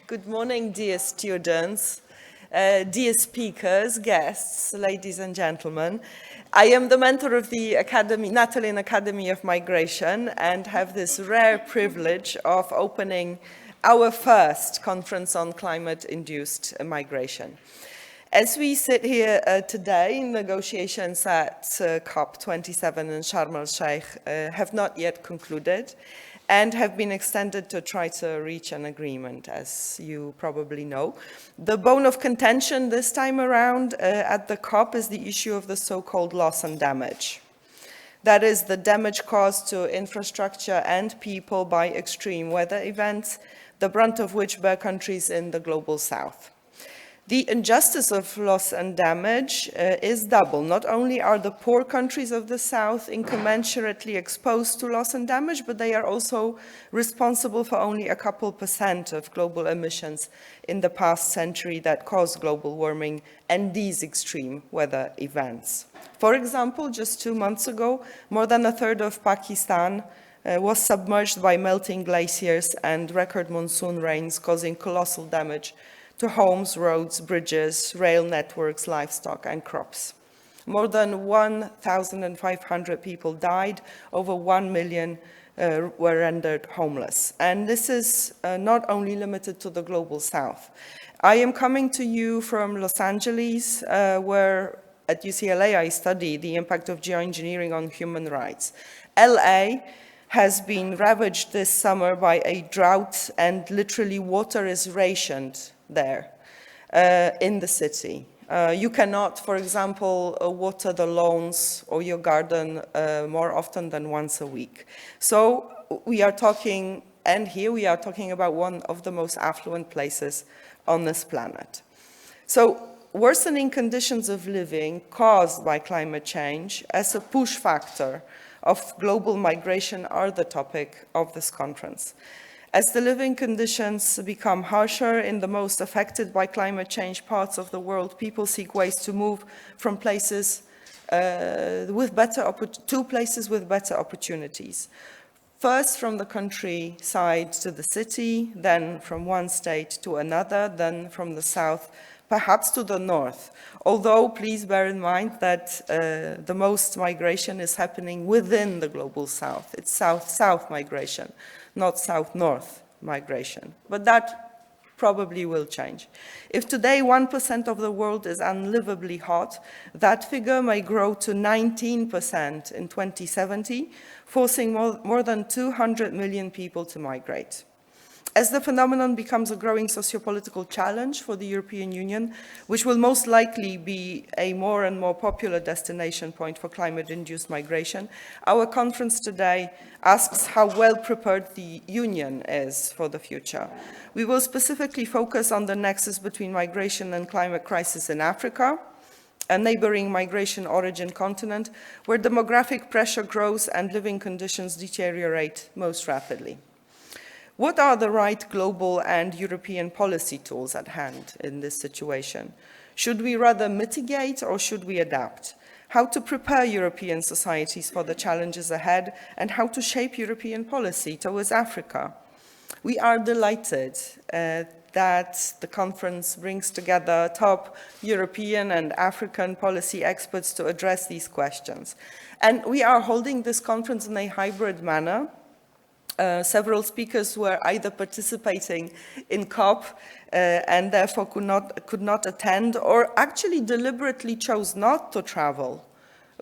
Good morning, dear students, dear speakers, guests, ladies and gentlemen. I am the mentor of the Natolin Academy of Migration and have this rare privilege of opening our first conference on climate-induced migration. As we sit here today, negotiations at COP27 in Sharm el-Sheikh have not yet concluded and have been extended to try to reach an agreement, as you probably know. The bone of contention this time around at the COP is the issue of the so-called loss and damage. That is the damage caused to infrastructure and people by extreme weather events, the brunt of which bear countries in the global south. The injustice of loss and damage is double. Not only are the poor countries of the South incommensurately exposed to loss and damage, but they are also responsible for only a couple % of global emissions in the past century that caused global warming and these extreme weather events. For example, just 2 months ago, more than a third of Pakistan was submerged by melting glaciers and record monsoon rains, causing colossal damage to homes, roads, bridges, rail networks, livestock, and crops. More than 1,500 people died, over 1 million were rendered homeless. And this is not only limited to the global south. I am coming to you from Los Angeles, where at UCLA I study the impact of geoengineering on human rights. LA has been ravaged this summer by a drought, and literally water is rationed there in the city. You cannot, for example, water the lawns or your garden more often than once a week. So we are talking, and here we are talking about one of the most affluent places on this planet. So worsening conditions of living caused by climate change as a push factor of global migration are the topic of this conference. As the living conditions become harsher in the most affected by climate change parts of the world, people seek ways to move from places to places with better opportunities. First from the countryside to the city, then from one state to another, then from the south, perhaps to the north. Although, please bear in mind that the most migration is happening within the global south. It's south-south migration, not south-north migration. But that probably will change. If today 1% of the world is unlivably hot, that figure may grow to 19% in 2070, forcing more than 200 million people to migrate. As the phenomenon becomes a growing socio-political challenge for the European Union, which will most likely be a more and more popular destination point for climate-induced migration, our conference today asks how well prepared the Union is for the future. We will specifically focus on the nexus between migration and climate crisis in Africa, a neighboring migration origin continent where demographic pressure grows and living conditions deteriorate most rapidly. What are the right global and European policy tools at hand in this situation? Should we rather mitigate or should we adapt? How to prepare European societies for the challenges ahead and how to shape European policy towards Africa? We are delighted that the conference brings together top European and African policy experts to address these questions. And we are holding this conference in a hybrid manner. Several speakers were either participating in COP and therefore could not attend, or actually deliberately chose not to travel,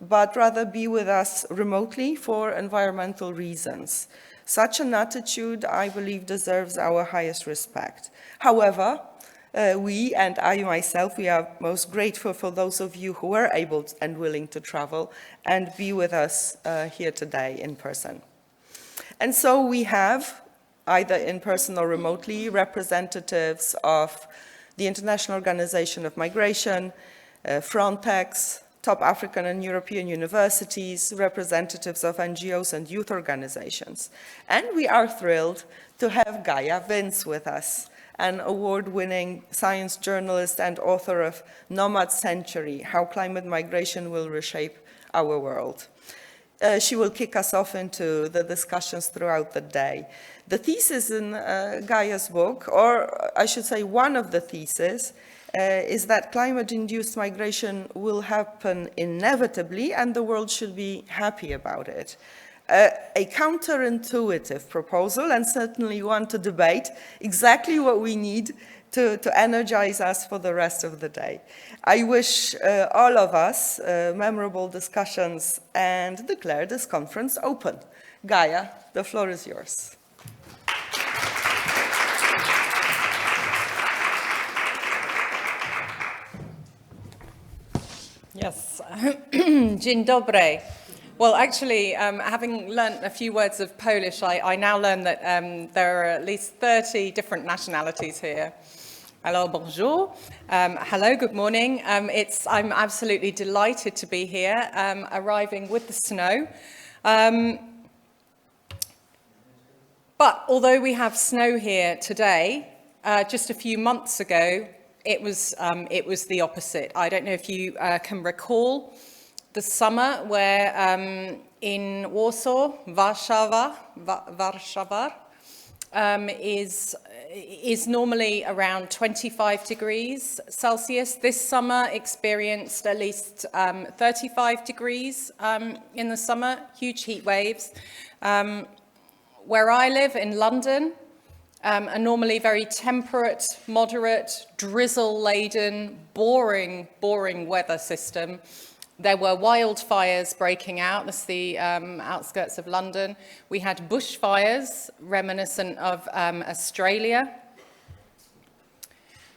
but rather be with us remotely for environmental reasons. Such an attitude, I believe, deserves our highest respect. However, we, and I myself, we are most grateful for those of you who were able and willing to travel and be with us here today in person. And so we have, either in person or remotely, representatives of the International Organization of Migration, Frontex, top African and European universities, representatives of NGOs and youth organizations. And we are thrilled to have Gaia Vince with us, an award-winning science journalist and author of Nomad Century: How Climate Migration Will Reshape Our World. she will kick us off into the discussions throughout the day. The thesis in Gaia's book, or I should say one of the theses, is that climate-induced migration will happen inevitably and the world should be happy about it. A counterintuitive proposal, and certainly one to debate exactly what we need to energize us for the rest of the day. I wish all of us memorable discussions and declare this conference open. Gaia, the floor is yours. Yes, dzień dobry. Well, actually, having learnt a few words of Polish, I now learn that there are at least 30 different nationalities here. Hello, bonjour. Hello, good morning. I'm absolutely delighted to be here, arriving with the snow. But although we have snow here today, just a few months ago, it was the opposite. I don't know if you can recall the summer where in Warsaw, Warszawa is normally around 25 degrees Celsius. This summer experienced at least 35 degrees in the summer, huge heat waves. Where I live in London, a normally very temperate, moderate, drizzle-laden, boring weather system. There were wildfires breaking out. That's the outskirts of London. We had bushfires reminiscent of Australia.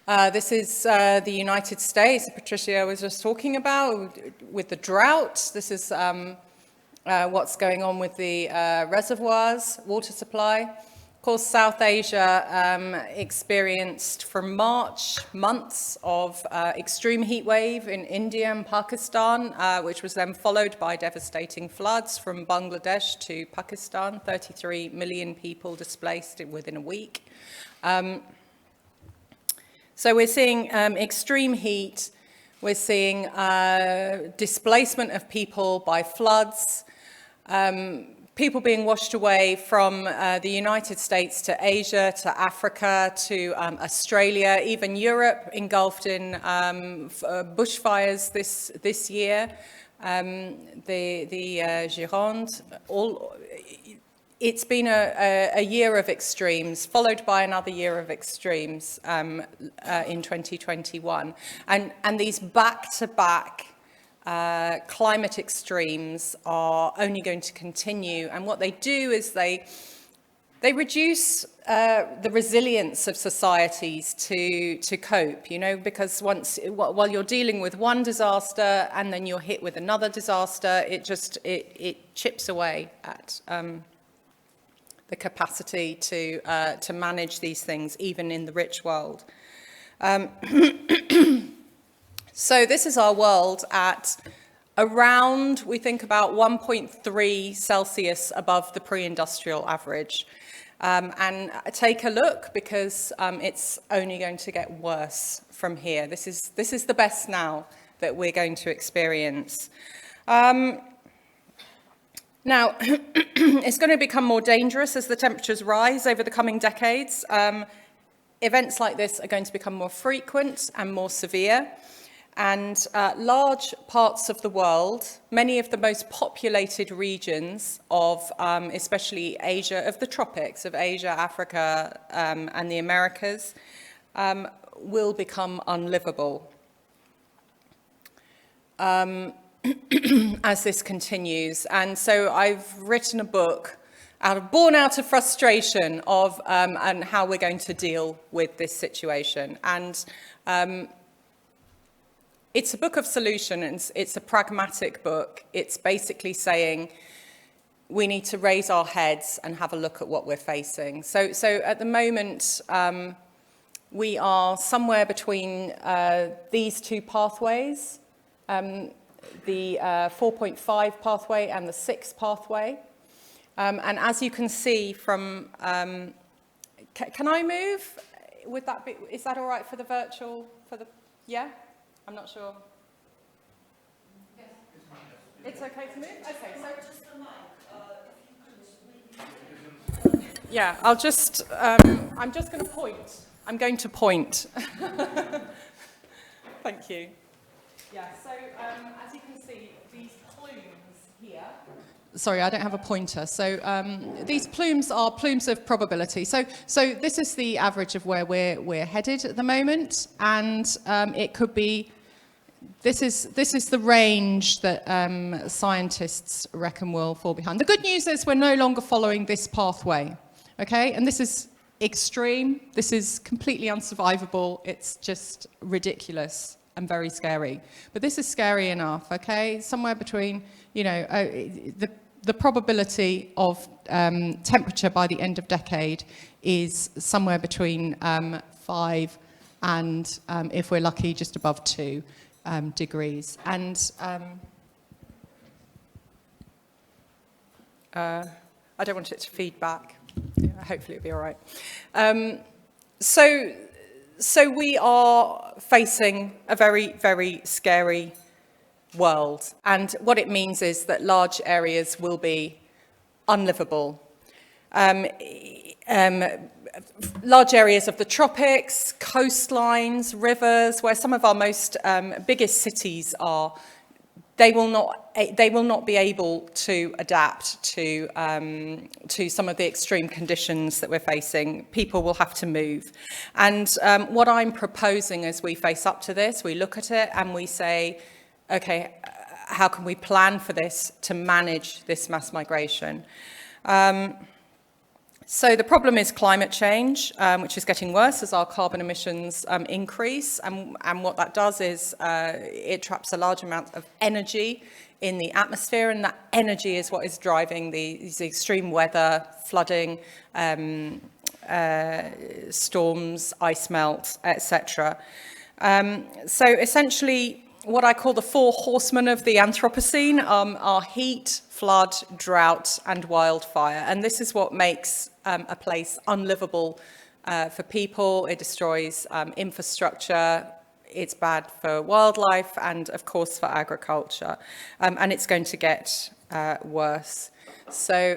This is the United States, Patricia was just talking about, with the drought. This is what's going on with the reservoirs, water supply. Of course, South Asia experienced from March months of extreme heat wave in India and Pakistan, which was then followed by devastating floods from Bangladesh to Pakistan, 33 million people displaced within a week. So we're seeing extreme heat, we're seeing displacement of people by floods, people being washed away from the United States to Asia, to Africa, to Australia, even Europe engulfed in bushfires this year. The Gironde, it's been a year of extremes, followed by another year of extremes in 2021. And these back-to-back climate extremes are only going to continue. And what they do is they reduce the resilience of societies to cope, you know, because while you're dealing with one disaster and then you're hit with another disaster, it chips away at the capacity to manage these things, even in the rich world. So this is our world at around, we think about 1.3 Celsius above the pre-industrial average. And take a look, because it's only going to get worse from here. This is the best now that we're going to experience. Now, it's going to become more dangerous as the temperatures rise over the coming decades. Events like this are going to become more frequent and more severe. And large parts of the world, many of the most populated regions of especially Asia, of the tropics, of Asia, Africa, and the Americas, will become unlivable as this continues. And so I've written a book born out of frustration of and how we're going to deal with this situation. And it's a book of solutions. It's a pragmatic book. It's basically saying we need to raise our heads and have a look at what we're facing. So at the moment, we are somewhere between these two pathways, the 4.5 pathway and the 6 pathway. And as you can see from, can I move? Would that be, is that all right for the virtual, yeah? I'm not sure. It's okay to move? Okay, so just the mic. Yeah, I'm just going to point. I'm going to point. Thank you. Yeah, so as you can see, these plumes here. Sorry, I don't have a pointer. So these plumes are plumes of probability. So this is the average of where we're headed at the moment, and it could be. This is the range that scientists reckon will fall behind. The good news is we're no longer following this pathway, okay? And this is extreme. This is completely unsurvivable. It's just ridiculous and very scary. But this is scary enough, okay? Somewhere between, you know, the probability of temperature by the end of decade is somewhere between 5 and, if we're lucky, just above 2. Degrees. And I don't want it to feed back. Yeah, hopefully it'll be all right. So we are facing a very, very scary world. And what it means is that large areas will be unlivable. Large areas of the tropics, coastlines, rivers, where some of our most biggest cities are, they will not be able to adapt to some of the extreme conditions that we're facing. People will have to move. And what I'm proposing as we face up to this, we look at it and we say, okay, how can we plan for this to manage this mass migration? So the problem is climate change, which is getting worse as our carbon emissions increase. And what that does is it traps a large amount of energy in the atmosphere, and that energy is what is driving these extreme weather, flooding, storms, ice melt, etc. So essentially, what I call the 4 horsemen of the Anthropocene are heat, flood, drought, and wildfire. And this is what makes a place unlivable for people. It destroys infrastructure. It's bad for wildlife and, of course, for agriculture. And it's going to get worse. So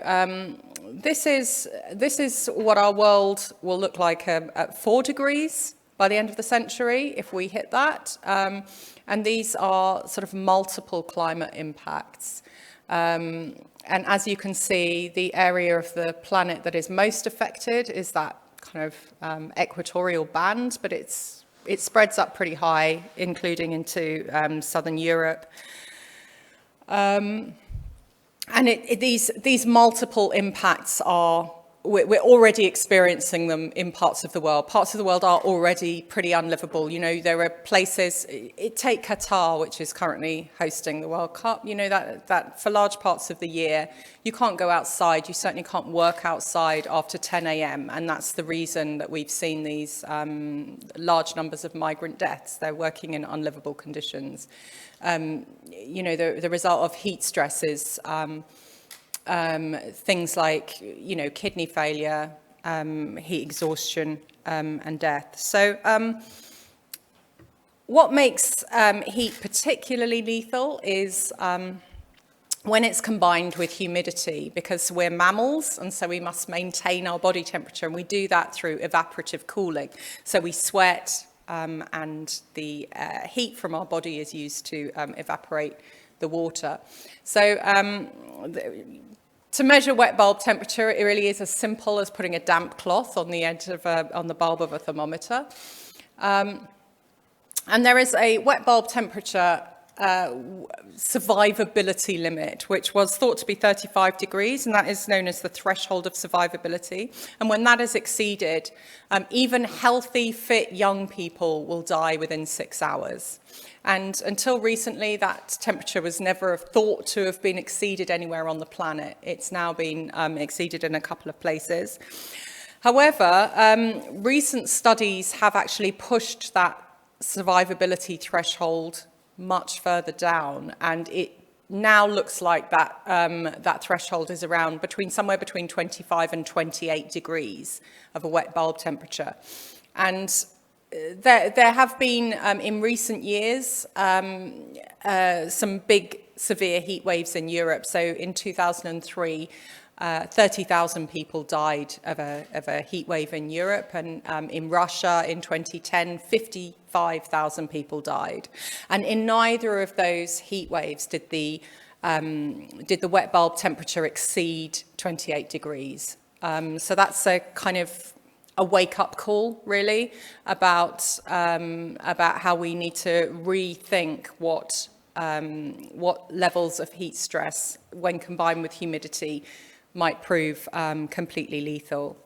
this is what our world will look like at 4 degrees by the end of the century, if we hit that. And these are sort of multiple climate impacts. And as you can see, the area of the planet that is most affected is that kind of equatorial band, but it spreads up pretty high, including into southern Europe. And these multiple impacts we're already experiencing them in parts of the world. Parts of the world are already pretty unlivable. You know, there are places, take Qatar, which is currently hosting the World Cup, you know, that for large parts of the year, you can't go outside. You certainly can't work outside after 10 a.m. And that's the reason that we've seen these large numbers of migrant deaths. They're working in unlivable conditions. You know, the result of heat stress is things like, you know, kidney failure, heat exhaustion, and death. So what makes heat particularly lethal is when it's combined with humidity, because we're mammals, and so we must maintain our body temperature, and we do that through evaporative cooling. So we sweat, and the heat from our body is used to evaporate the water. So to measure wet bulb temperature, it really is as simple as putting a damp cloth on the edge of on the bulb of a thermometer. And there is a wet bulb temperature survivability limit, which was thought to be 35 degrees, and that is known as the threshold of survivability. And when that is exceeded, even healthy, fit young people will die within 6 hours. And until recently, that temperature was never thought to have been exceeded anywhere on the planet. It's now been exceeded in a couple of places. However, recent studies have actually pushed that survivability threshold much further down, and it now looks like that that threshold is around somewhere between 25 and 28 degrees of a wet bulb temperature. And there have been, in recent years, some big severe heat waves in Europe. So in 2003, 30,000 people died of a heat wave in Europe, and in Russia in 2010, 55,000 people died. And in neither of those heat waves did the wet bulb temperature exceed 28 degrees. So that's a kind of a wake-up call, really, about how we need to rethink what levels of heat stress, when combined with humidity, might prove completely lethal.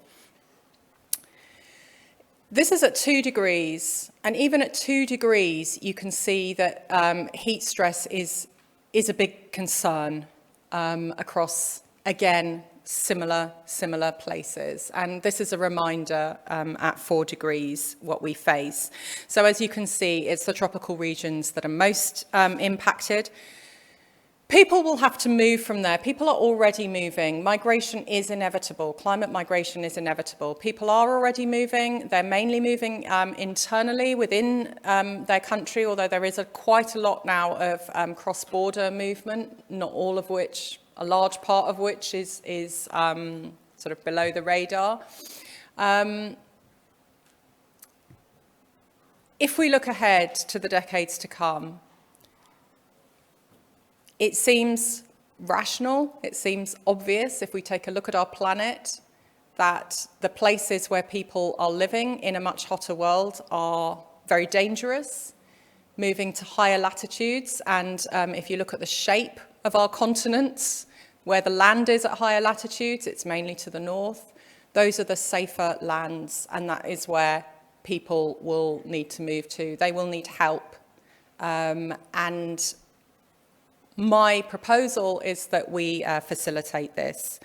This is at 2 degrees, and even at 2 degrees, you can see that heat stress is a big concern across, again, similar places. And this is a reminder at 4 degrees what we face. So as you can see, it's the tropical regions that are most impacted. People will have to move from there. People are already moving. Migration is inevitable. Climate migration is inevitable. People are already moving. They're mainly moving internally within their country, although there is quite a lot now of cross-border movement, not all of which, a large part of which is sort of below the radar. If we look ahead to the decades to come, it seems rational, it seems obvious, if we take a look at our planet, that the places where people are living in a much hotter world are very dangerous, moving to higher latitudes. And if you look at the shape of our continents, where the land is at higher latitudes, it's mainly to the north. Those are the safer lands, and that is where people will need to move to. They will need help. And my proposal is that we facilitate this.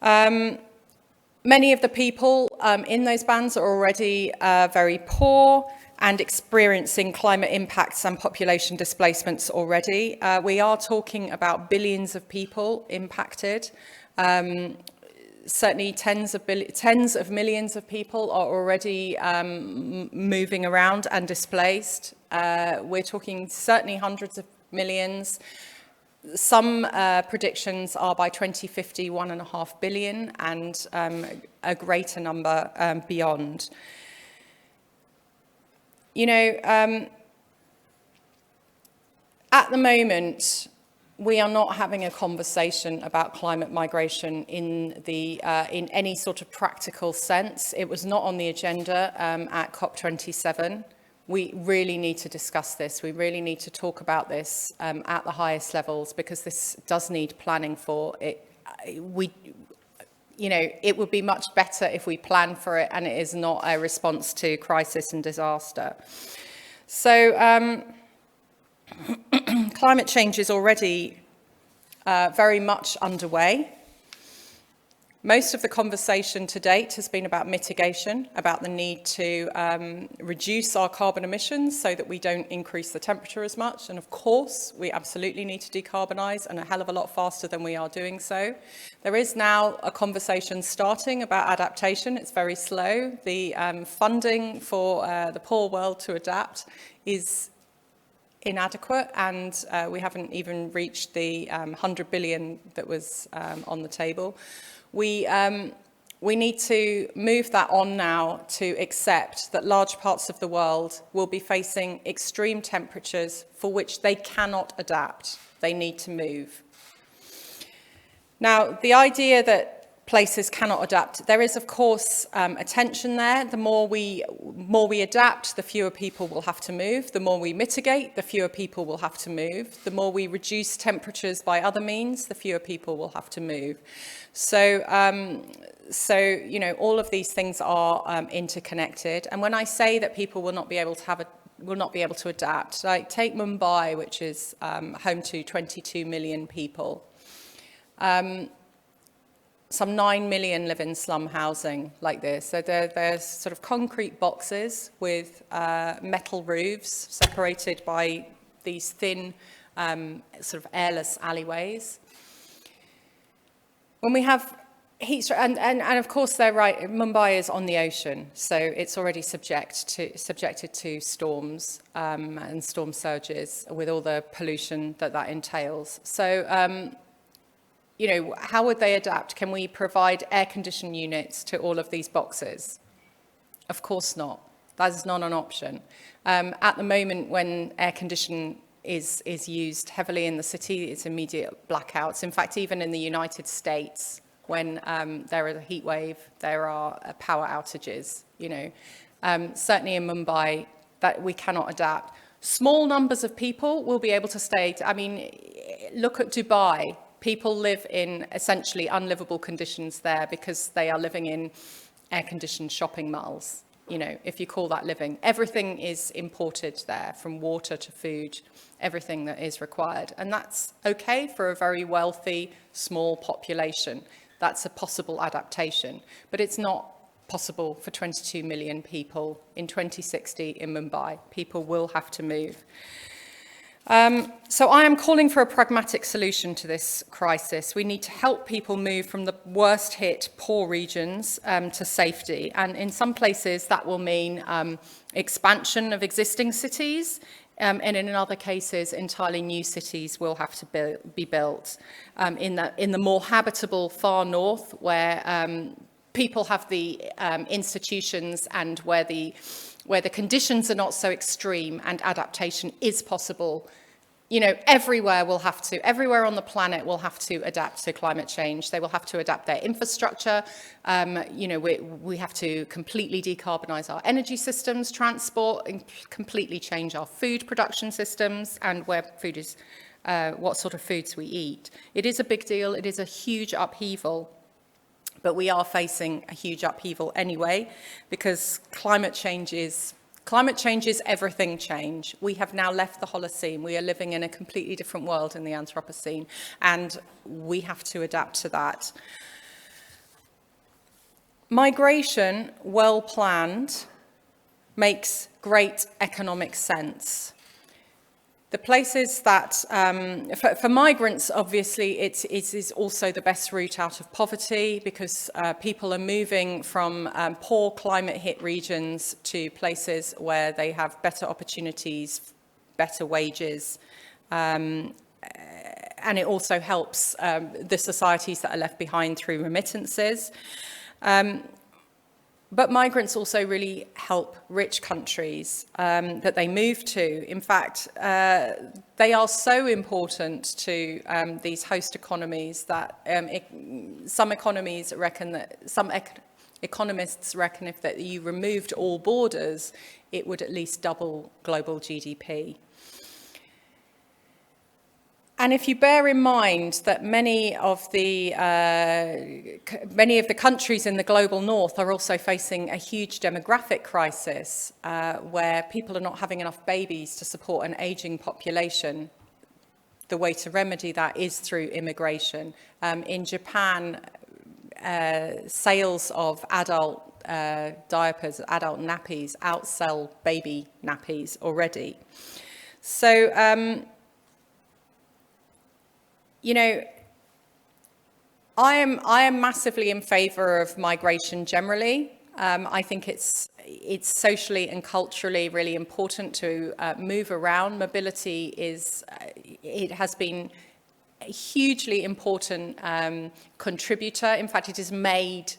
Many of the people in those bands are already very poor and experiencing climate impacts and population displacements already. We are talking about billions of people impacted. Certainly tens of millions of people are already moving around and displaced. We're talking certainly hundreds of millions. Some predictions are by 2050, 1.5 billion, and a greater number beyond. You know, at the moment, we are not having a conversation about climate migration in any sort of practical sense. It was not on the agenda at COP27. We really need to discuss this. We really need to talk about this at the highest levels, because this does need planning for it. You know, it would be much better if we plan for it and it is not a response to crisis and disaster. So climate change is already very much underway. Most of the conversation to date has been about mitigation, about the need to reduce our carbon emissions so that we don't increase the temperature as much. And of course, we absolutely need to decarbonise, and a hell of a lot faster than we are doing so. There is now a conversation starting about adaptation. It's very slow. The funding for the poor world to adapt is inadequate, and we haven't even reached the 100 billion that was on the table. We need to move that on now to accept that large parts of the world will be facing extreme temperatures for which they cannot adapt. They need to move. Now, the idea that places cannot adapt, there is, of course, a tension there. The more we adapt, the fewer people will have to move. The more we mitigate, the fewer people will have to move. The more we reduce temperatures by other means, the fewer people will have to move. So you know, all of these things are interconnected. And when I say that people will not be able to adapt, like take Mumbai, which is home to 22 million people. Some 9 million live in slum housing like this. So they're sort of concrete boxes with metal roofs separated by these thin sort of airless alleyways. When we have And of course they're right. Mumbai is on the ocean, so it's already subjected to storms and storm surges with all the pollution that entails. So, you know, how would they adapt? Can we provide air conditioning units to all of these boxes? Of course not. That is not an option. At the moment, when air conditioning is used heavily in the city, it's immediate blackouts. In fact, even in the United States, when there is a heat wave, there are power outages, you know. Certainly in Mumbai, that we cannot adapt. Small numbers of people will be able to stay. I mean, look at Dubai. People live in essentially unlivable conditions there because they are living in air-conditioned shopping malls. You know, if you call that living, everything is imported there, from water to food, everything that is required. And that's okay for a very wealthy, small population. That's a possible adaptation, but it's not possible for 22 million people in 2060 in Mumbai. People will have to move. So I am calling for a pragmatic solution to this crisis. We need to help people move from the worst hit poor regions to safety. And in some places that will mean expansion of existing cities. And in other cases, entirely new cities will have to be built in the more habitable far north, where people have the institutions and where the conditions are not so extreme and adaptation is possible. You know, everywhere on the planet will have to adapt to climate change. They will have to adapt their infrastructure. You know, we have to completely decarbonize our energy systems, transport, and completely change our food production systems and where food is, what sort of foods we eat. It is a big deal. It is a huge upheaval. But we are facing a huge upheaval anyway, because climate change is everything change. We have now left the Holocene. We are living in a completely different world in the Anthropocene, and we have to adapt to that. Migration, well planned, makes great economic sense. The places that, for migrants, obviously, it is also the best route out of poverty, because people are moving from poor climate-hit regions to places where they have better opportunities, better wages, and it also helps the societies that are left behind through remittances. But migrants also really help rich countries that they move to. In fact, they are so important to these host economies that some economists reckon if you removed all borders, it would at least double global GDP. And if you bear in mind that many of the countries in the global north are also facing a huge demographic crisis, where people are not having enough babies to support an aging population, the way to remedy that is through immigration. In Japan, sales of adult diapers, adult nappies, outsell baby nappies already. So, you know, I am massively in favour of migration generally. I think it's socially and culturally really important to move around. Mobility it has been a hugely important contributor. In fact, it has made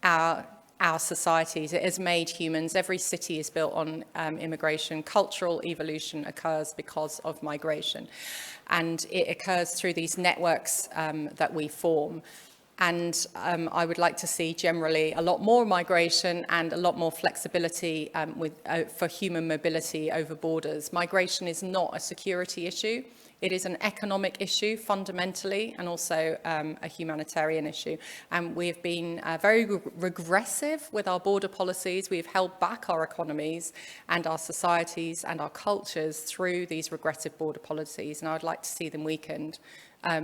our societies. It has made humans. Every city is built on immigration. Cultural evolution occurs because of migration. And it occurs through these networks that we form. And I would like to see generally a lot more migration and a lot more flexibility for human mobility over borders. Migration is not a security issue. It is an economic issue fundamentally, and also a humanitarian issue. And we have been very regressive with our border policies. We've held back our economies and our societies and our cultures through these regressive border policies. And I would like to see them weakened. I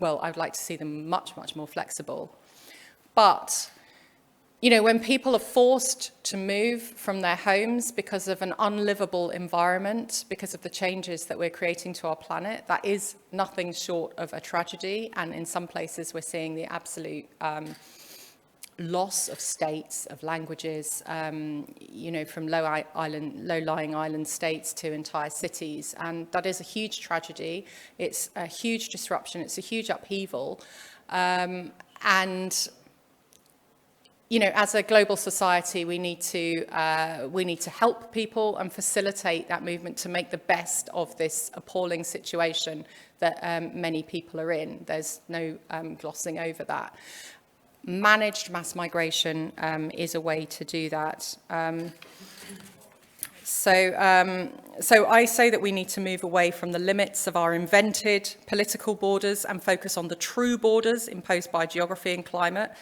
would like to see them much, much more flexible. But You know, when people are forced to move from their homes because of an unlivable environment, because of the changes that we're creating to our planet, that is nothing short of a tragedy. And in some places, we're seeing the absolute loss of states, of languages, you know, from low-lying island states to entire cities. And that is a huge tragedy. It's a huge disruption. It's a huge upheaval. And you know, as a global society, we need to help people and facilitate that movement to make the best of this appalling situation that many people are in. There's no glossing over that. Managed mass migration is a way to do that. So I say that we need to move away from the limits of our invented political borders and focus on the true borders imposed by geography and climate.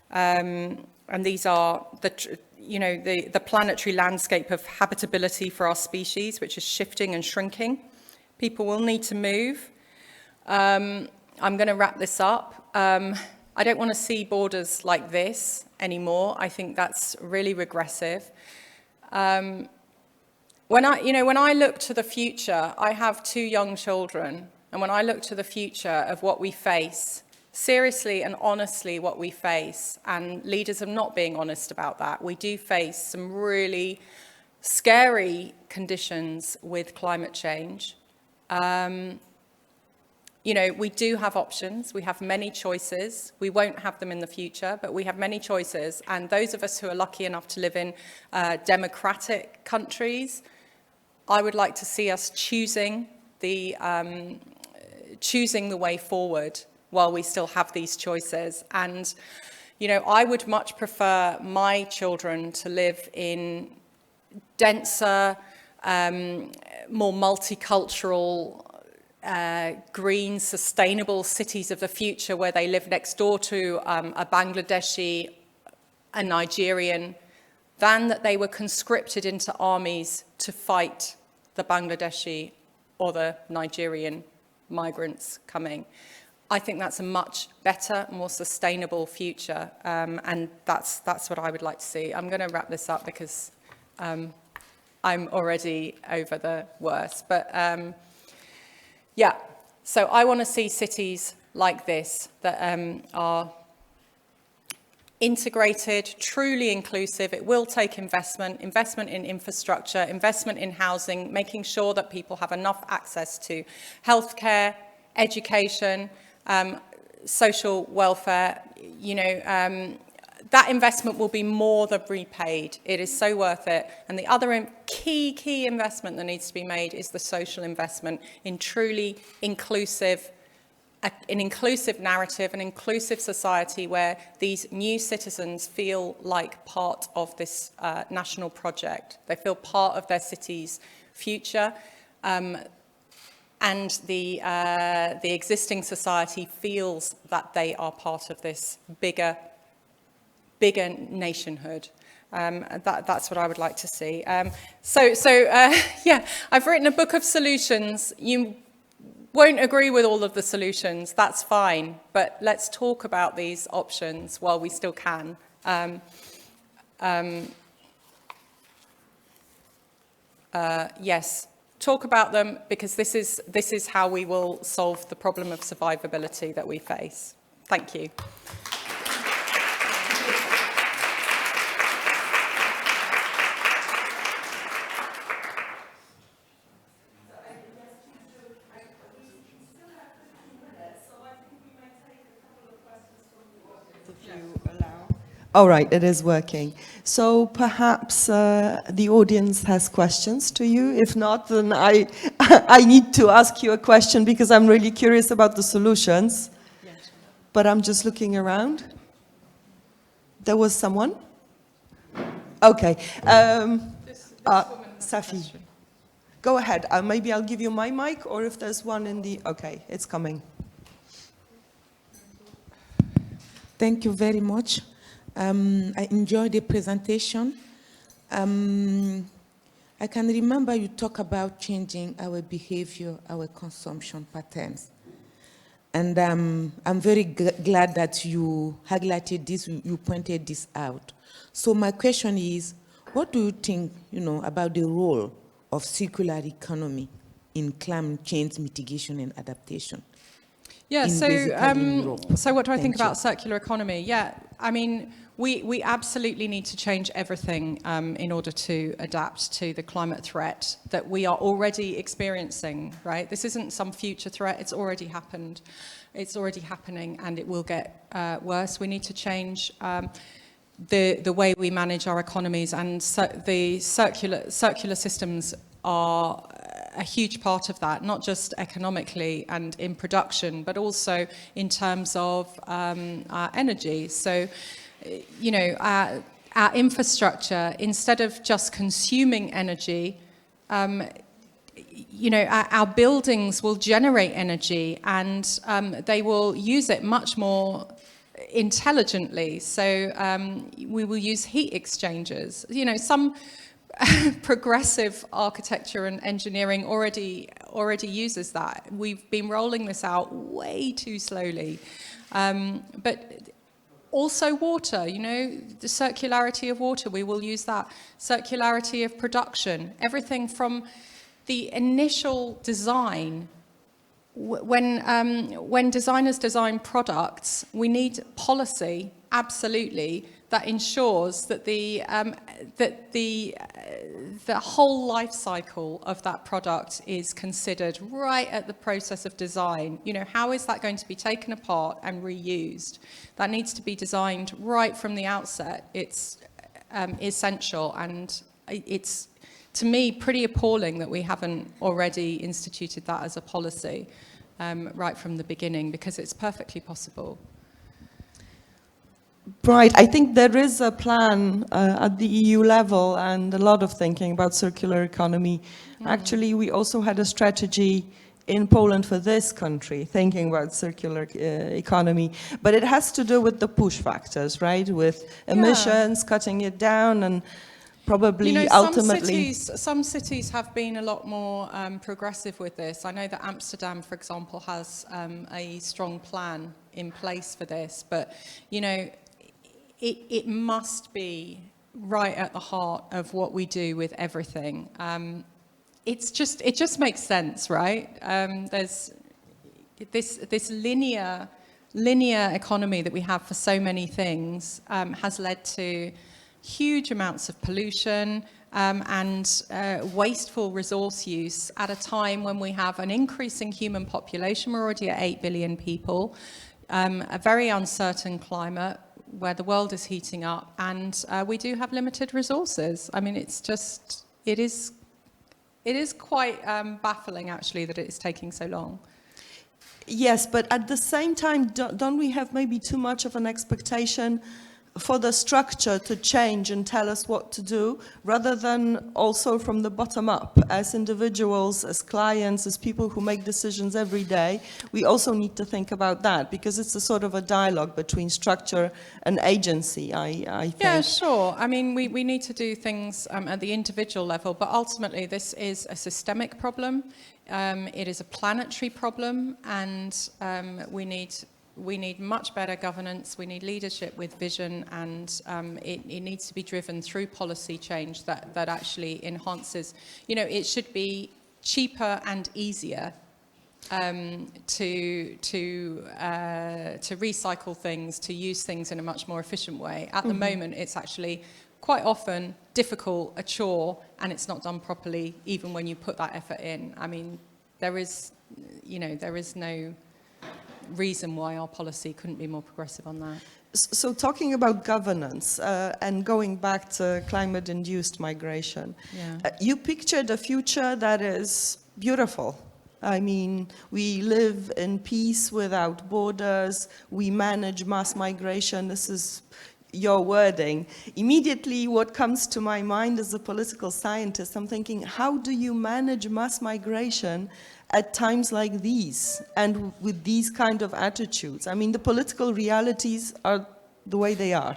And these are the planetary landscape of habitability for our species, which is shifting and shrinking. People will need to move. I'm going to wrap this up. I don't want to see borders like this anymore. I think that's really regressive. When I look to the future, I have 2 young children, and when I look to the future of what we face, seriously and honestly what we face, and leaders are not being honest about that. We do face some really scary conditions with climate change. You know, we do have options. We have many choices. We won't have them in the future, but we have many choices. And those of us who are lucky enough to live in democratic countries, I would like to see us choosing the way forward while we still have these choices. And, you know, I would much prefer my children to live in denser, more multicultural, green, sustainable cities of the future where they live next door to a Bangladeshi, a Nigerian, than that they were conscripted into armies to fight the Bangladeshi or the Nigerian migrants coming. I think that's a much better, more sustainable future, and that's what I would like to see. I'm going to wrap this up because I'm already over the worst. But yeah, so I want to see cities like this that are integrated, truly inclusive. It will take investment in infrastructure, investment in housing, making sure that people have enough access to healthcare, education, social welfare. You know, that investment will be more than repaid. It is so worth it. And the other key investment that needs to be made is the social investment in truly inclusive, an inclusive narrative, an inclusive society where these new citizens feel like part of this national project. They feel part of their city's future. And the existing society feels that they are part of this bigger nationhood. That's what I would like to see. Yeah, I've written a book of solutions. You won't agree with all of the solutions. That's fine. But let's talk about these options while we still can. Yes. Talk about them, because this is how we will solve the problem of survivability that we face. Thank you. All right, it is working. So perhaps the audience has questions to you. If not, then I need to ask you a question because I'm really curious about the solutions. Yes. But I'm just looking around. There was someone? Okay. Safi, go ahead. Maybe I'll give you my mic, or if there's one in the... Okay, it's coming. Thank you very much. I enjoyed the presentation. I can remember you talk about changing our behavior, our consumption patterns. And I'm very glad that you highlighted this, you pointed this out. So my question is, what do you think, about the role of circular economy in climate change mitigation and adaptation? Yeah, basically in Europe? so what do I think Thank you. about circular economy? Yeah, I mean, we absolutely need to change everything in order to adapt to the climate threat that we are already experiencing, right? This isn't some future threat, it's already happened. It's already happening and it will get worse. We need to change the way we manage our economies, and the circular systems are a huge part of that, not just economically and in production, but also in terms of our energy. So, our infrastructure, instead of just consuming energy, our buildings will generate energy and they will use it much more intelligently. So we will use heat exchangers. Some progressive architecture and engineering already uses that. We've been rolling this out way too slowly. But also water, the circularity of water, we will use that. Circularity of production, everything from the initial design. When designers design products, we need policy, absolutely, that ensures that the whole life cycle of that product is considered right at the process of design. How is that going to be taken apart and reused? That needs to be designed right from the outset. It's essential, and it's, to me, pretty appalling that we haven't already instituted that as a policy right from the beginning, because it's perfectly possible. Right, I think there is a plan at the EU level and a lot of thinking about circular economy. Actually, we also had a strategy in Poland for this country, thinking about circular economy, but it has to do with the push factors, right? With emissions, cutting it down, and probably ultimately... Some cities have been a lot more progressive with this. I know that Amsterdam, for example, has a strong plan in place for this, but, it must be right at the heart of what we do with everything. It just makes sense, right? There's this linear economy that we have for so many things has led to huge amounts of pollution and wasteful resource use at a time when we have an increasing human population. We're already at 8 billion people, a very uncertain climate where the world is heating up, and we do have limited resources. I mean, it is quite baffling, actually, that it is taking so long. Yes, but at the same time, don't we have maybe too much of an expectation for the structure to change and tell us what to do, rather than also from the bottom up, as individuals, as clients, as people who make decisions every day? We also need to think about that, because it's a sort of a dialogue between structure and agency, I think. Yeah, sure. I mean, we need to do things at the individual level, but ultimately this is a systemic problem. It is a planetary problem, and we need much better governance. We need leadership with vision, and it needs to be driven through policy change that actually enhances. It should be cheaper and easier to recycle things, to use things in a much more efficient way. At the moment, it's actually quite often difficult, a chore, and it's not done properly, even when you put that effort in. I mean, there is no reason why our policy couldn't be more progressive on that. So talking about governance and going back to climate-induced migration, you pictured a future that is beautiful. I mean, we live in peace without borders, we manage mass migration. This is your wording. Immediately what comes to my mind as a political scientist, I'm thinking, how do you manage mass migration at times like these and with these kind of attitudes? I mean, the political realities are the way they are.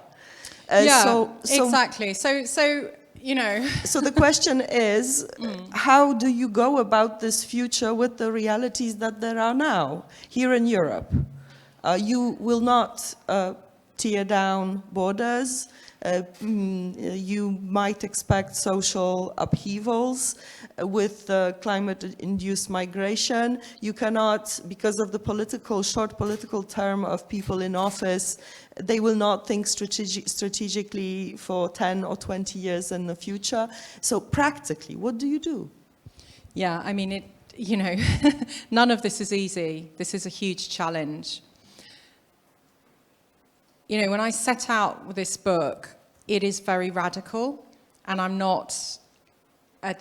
Exactly. So you know. So the question is, how do you go about this future with the realities that there are now here in Europe? You will not tear down borders. You might expect social upheavals with climate-induced migration. You cannot, because of the short political term of people in office, they will not think strategically for 10 or 20 years in the future. So practically, what do you do? Yeah, I mean, you know, none of this is easy. This is a huge challenge. You know, when I set out with this book, it is very radical, and I'm not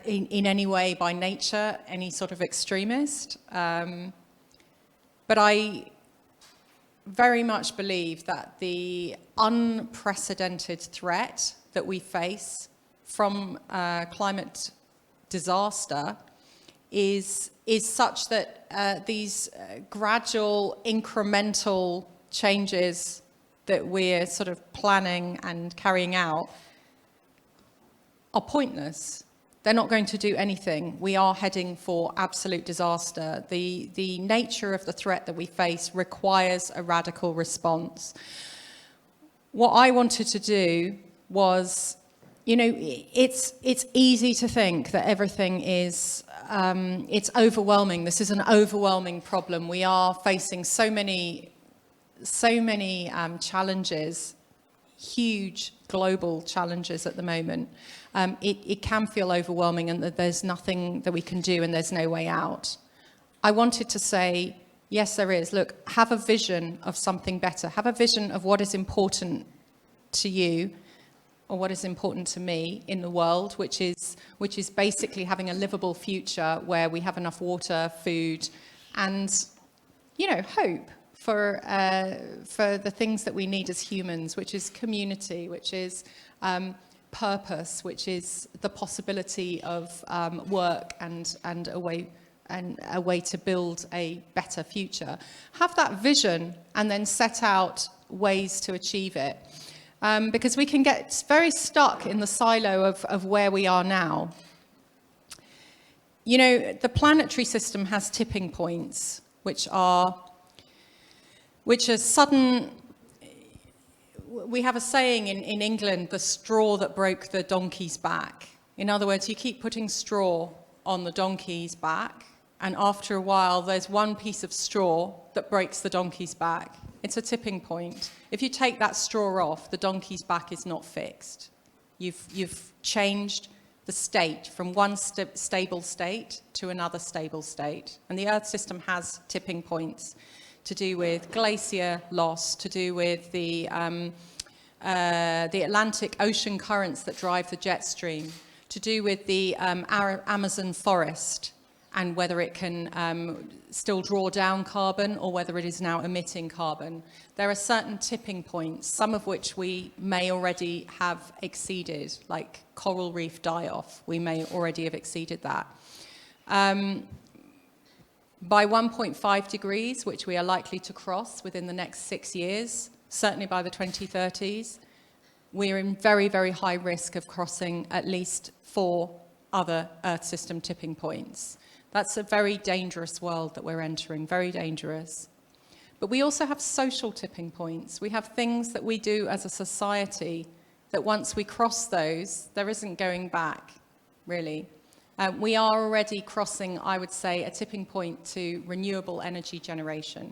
in any way by nature any sort of extremist. But I very much believe that the unprecedented threat that we face from climate disaster is such that these gradual incremental changes that we're sort of planning and carrying out are pointless. They're not going to do anything. We are heading for absolute disaster. The nature of the threat that we face requires a radical response. What I wanted to do was, you know, it's easy to think that everything is, it's overwhelming. This is an overwhelming problem. We are facing so many challenges, huge global challenges at the moment. It can feel overwhelming and that there's nothing that we can do and there's no way out. I wanted to say, yes, there is. Look, have a vision of something better. Have a vision of what is important to you or what is important to me in the world, which is basically having a livable future where we have enough water, food, and, you know, hope for the things that we need as humans, which is community, which is purpose, which is the possibility of work and a way to build a better future. Have that vision and then set out ways to achieve it. Because we can get very stuck in the silo of where we are now. You know, the planetary system has tipping points, which are sudden. We have a saying in England, the straw that broke the donkey's back. In other words, you keep putting straw on the donkey's back, and after a while, there's one piece of straw that breaks the donkey's back. It's a tipping point. If you take that straw off, the donkey's back is not fixed. You've changed the state from one stable state to another stable state. And the Earth system has tipping points to do with glacier loss, to do with the Atlantic Ocean currents that drive the jet stream, to do with the Amazon forest and whether it can still draw down carbon or whether it is now emitting carbon. There are certain tipping points, some of which we may already have exceeded, like coral reef die-off. We may already have exceeded that. By 1.5 degrees, which we are likely to cross within the next 6 years, certainly by the 2030s, we're in very, very high risk of crossing at least 4 other Earth system tipping points. That's a very dangerous world that we're entering, very dangerous. But we also have social tipping points. We have things that we do as a society that once we cross those, there isn't going back, really. We are already crossing, I would say, a tipping point to renewable energy generation.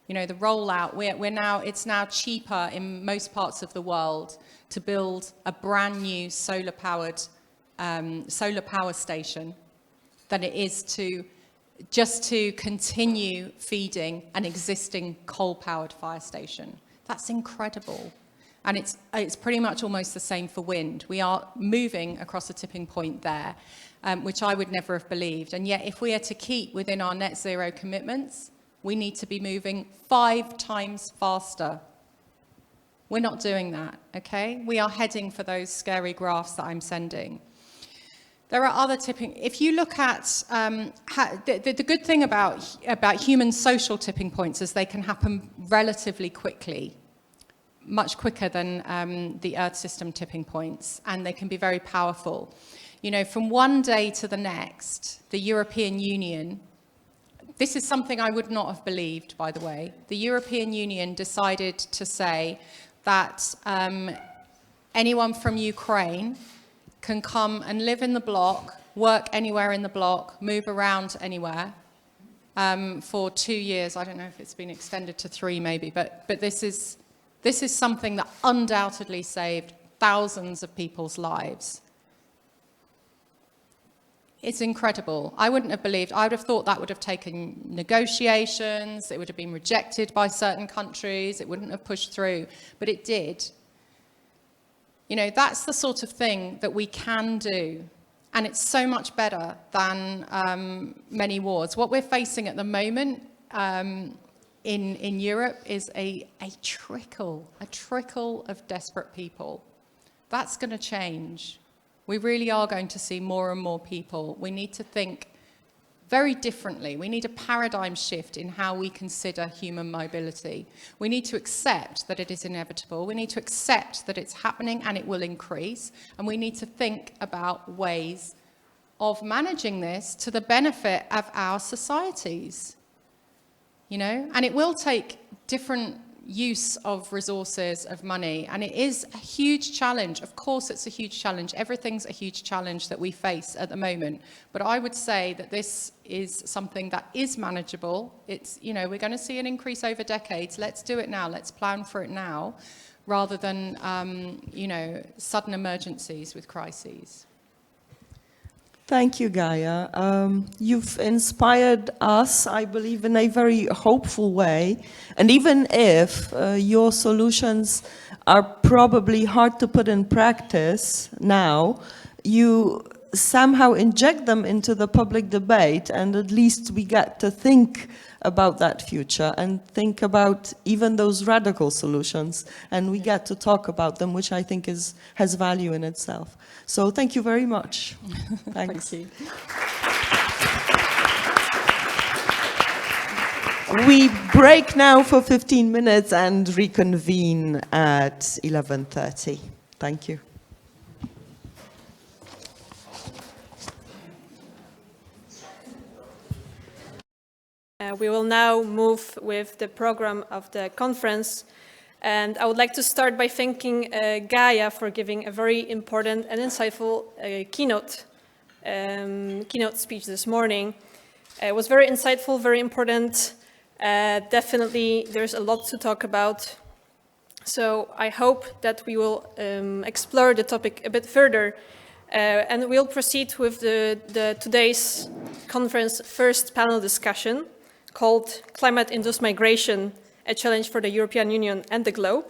You know, the rollout, it's now cheaper in most parts of the world to build a brand new solar power station than it is to continue feeding an existing coal-powered fire station. That's incredible. And it's pretty much almost the same for wind. We are moving across a tipping point there, which I would never have believed. And yet, if we are to keep within our net zero commitments, we need to be moving 5 times faster. We're not doing that, okay? We are heading for those scary graphs that I'm sending. There are other tipping. If you look at the good thing about human social tipping points is they can happen relatively quickly. much quicker than the Earth system tipping points, and they can be very powerful. You know, from one day to the next, the European Union, this is something I would not have believed, by the way. The European Union decided to say that anyone from Ukraine can come and live in the bloc, work anywhere in the bloc, move around anywhere for 2 years. I don't know if it's been extended to 3 maybe, but this is something that undoubtedly saved thousands of people's lives. It's incredible. I wouldn't have believed, I would have thought that would have taken negotiations, it would have been rejected by certain countries, it wouldn't have pushed through, but it did. You know, that's the sort of thing that we can do, and it's so much better than many wars. What we're facing at the moment in Europe is a trickle of desperate people. That's going to change. We really are going to see more and more people. We need to think very differently. We need a paradigm shift in how we consider human mobility. We need to accept that it is inevitable. We need to accept that it's happening and it will increase. And we need to think about ways of managing this to the benefit of our societies. You know, and it will take different use of resources, of money, and it is a huge challenge. Of course it's a huge challenge. Everything's a huge challenge that we face at the moment, but I would say that this is something that is manageable. It's, you know, we're going to see an increase over decades. Let's do it now. Let's plan for it now, rather than you know, sudden emergencies with crises. Thank you, Gaia. You've inspired us, I believe, in a very hopeful way. And even if your solutions are probably hard to put in practice now, you somehow inject them into the public debate, and at least we get to think about that future and think about even those radical solutions, and we get to talk about them, which I think has value in itself. So thank you very much. Thanks. Thank you. We break now for 15 minutes and reconvene at 11:30. Thank you. We will now move with the program of the conference, and I would like to start by thanking Gaia for giving a very important and insightful keynote speech this morning. It was very insightful, very important. Definitely there's a lot to talk about. So I hope that we will explore the topic a bit further, and we'll proceed with the today's conference first panel discussion, called Climate-Induced Migration, a Challenge for the European Union and the Globe.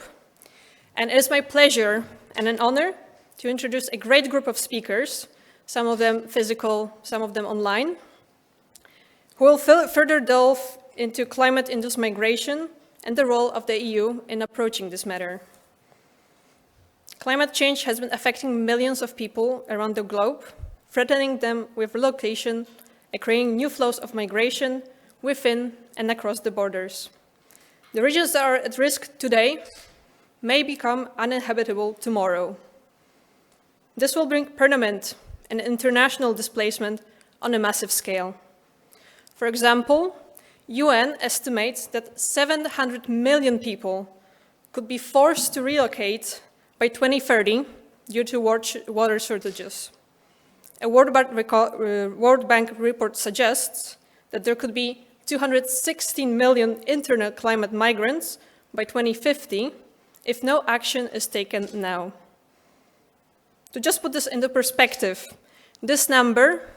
And it is my pleasure and an honor to introduce a great group of speakers, some of them physical, some of them online, who will further delve into climate-induced migration and the role of the EU in approaching this matter. Climate change has been affecting millions of people around the globe, threatening them with relocation and creating new flows of migration within and across the borders. The regions that are at risk today may become uninhabitable tomorrow. This will bring permanent and international displacement on a massive scale. For example, UN estimates that 700 million people could be forced to relocate by 2030 due to water shortages. A World Bank report suggests that there could be 216 million internal climate migrants by 2050 if no action is taken now. To just put this into perspective, this number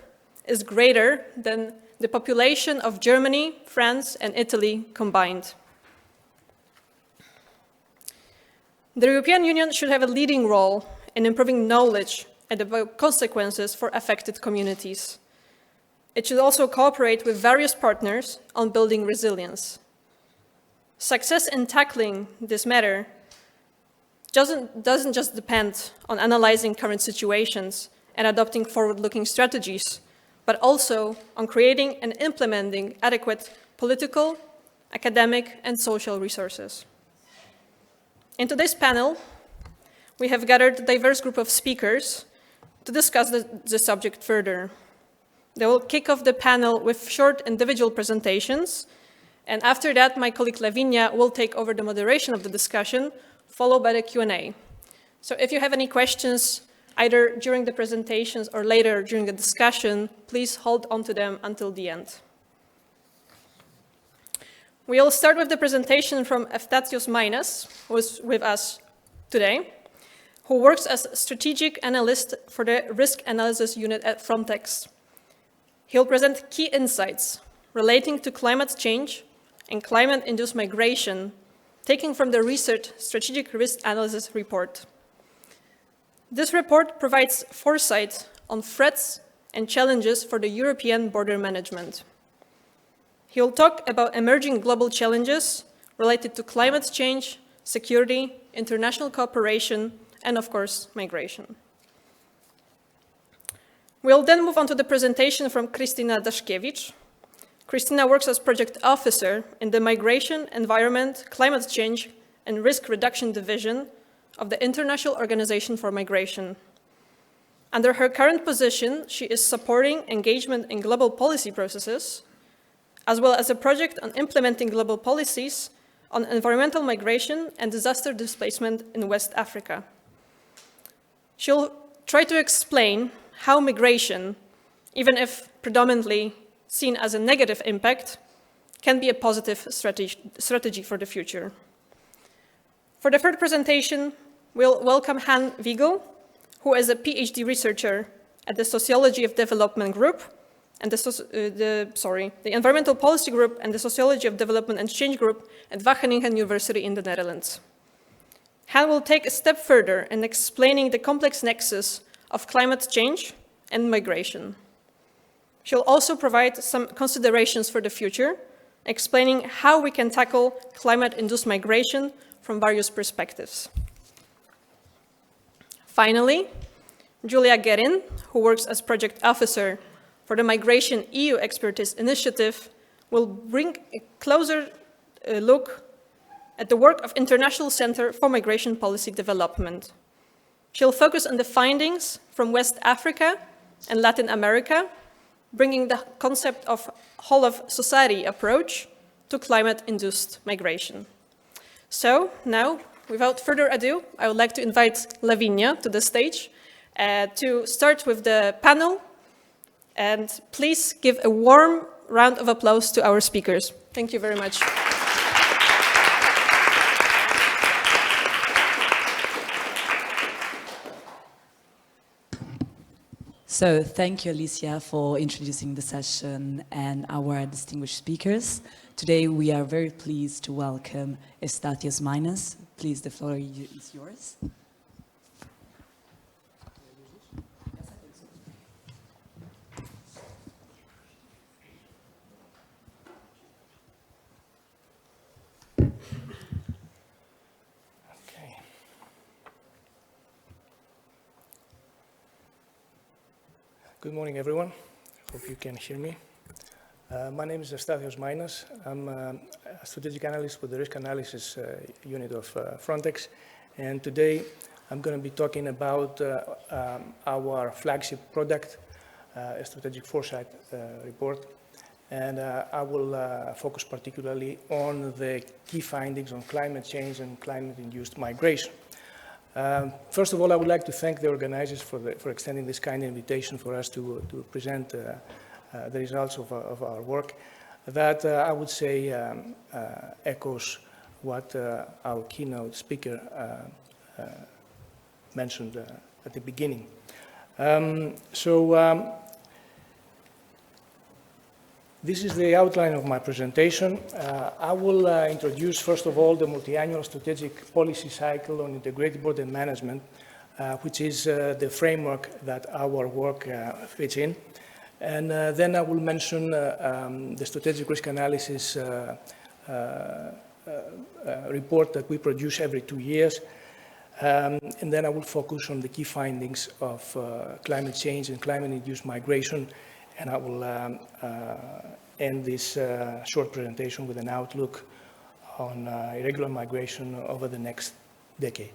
is greater than the population of Germany, France, and Italy combined. The European Union should have a leading role in improving knowledge about consequences for affected communities. It should also cooperate with various partners on building resilience. Success in tackling this matter doesn't just depend on analyzing current situations and adopting forward-looking strategies, but also on creating and implementing adequate political, academic, and social resources. In today's panel, we have gathered a diverse group of speakers to discuss the subject further. They will kick off the panel with short individual presentations, and after that, my colleague Lavinia will take over the moderation of the discussion, followed by the Q&A. So if you have any questions, either during the presentations or later during the discussion, please hold on to them until the end. We'll start with the presentation from Eftatios Minas, who is with us today, who works as strategic analyst for the risk analysis unit at Frontex. He'll present key insights relating to climate change and climate-induced migration, taken from the Research Strategic Risk Analysis report. This report provides foresight on threats and challenges for the European border management. He'll talk about emerging global challenges related to climate change, security, international cooperation, and of course, migration. We'll then move on to the presentation from Krystyna Daszkiewicz. Krystyna works as project officer in the Migration, Environment, Climate Change, and Risk Reduction Division of the International Organization for Migration. Under her current position, she is supporting engagement in global policy processes, as well as a project on implementing global policies on environmental migration and disaster displacement in West Africa. She'll try to explain how migration, even if predominantly seen as a negative impact, can be a positive strategy for the future. For the third presentation, we'll welcome Han Wiegel, who is a PhD researcher at the Sociology of Development Group and the Environmental Policy Group and the Sociology of Development and Change Group at Wageningen University in the Netherlands. Han will take a step further in explaining the complex nexus of climate change and migration. She'll also provide some considerations for the future, explaining how we can tackle climate-induced migration from various perspectives. Finally, Julia Guerin, who works as project officer for the Migration EU Expertise Initiative, will bring a closer look at the work of International Center for Migration Policy Development. She'll focus on the findings from West Africa and Latin America, bringing the concept of whole-of-society approach to climate-induced migration. So now, without further ado, I would like to invite Lavinia to the stage to start with the panel. And please give a warm round of applause to our speakers. Thank you very much. So thank you, Alicia, for introducing the session and our distinguished speakers. Today, we are very pleased to welcome Eftatios Minas. Please, the floor is yours. Good morning, everyone. Hope you can hear me. My name is Eftatios Minas. I'm a strategic analyst with the risk analysis unit of Frontex. And today, I'm going to be talking about our flagship product, a strategic foresight report. And I will focus particularly on the key findings on climate change and climate-induced migration. First of all, I would like to thank the organizers for extending this kind of invitation for us to present the results of our work. That, I would say, echoes what our keynote speaker mentioned at the beginning. This is the outline of my presentation. I will introduce, first of all, the multi-annual strategic policy cycle on integrated border management, which is the framework that our work fits in. And then I will mention the strategic risk analysis report that we produce every 2 years. And then I will focus on the key findings of climate change and climate-induced migration. And I will end this short presentation with an outlook on irregular migration over the next decade.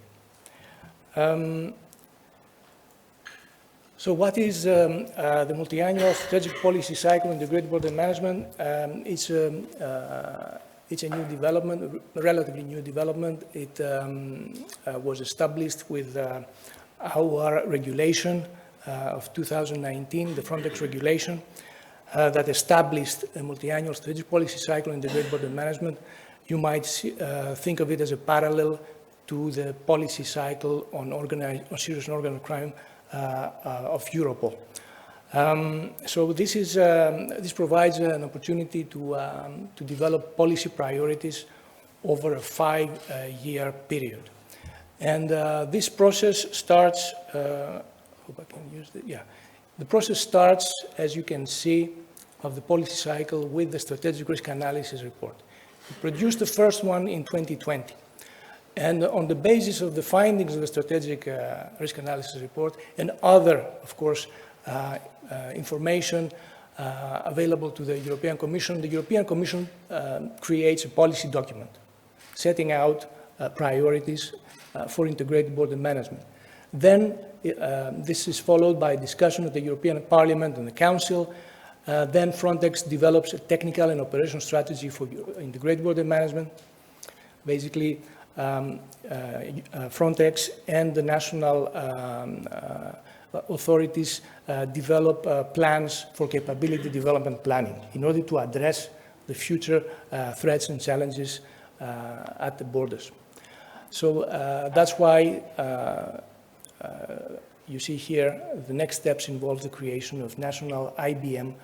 So what is the multi-annual strategic policy cycle integrated border management? It's a new development, a relatively new development. It was established with our regulation of 2019, the Frontex regulation, that established a multi-annual strategic policy cycle integrated border management. You might think of it as a parallel to the policy cycle on serious and organized crime of Europol. So this provides an opportunity to develop policy priorities over a 5-year period. And this process starts, hope I can use it, yeah. The process starts, as you can see, of the policy cycle with the strategic risk analysis report. We produced the first one in 2020. And on the basis of the findings of the strategic risk analysis report and other, of course, information available to the European Commission creates a policy document setting out priorities for integrated border management. Then this is followed by discussion with the European Parliament and the Council. Then Frontex develops a technical and operational strategy for integrated border management. Basically, Frontex and the national authorities develop plans for capability development planning in order to address the future threats and challenges at the borders. So that's why you see here the next steps involve the creation of national IBM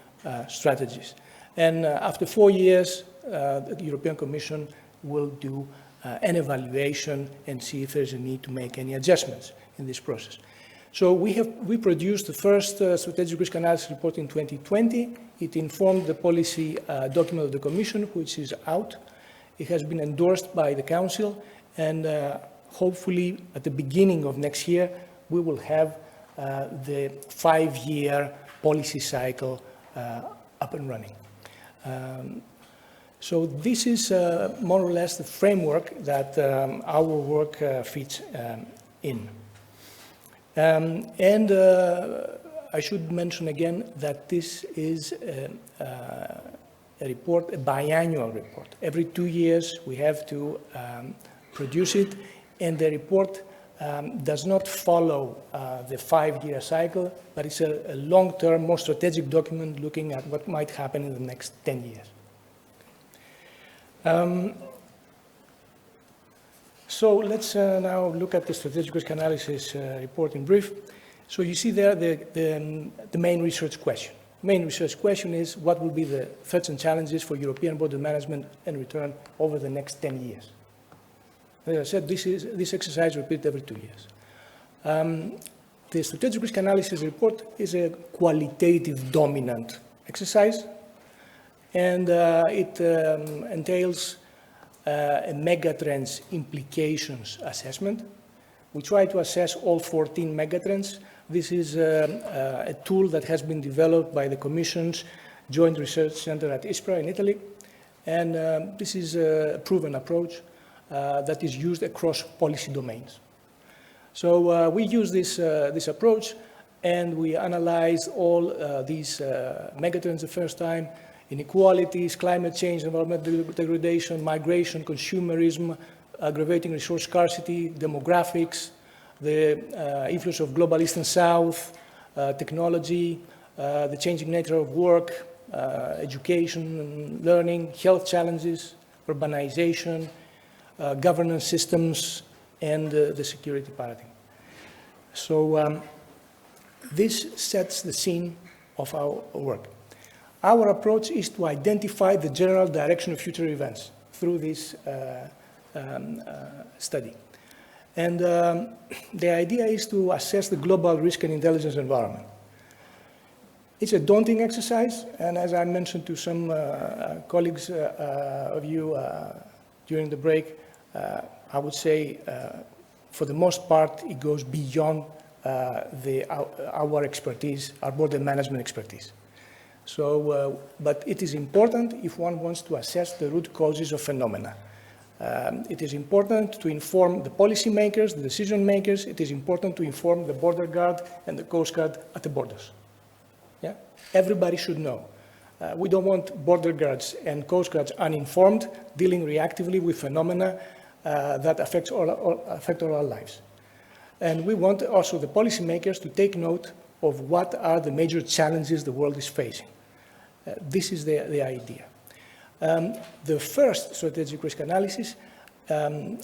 strategies. And after 4 years, the European Commission will do an evaluation and see if there's a need to make any adjustments in this process. So we produced the first strategic risk analysis report in 2020. It informed the policy document of the Commission, which is out. It has been endorsed by the Council, and hopefully at the beginning of next year, we will have the 5-year policy cycle up and running. So this is more or less the framework that our work fits in. I should mention again that this is a report, a biannual report. Every 2 years we have to produce it, and the report does not follow the 5-year cycle, but it's a long-term, more strategic document looking at what might happen in the next 10 years. So let's now look at the strategic risk analysis report in brief. So you see there the main research question. The main research question is what will be the threats and challenges for European border management and return over the next 10 years. As I said, this exercise repeated every 2 years. The strategic risk analysis report is a qualitative dominant exercise, and it entails a megatrends implications assessment. We try to assess all 14 megatrends. This is a tool that has been developed by the Commission's Joint Research Center at Ispra in Italy, and this is a proven approach that is used across policy domains. So we use this approach, and we analyze all these megatrends the first time: inequalities, climate change, environmental degradation, migration, consumerism, aggravating resource scarcity, demographics, the influence of global East and South, technology, the changing nature of work, education and learning, health challenges, urbanization, governance systems, and the security paradigm. So this sets the scene of our work. Our approach is to identify the general direction of future events through this study. And the idea is to assess the global risk and intelligence environment. It's a daunting exercise, and as I mentioned to some colleagues of you during the break, I would say for the most part it goes beyond our expertise, our border management expertise. So, but it is important if one wants to assess the root causes of phenomena. It is important to inform the policymakers, the decision makers. It is important to inform the border guard and the coast guard at the borders. Yeah? Everybody should know. We don't want border guards and coast guards uninformed, dealing reactively with phenomena that affect all our lives. And we want also the policymakers to take note of what are the major challenges the world is facing. This is the idea. The first strategic risk analysis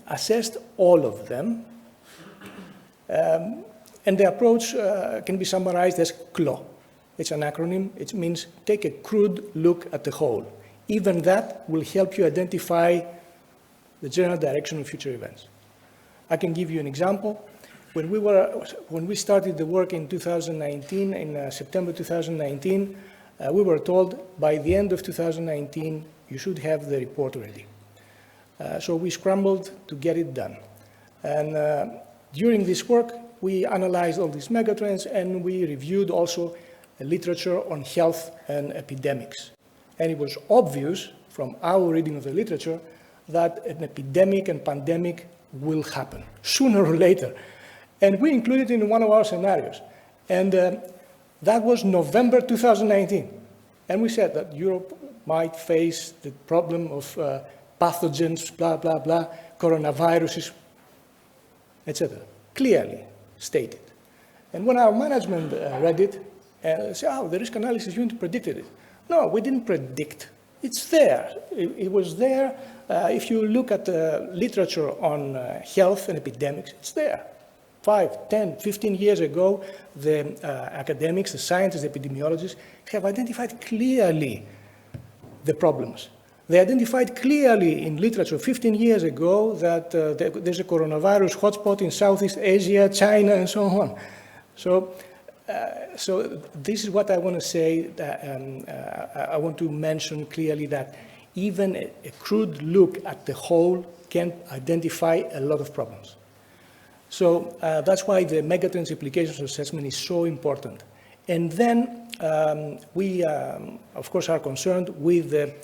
assessed all of them, and the approach can be summarized as CLO. It's an acronym. It means take a crude look at the whole. Even that will help you identify the general direction of future events. I can give you an example. When we started the work in 2019, in September 2019, we were told by the end of 2019, you should have the report ready. So we scrambled to get it done. And during this work, we analyzed all these megatrends, and we reviewed also literature on health and epidemics. And it was obvious from our reading of the literature that an epidemic and pandemic will happen sooner or later. And we included it in one of our scenarios. And that was November 2019. And we said that Europe might face the problem of pathogens, blah, blah, blah, coronaviruses, etc. Clearly stated. And when our management read it, said, oh, the risk analysis unit predicted it. No, we didn't predict. It's there. It was there. If you look at the literature on health and epidemics, it's there. 5, 10, 15 years ago, the academics, the scientists, the epidemiologists have identified clearly the problems. They identified clearly in literature 15 years ago that there's a coronavirus hotspot in Southeast Asia, China, and so on. So this is what I want to say. I want to mention clearly that even a crude look at the whole can identify a lot of problems. So that's why the megatrends implications assessment is so important. And then we, of course, are concerned with the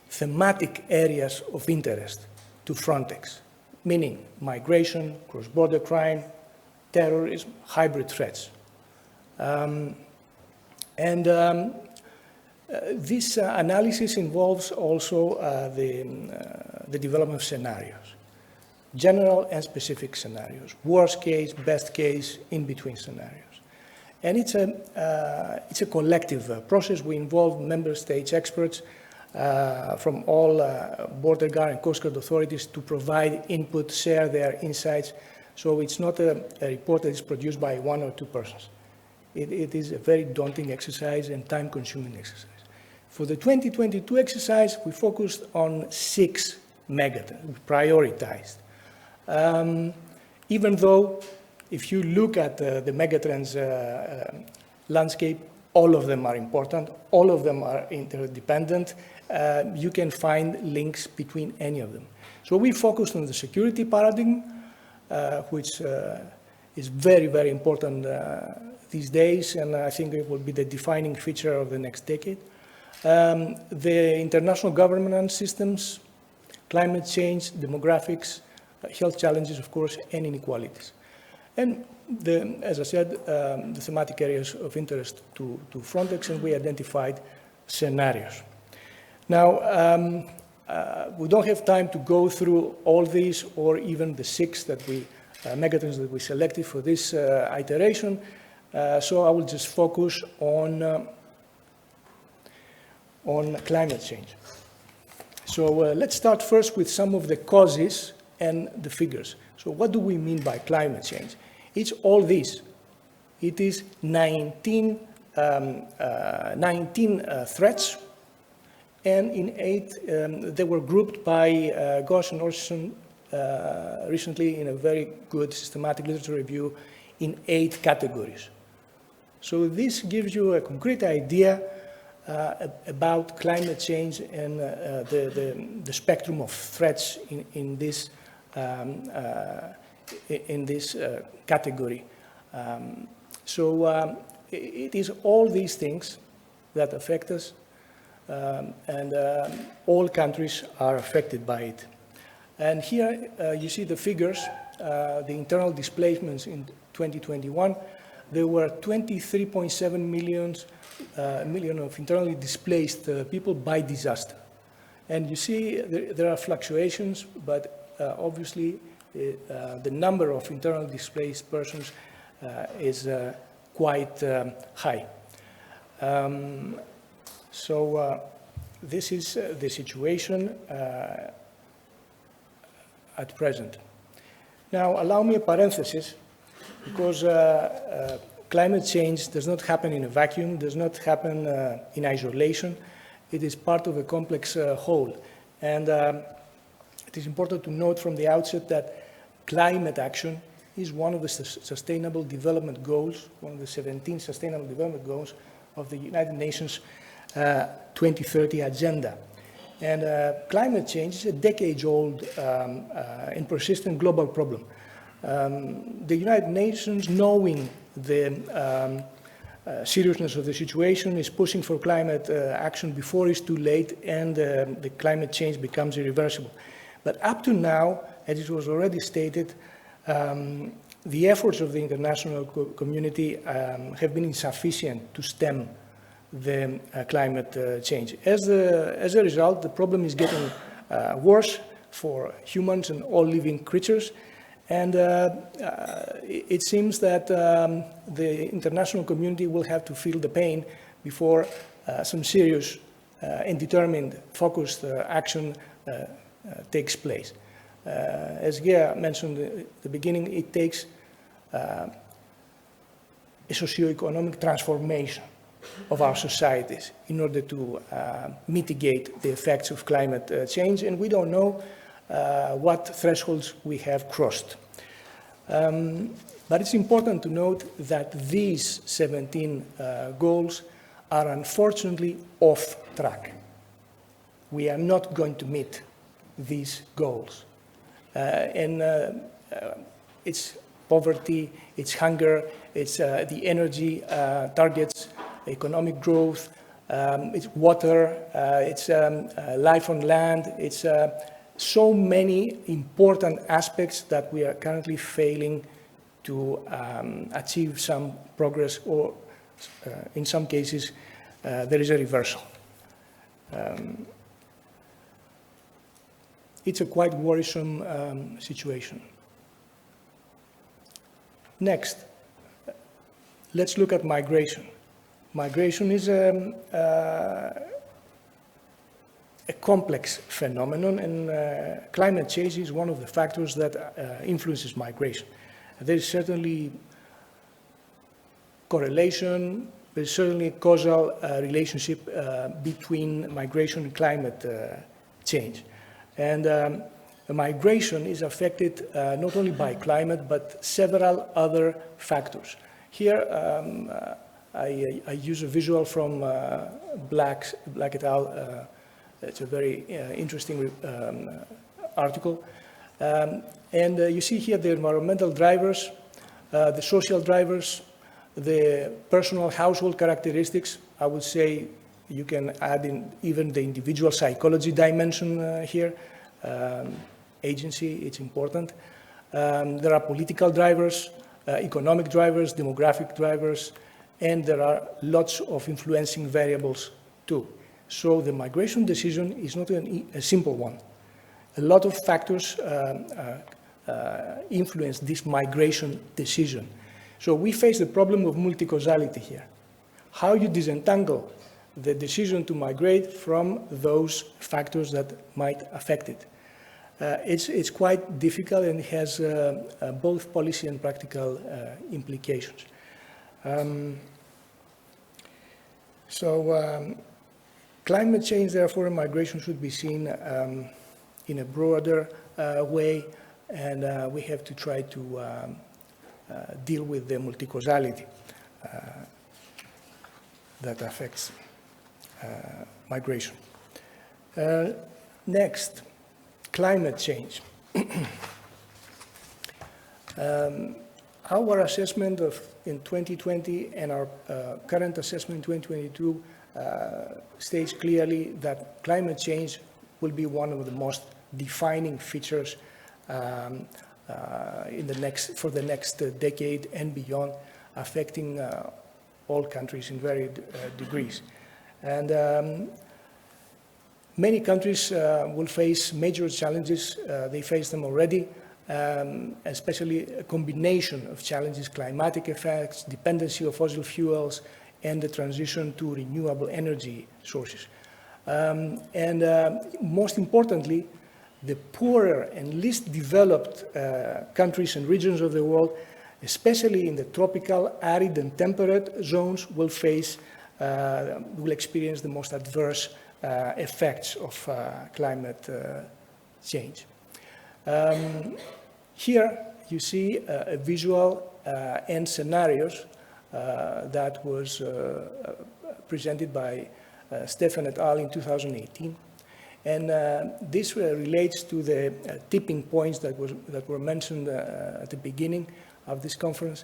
thematic areas of interest to Frontex, meaning migration, cross-border crime, terrorism, hybrid threats. This analysis involves also the development of scenarios, general and specific scenarios, worst case, best case, in-between scenarios. And it's a collective process. We involve member states experts from all border guard and coast guard authorities to provide input, share their insights. So it's not a report that is produced by 1 or 2 persons. It is a very daunting exercise and time-consuming exercise. For the 2022 exercise, we focused on 6 megatrends, we prioritized. Even though, if you look at the megatrends landscape, all of them are important, all of them are interdependent. You can find links between any of them. So we focused on the security paradigm, which is very, very important these days, and I think it will be the defining feature of the next decade. The international governance systems, climate change, demographics, health challenges, of course, and inequalities. And as I said, the thematic areas of interest to Frontex, and we identified scenarios. Now, we don't have time to go through all these or even the 6 that megatrends that we selected for this iteration. So I will just focus on climate change. So let's start first with some of the causes and the figures. So what do we mean by climate change? It's all this. It is 19 threats, and in 8, they were grouped by Gosh and Orson recently in a very good systematic literature review in 8 categories. So this gives you a concrete idea about climate change and the spectrum of threats in this category. So it is all these things that affect us, and all countries are affected by it. And here you see the figures, the internal displacements in 2021. There were 23.7 million of internally displaced people by disaster. And you see there are fluctuations, but obviously the number of internally displaced persons is quite high. This is the situation at present. Now, allow me a parenthesis, because climate change does not happen in a vacuum, does not happen in isolation. It is part of a complex whole. And it is important to note from the outset that climate action is one of the Sustainable Development Goals, one of the 17 Sustainable Development Goals of the United Nations 2030 Agenda. And climate change is a decades-old and persistent global problem. The United Nations, knowing the seriousness of the situation, is pushing for climate action before it's too late and the climate change becomes irreversible. But up to now, as it was already stated, the efforts of the international community have been insufficient to stem the climate change. As a result, the problem is getting worse for humans and all living creatures. And it seems that the international community will have to feel the pain before some serious and determined, focused action takes place. As Gea mentioned at the beginning, it takes a socio-economic transformation of our societies in order to mitigate the effects of climate change, and we don't know what thresholds we have crossed. But it's important to note that these 17 goals are unfortunately off track. We are not going to meet these goals. It's poverty, it's hunger, it's the energy targets, economic growth, it's water, it's life on land, it's so many important aspects that we are currently failing to achieve some progress, or in some cases there is a reversal. It's a quite worrisome situation. Next, let's look at migration. Migration is a complex phenomenon, and climate change is one of the factors that influences migration. There is certainly correlation, there is certainly a causal relationship between migration and climate change. And migration is affected not only by climate, but several other factors. Here, I use a visual from Black et al. It's a very interesting article. And you see here the environmental drivers, the social drivers, the personal household characteristics. I would say you can add in even the individual psychology dimension here. Agency, it's important. There are political drivers, economic drivers, demographic drivers, and there are lots of influencing variables too. So the migration decision is not a simple one. A lot of factors influence this migration decision. So we face the problem of multi-causality here. How you disentangle the decision to migrate from those factors that might affect it. It's quite difficult, and it has both policy and practical implications. Climate change, therefore, and migration should be seen in a broader way, and we have to try to deal with the multi-causality that affects migration. Next, climate change. Our assessment in 2020 and our current assessment in 2022 states clearly that climate change will be one of the most defining features for the next decade and beyond, affecting all countries in varied degrees. And many countries will face major challenges. They face them already, especially a combination of challenges: climatic effects, dependency of fossil fuels, and the transition to renewable energy sources. Most importantly, the poorer and least developed countries and regions of the world, especially in the tropical, arid, and temperate zones, will experience the most adverse effects of climate change. Here you see a visual and scenarios that was presented by Stefan et al. In 2018. And this relates to the tipping points that were mentioned at the beginning of this conference.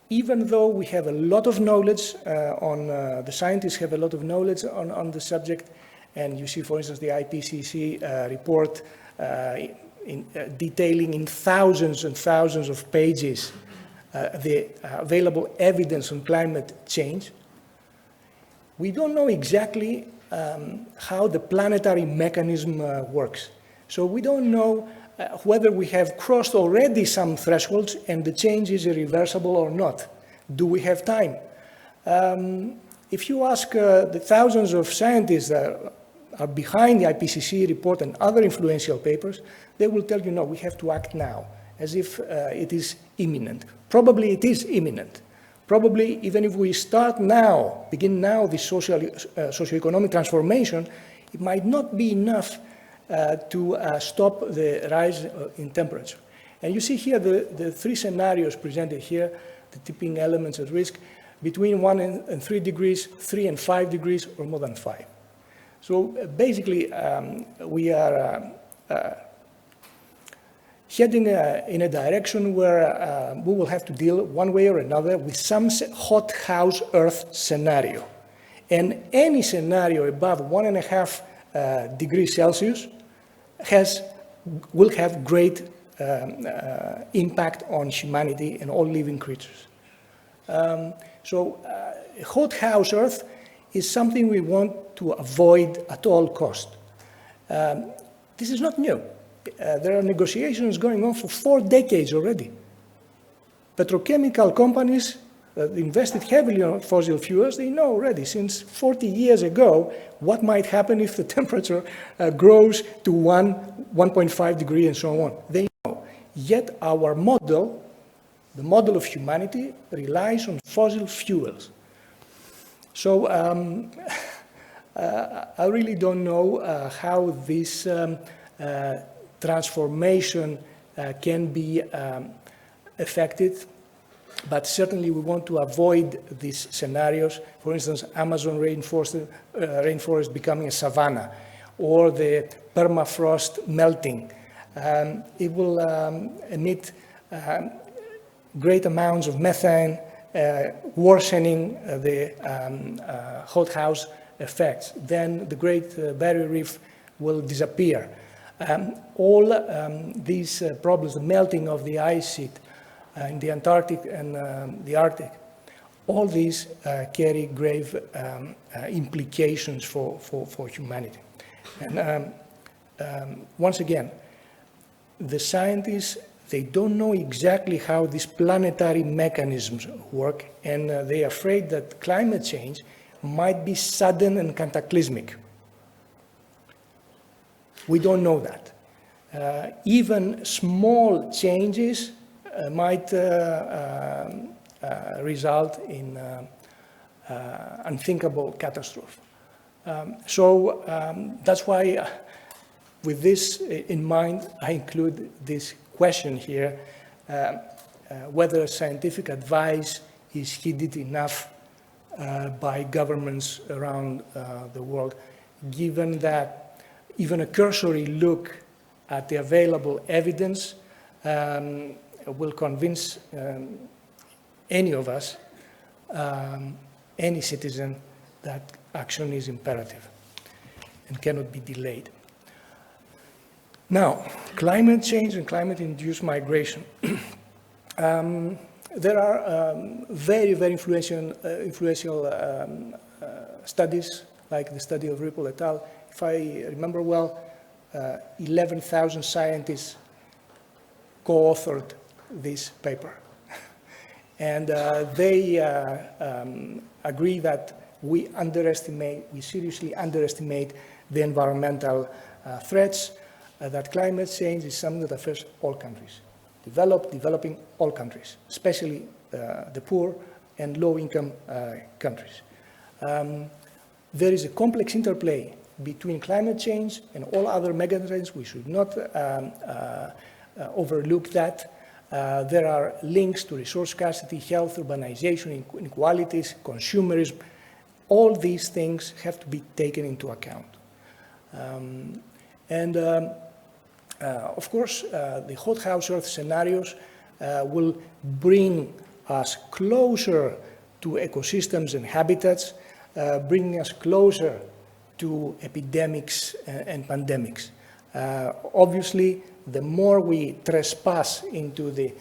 Even though we have a lot of knowledge the scientists have a lot of knowledge on the subject, and you see, for instance, the IPCC report detailing in thousands and thousands of pages the available evidence on climate change, we don't know exactly how the planetary mechanism works. So we don't know whether we have crossed already some thresholds and the change is irreversible or not. Do we have time? If you ask the thousands of scientists that are behind the IPCC report and other influential papers, they will tell you, no, we have to act now, as if it is imminent. Probably it is imminent. Probably even if we start now, begin now this socioeconomic transformation, it might not be enough to stop the rise in temperature. And you see here the three scenarios presented here, the tipping elements at risk, between 1 and 3 degrees, 3 and 5 degrees, or more than 5. So basically, we are heading in a direction where we will have to deal one way or another with some hothouse Earth scenario. And any scenario above 1.5 degrees Celsius will have great impact on humanity and all living creatures. Hothouse Earth is something we want to avoid at all costs. This is not new. There are negotiations going on for 4 decades already. Petrochemical companies that invested heavily on fossil fuels, they know already since 40 years ago what might happen if the temperature grows to 1.5 degrees and so on. They know. Yet our model, the model of humanity, relies on fossil fuels. So I really don't know how this transformation can be affected, but certainly we want to avoid these scenarios. For instance, Amazon rainforest becoming a savanna, or the permafrost melting. It will emit great amounts of methane, worsening the hothouse effects. Then the Great Barrier Reef will disappear. All these problems, the melting of the ice sheet in the Antarctic and the Arctic, all these carry grave implications for humanity. And once again, the scientists, they don't know exactly how these planetary mechanisms work, and they are afraid that climate change might be sudden and cataclysmic. We don't know that. Even small changes might result in unthinkable catastrophe. That's why, with this in mind, I include this question here, whether scientific advice is heeded enough by governments around the world, given that even a cursory look at the available evidence will convince any of us, any citizen, that action is imperative and cannot be delayed. Now, climate change and climate-induced migration. There are very, very influential studies, like the study of Ripple et al. If I remember well, 11,000 scientists co-authored this paper. And they agree that we seriously underestimate the environmental threats, that climate change is something that affects all countries, developing all countries, especially the poor and low-income countries. There is a complex interplay between climate change and all other megatrends. We should not overlook that. There are links to resource scarcity, health, urbanization, inequalities, consumerism. All these things have to be taken into account. Of course, the hothouse Earth scenarios will bring us closer to ecosystems and habitats, bringing us closer to epidemics and pandemics. Obviously, the more we trespass into the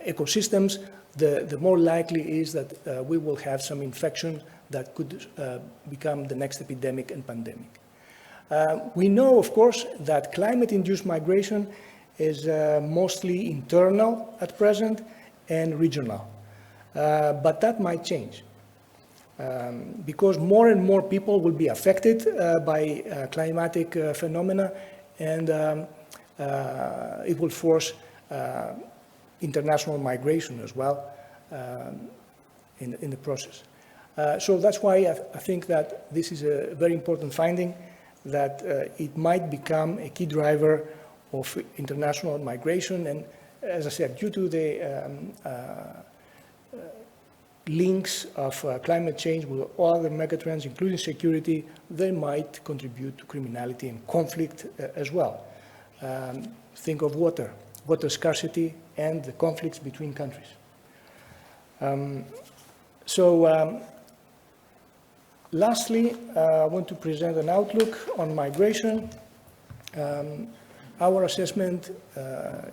ecosystems, the more likely is that we will have some infection that could become the next epidemic and pandemic. We know, of course, that climate-induced migration is mostly internal at present and regional. But that might change because more and more people will be affected by climatic phenomena, and it will force international migration as well in the process. So that's why I think that this is a very important finding, that it might become a key driver of international migration. And as I said, due to the links of climate change with all other megatrends, including security, they might contribute to criminality and conflict as well. Think of water scarcity, and the conflicts between countries. Lastly, I want to present an outlook on migration. Our assessment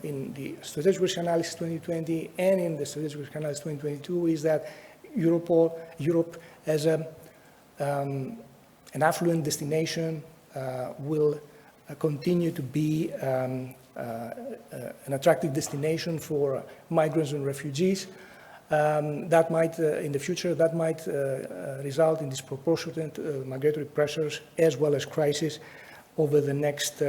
in the Strategic Risk Analysis 2020 and in the Strategic Risk Analysis 2022 is that Europe as an affluent destination will continue to be an attractive destination for migrants and refugees. That might, in the future, that might result in disproportionate migratory pressures as well as crises over the next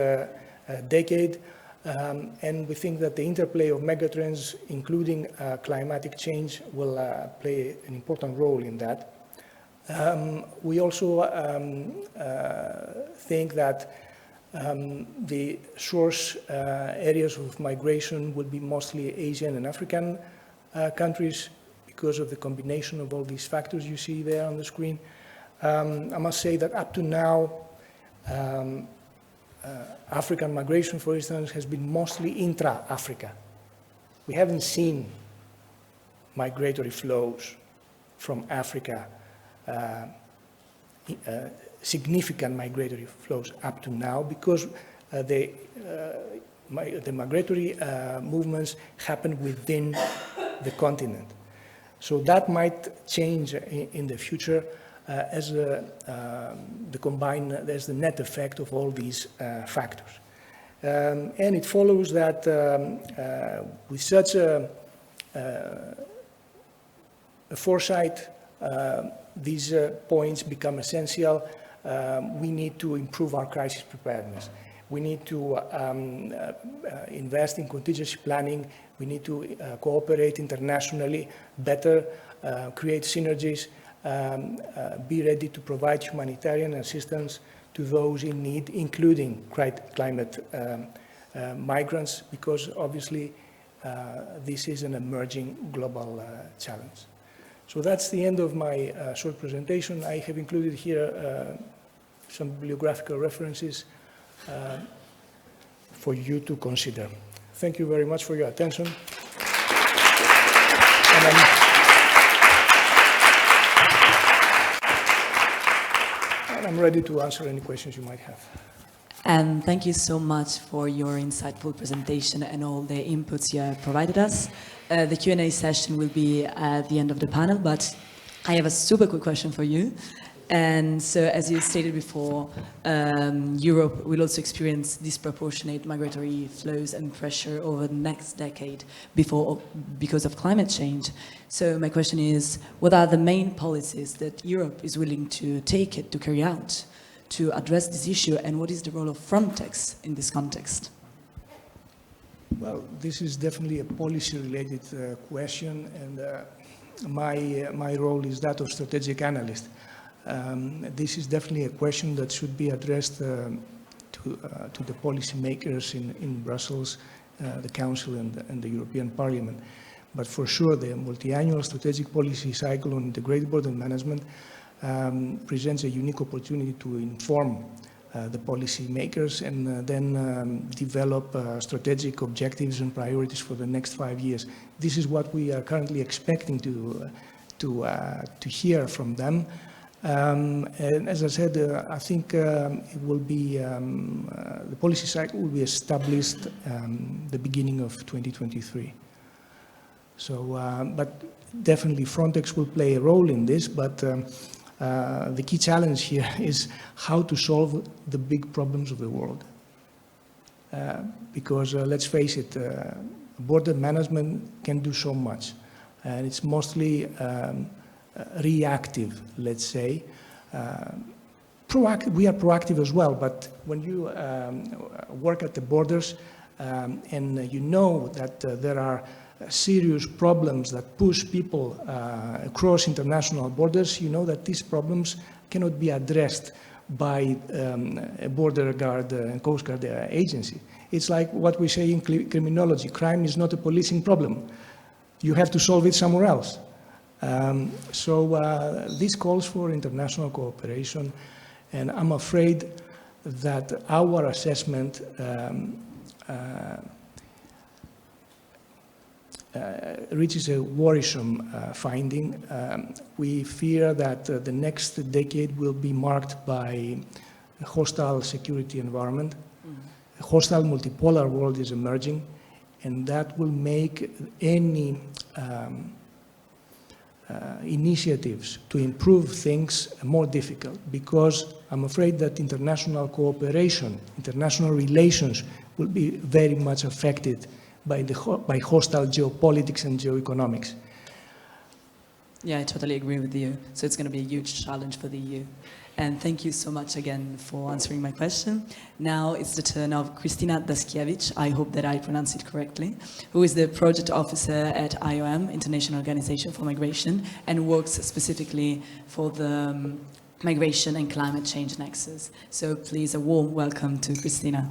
decade. And we think that the interplay of megatrends, including climatic change, will play an important role in that. We also think that the source areas of migration will be mostly Asian and African countries because of the combination of all these factors you see there on the screen. I must say that up to now, African migration, for instance, has been mostly intra-Africa. We haven't seen migratory flows from Africa, significant migratory flows up to now, because the migratory movements happen within the continent. So that might change in the future as the net effect of all these factors. And it follows that with such a foresight, these points become essential. We need to improve our crisis preparedness. We need to invest in contingency planning. We need to cooperate internationally better, create synergies, be ready to provide humanitarian assistance to those in need, including climate migrants, because obviously this is an emerging global challenge. So that's the end of my short presentation. I have included here some bibliographical references for you to consider. Thank you very much for your attention. And I'm ready to answer any questions you might have. And thank you so much for your insightful presentation and all the inputs you have provided us. The Q&A session will be at the end of the panel, but I have a super quick question for you. And so, as you stated before, Europe will also experience disproportionate migratory flows and pressure over the next decade because of climate change. So my question is, what are the main policies that Europe is willing to carry out to address this issue, and what is the role of Frontex in this context? Well, this is definitely a policy-related question, and my role is that of strategic analyst. This is definitely a question that should be addressed to the policymakers in Brussels, the Council and the European Parliament. But for sure, the multi-annual strategic policy cycle on integrated border management presents a unique opportunity to inform the policymakers and then develop strategic objectives and priorities for the next 5 years. This is what we are currently expecting to hear from them. And as I said, I think it will be, the policy cycle will be established the beginning of 2023. So, but definitely Frontex will play a role in this, but the key challenge here is how to solve the big problems of the world. Because let's face it, border management can do so much, and it's mostly reactive, let's say. We are proactive as well, but when you work at the borders and you know that there are serious problems that push people across international borders, you know that these problems cannot be addressed by a border guard and coast guard agency. It's like what we say in criminology: crime is not a policing problem. You have to solve it somewhere else. So this calls for international cooperation, and I'm afraid that our assessment reaches a worrisome finding. We fear that the next decade will be marked by a hostile security environment. A hostile multipolar world is emerging, and that will make any initiatives to improve things more difficult, because I'm afraid that international cooperation, international relations will be very much affected by hostile geopolitics and geoeconomics. Yeah, I totally agree with you. So it's going to be a huge challenge for the EU. And thank you so much again for answering my question. Now it's the turn of Kristina Daskiewicz, I hope that I pronounce it correctly, who is the project officer at IOM, International Organization for Migration, and works specifically for the migration and climate change nexus. So please, a warm welcome to Kristina.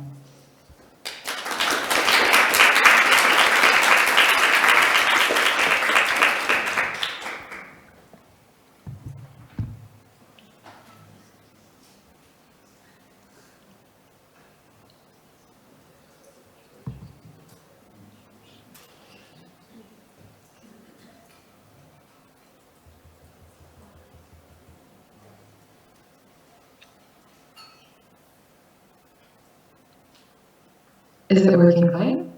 Is it working fine?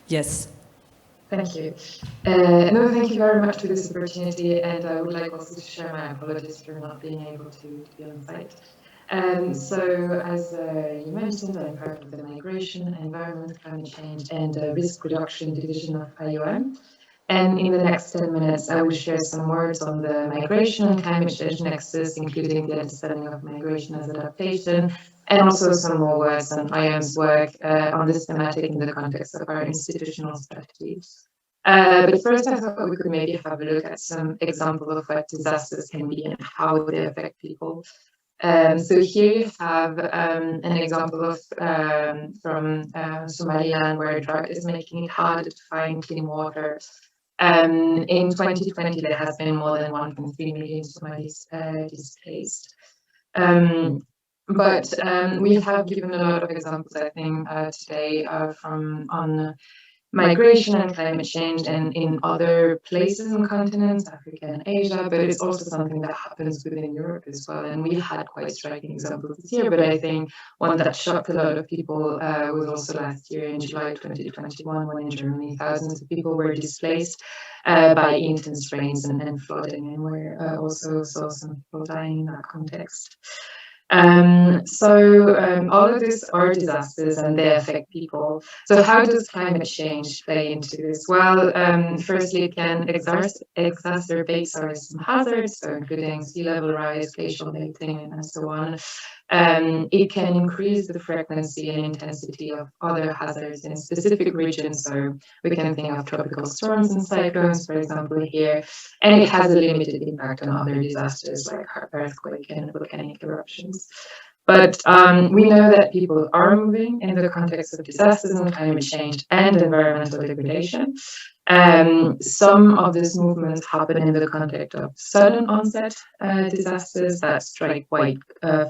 Yes. Thank you. No, thank you very much for this opportunity, and I would like also to share my apologies for not being able to be on site. So, as you mentioned, I'm part of the Migration, Environment, Climate Change and Risk Reduction Division of IOM. And in the next 10 minutes, I will share some words on the migration and climate change nexus, including the understanding of migration as adaptation, and also some more words on IOM's work on this thematic in the context of our institutional strategy. But first, I thought we could maybe have a look at some examples of what disasters can be and how they affect people. So here you have an example of from Somaliland, where a drought is making it harder to find clean water. In 2020, there has been more than 1.3 million Somalis displaced. But we have given a lot of examples, I think, today on migration and climate change and in other places and continents, Africa and Asia, but it's also something that happens within Europe as well. And we had quite striking examples this year, but I think one that shocked a lot of people was also last year in July 2021, when in Germany thousands of people were displaced by intense rains and flooding, and we also saw some people dying in that context. All of these are disasters and they affect people. So how does climate change play into this? Well, firstly, it can exacerbate some hazards, so including sea level rise, glacial melting, and so on. It can increase the frequency and intensity of other hazards in specific regions. So we can think of tropical storms and cyclones, for example, here. And it has a limited impact on other disasters like earthquake and volcanic eruptions. But we know that people are moving in the context of disasters and climate change and environmental degradation. Some of these movements happen in the context of sudden onset disasters that strike quite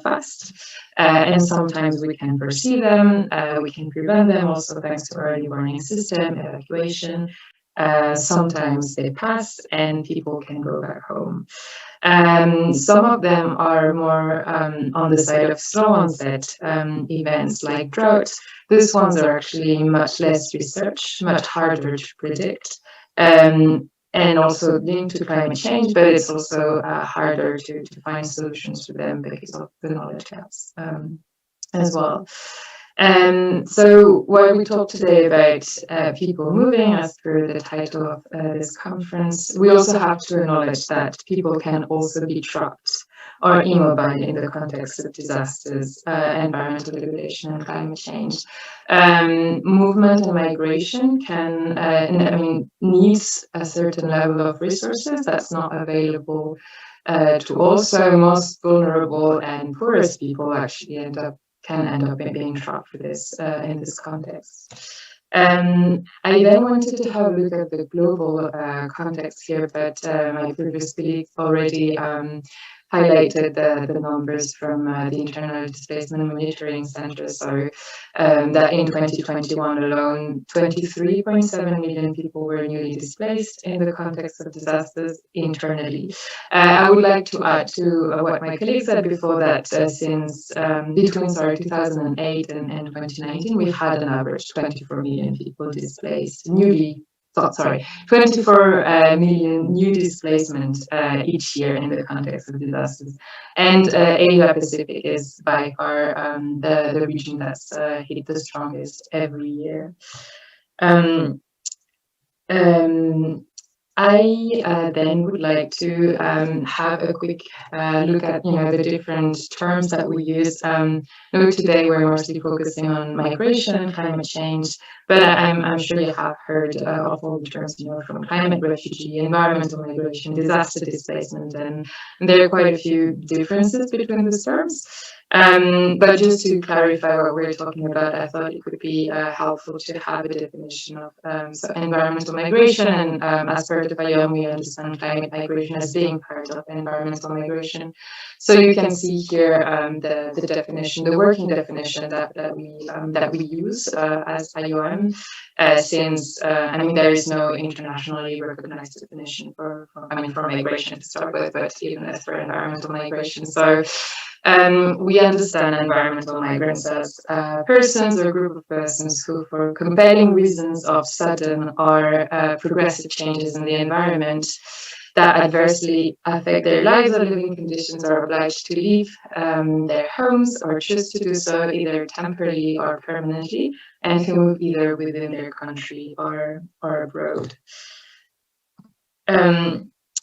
fast. And sometimes we can foresee them, we can prevent them also thanks to early warning system, evacuation. Sometimes they pass and people can go back home. Some of them are more on the side of slow onset events like drought. These ones are actually much less researched, much harder to predict, and also linked to climate change, but it's also harder to find solutions for them because of the knowledge gaps as well. So while we talk today about people moving, as per the title of this conference, we also have to acknowledge that people can also be trapped or immobile in the context of disasters, environmental degradation, and climate change. Movement and migration needs a certain level of resources that's not available to all. So most vulnerable and poorest people actually can end up being trapped for this in this context. I then wanted to have a look at the global context here, but my previous colleague already highlighted the numbers from the Internal Displacement Monitoring Center. So that in 2021 alone, 23.7 million people were newly displaced in the context of disasters internally. I would like to add to what my colleague said before that since between 2008 and 2019, we had an average 24 million people displaced, 24 million new displacement each year in the context of disasters. And Asia Pacific is by far the region that's hit the strongest every year. I then would like to have a quick look at the different terms that we use. Today we're mostly focusing on migration and climate change, but I'm sure you have heard of all the terms, from climate refugee, environmental migration, disaster displacement, and there are quite a few differences between these terms. But just to clarify what we're talking about, I thought it would be helpful to have a definition of environmental migration. And as per the FAYOM, we understand climate migration as being part of environmental migration. So you can see here the definition, the working definition that we use as FAYOM, since there is no internationally recognized definition for migration to start with, but even as for environmental migration. So we understand environmental migrants as persons or group of persons who, for compelling reasons of sudden or progressive changes in the environment that adversely affect their lives or living conditions, are obliged to leave their homes or choose to do so either temporarily or permanently, and who move either within their country or abroad.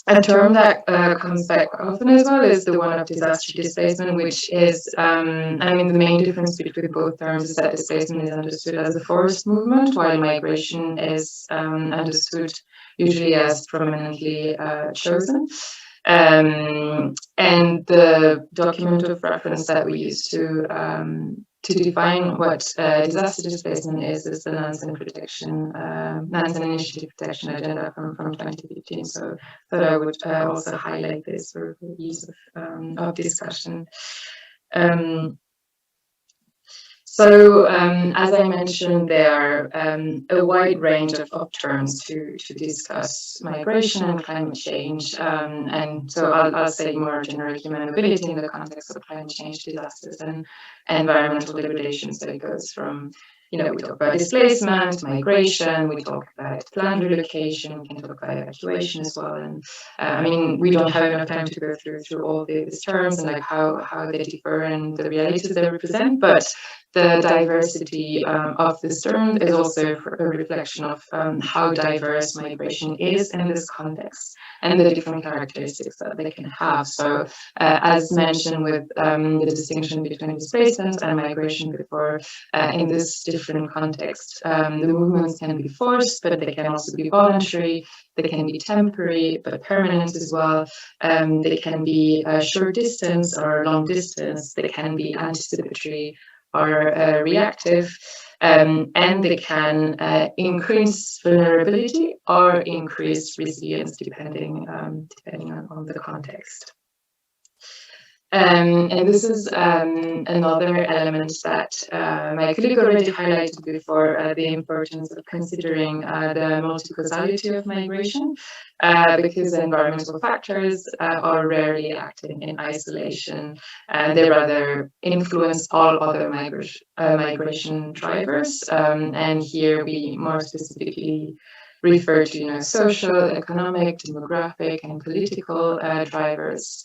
A term that comes back often as well is the one of disaster displacement, which is, the main difference between both terms is that displacement is understood as a forced movement, while migration is understood usually as prominently chosen. And the document of reference that we use to define what disaster displacement is the Nansen Initiative Protection Agenda from 2015. So I thought I would also highlight this for ease of discussion. So, as I mentioned, there are a wide range of terms to discuss migration and climate change. And so I'll say more general human mobility in the context of climate change, disasters, and environmental degradation. So it goes from, we talk about displacement, migration, we talk about planned relocation, we can talk about evacuation as well. And I mean, we don't have enough time to go through all these terms and like how they differ and the realities they represent, but the diversity of this term is also a reflection of how diverse migration is in this context and the different characteristics that they can have. So, as mentioned with the distinction between displacement and migration before, in this different context, the movements can be forced, but they can also be voluntary. They can be temporary, but permanent as well. They can be short distance or long distance. They can be anticipatory or reactive, and they can increase vulnerability or increase resilience depending on the context. And this is another element that my colleague already highlighted before, the importance of considering the multi-causality of migration, because environmental factors are rarely acting in isolation. They rather influence all other migration drivers. And here we more specifically refer to social, economic, demographic, and political drivers.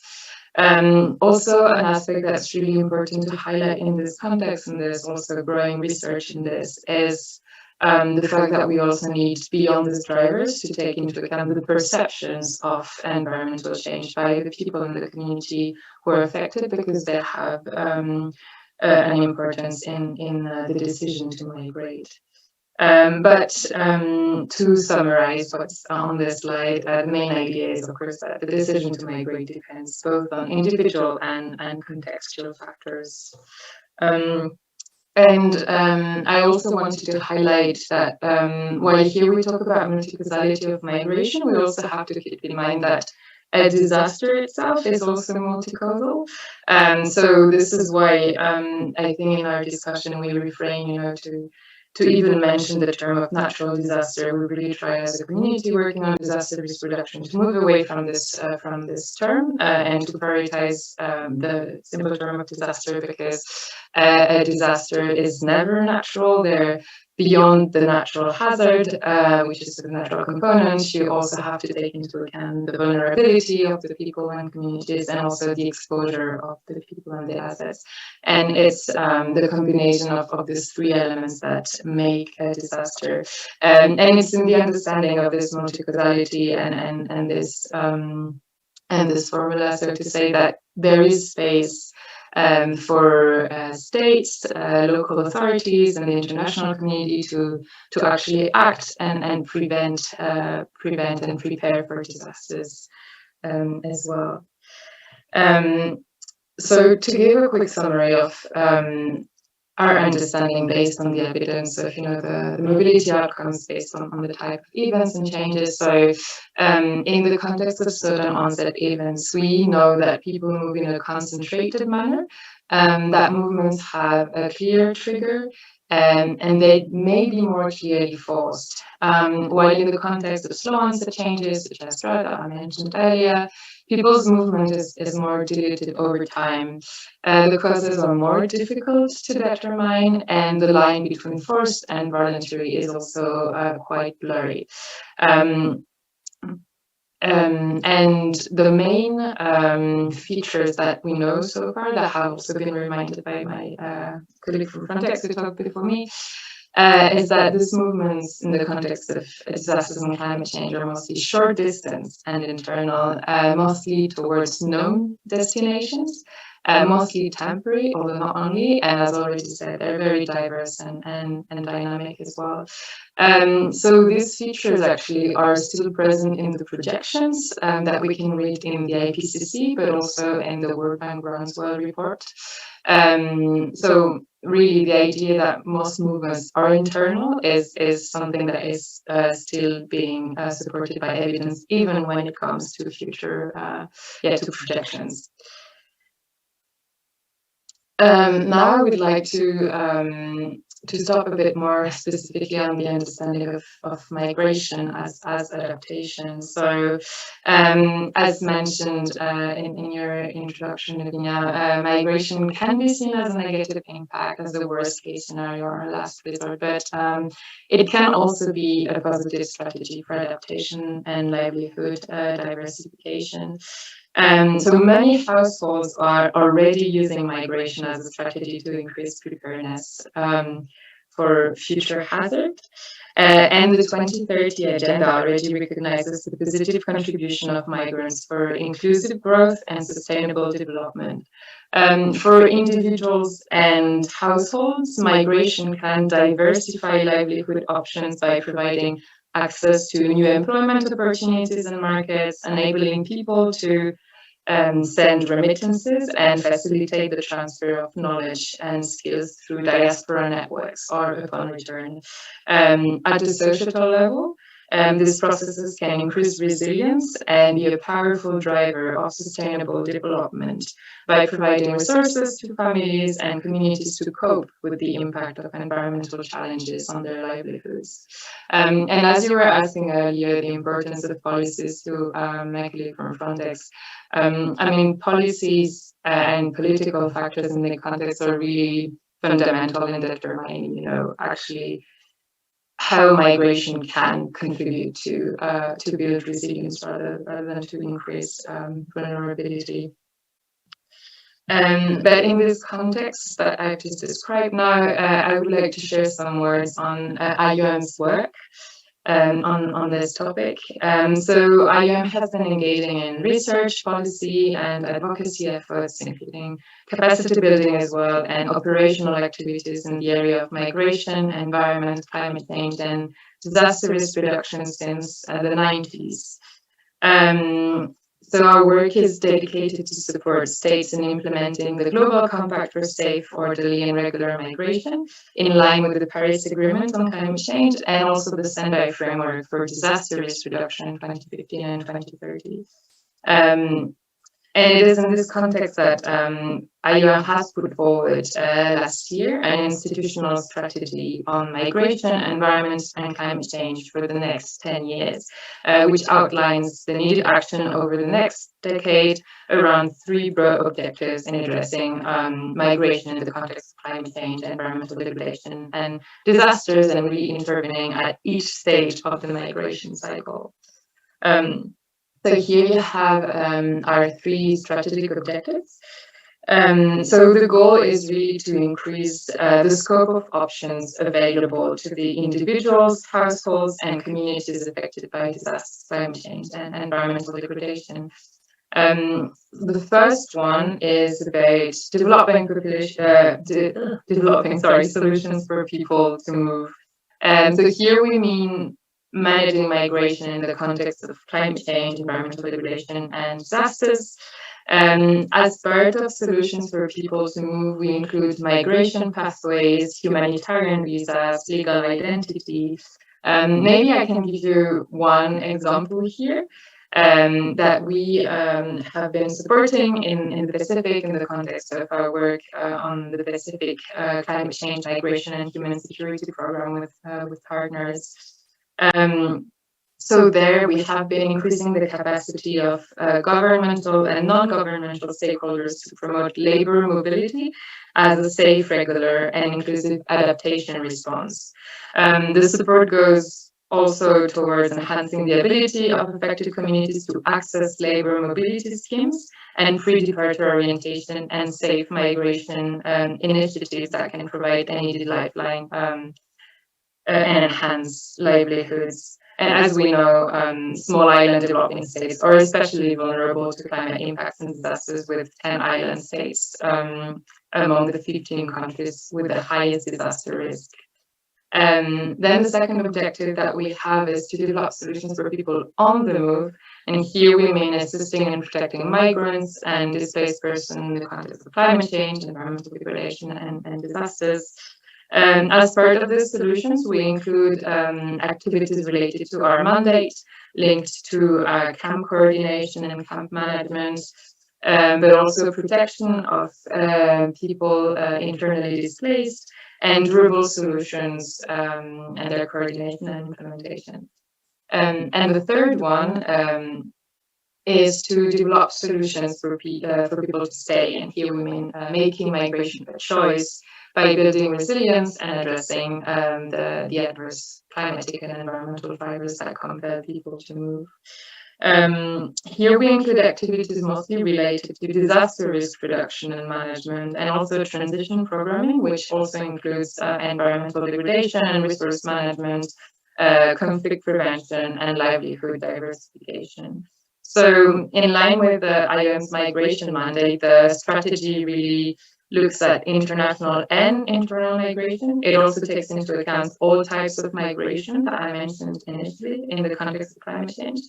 Also, an aspect that's really important to highlight in this context, and there's also growing research in this, is the fact that we also need, beyond these drivers, to take into account the perceptions of environmental change by the people in the community who are affected, because they have an importance in the decision to migrate. But to summarize what's on this slide, the main idea is, of course, that the decision to migrate depends both on individual and contextual factors. I also wanted to highlight that while here we talk about multi-causality of migration, we also have to keep in mind that a disaster itself is also multi-causal. So this is why I think in our discussion we refrain, to even mention the term of natural disaster. We really try as a community working on disaster risk reduction to move away from this term and to prioritize the simple term of disaster, because a disaster is never natural. They're beyond the natural hazard, which is the natural component. You also have to take into account the vulnerability of the people and communities, and also the exposure of the people and the assets. And it's the combination of these three elements that make a disaster. And it's in the understanding of this multi-causality and this formula, so to say, that there is space for states, local authorities, and the international community to actually act and prevent and prepare for disasters as well. So to give a quick summary of our understanding based on the evidence of the mobility outcomes based on the type of events and changes. So in the context of sudden onset events, we know that people move in a concentrated manner, that movements have a clear trigger, and they may be more clearly forced. While in the context of slow onset changes, such as drought that I mentioned earlier, people's movement is more diluted over time. The causes are more difficult to determine, and the line between forced and voluntary is also quite blurry. And the main features that we know so far, that have also been reminded by my colleague from Frontex who talked before me, is that these movements in the context of disasters and climate change are mostly short distance and internal, mostly towards known destinations, mostly temporary, although not only, and as already said, they're very diverse and dynamic as well. So these features actually are still present in the projections that we can read in the IPCC, but also in the World Bank Groundswell report. So really the idea that most movements are internal is something that is still being supported by evidence, even when it comes to future to projections. Now I would like to stop a bit more specifically on the understanding of migration as adaptation. So, as mentioned in your introduction, Lavinia, migration can be seen as a negative impact, as the worst case scenario or last resort, but it can also be a positive strategy for adaptation and livelihood diversification. So many households are already using migration as a strategy to increase preparedness for future hazard. And the 2030 agenda already recognizes the positive contribution of migrants for inclusive growth and sustainable development. For individuals and households, migration can diversify livelihood options by providing access to new employment opportunities and markets, enabling people to send remittances and facilitate the transfer of knowledge and skills through diaspora networks or upon return. At the societal level, these processes can increase resilience and be a powerful driver of sustainable development by providing resources to families and communities to cope with the impact of environmental challenges on their livelihoods. And as you were asking earlier, the importance of policies to Natolin from Frontex, I mean, policies and political factors in the context are really fundamental in determining, actually how migration can contribute to build resilience rather than to increase vulnerability. But in this context that I've just described now, I would like to share some words on IOM's work on this topic. So IOM has been engaging in research, policy, and advocacy efforts, including capacity building as well, and operational activities in the area of migration, environment, climate change, and disaster risk reduction since the 90s. So our work is dedicated to support states in implementing the Global Compact for Safe, Orderly, and Regular Migration in line with the Paris Agreement on Climate Change and also the Sendai Framework for Disaster Risk Reduction in 2015 and 2030. And it is in this context that IOM has put forward last year an institutional strategy on migration, environment, and climate change for the next 10 years, which outlines the needed action over the next decade around 3 broad objectives in addressing migration in the context of climate change, environmental degradation, and disasters, and really intervening at each stage of the migration cycle. So here you have our 3 strategic objectives. So the goal is really to increase the scope of options available to the individuals, households, and communities affected by disasters, climate change, and environmental degradation. The first one is about developing solutions for people to move. So here we mean managing migration in the context of climate change, environmental degradation, and disasters. As part of solutions for people to move, we include migration pathways, humanitarian visas, legal identity. Maybe I can give you one example here that we have been supporting in the Pacific in the context of our work on the Pacific Climate Change, Migration, and Human Security Program with partners. So there we have been increasing the capacity of governmental and non-governmental stakeholders to promote labor mobility as a safe, regular, and inclusive adaptation response. The support goes also towards enhancing the ability of affected communities to access labor mobility schemes and free departure orientation and safe migration initiatives that can provide a needed lifeline and enhance livelihoods. And as we know, small island developing states are especially vulnerable to climate impacts and disasters, with 10 island states among the 15 countries with the highest disaster risk. Then the second objective that we have is to develop solutions for people on the move. And here we mean assisting and protecting migrants and displaced persons in the context of climate change, environmental degradation, and disasters. As part of these solutions, we include activities related to our mandate, linked to camp coordination and camp management, but also protection of people internally displaced, and durable solutions and their coordination and implementation. And the third one is to develop solutions for people to stay. And here we mean making migration a choice by building resilience and addressing the adverse climatic and environmental drivers that compel people to move. Here we include activities mostly related to disaster risk reduction and management, and also transition programming, which also includes environmental degradation and resource management, conflict prevention, and livelihood diversification. So in line with the IOM's migration mandate, the strategy really looks at international and internal migration. It also takes into account all types of migration that I mentioned initially in the context of climate change.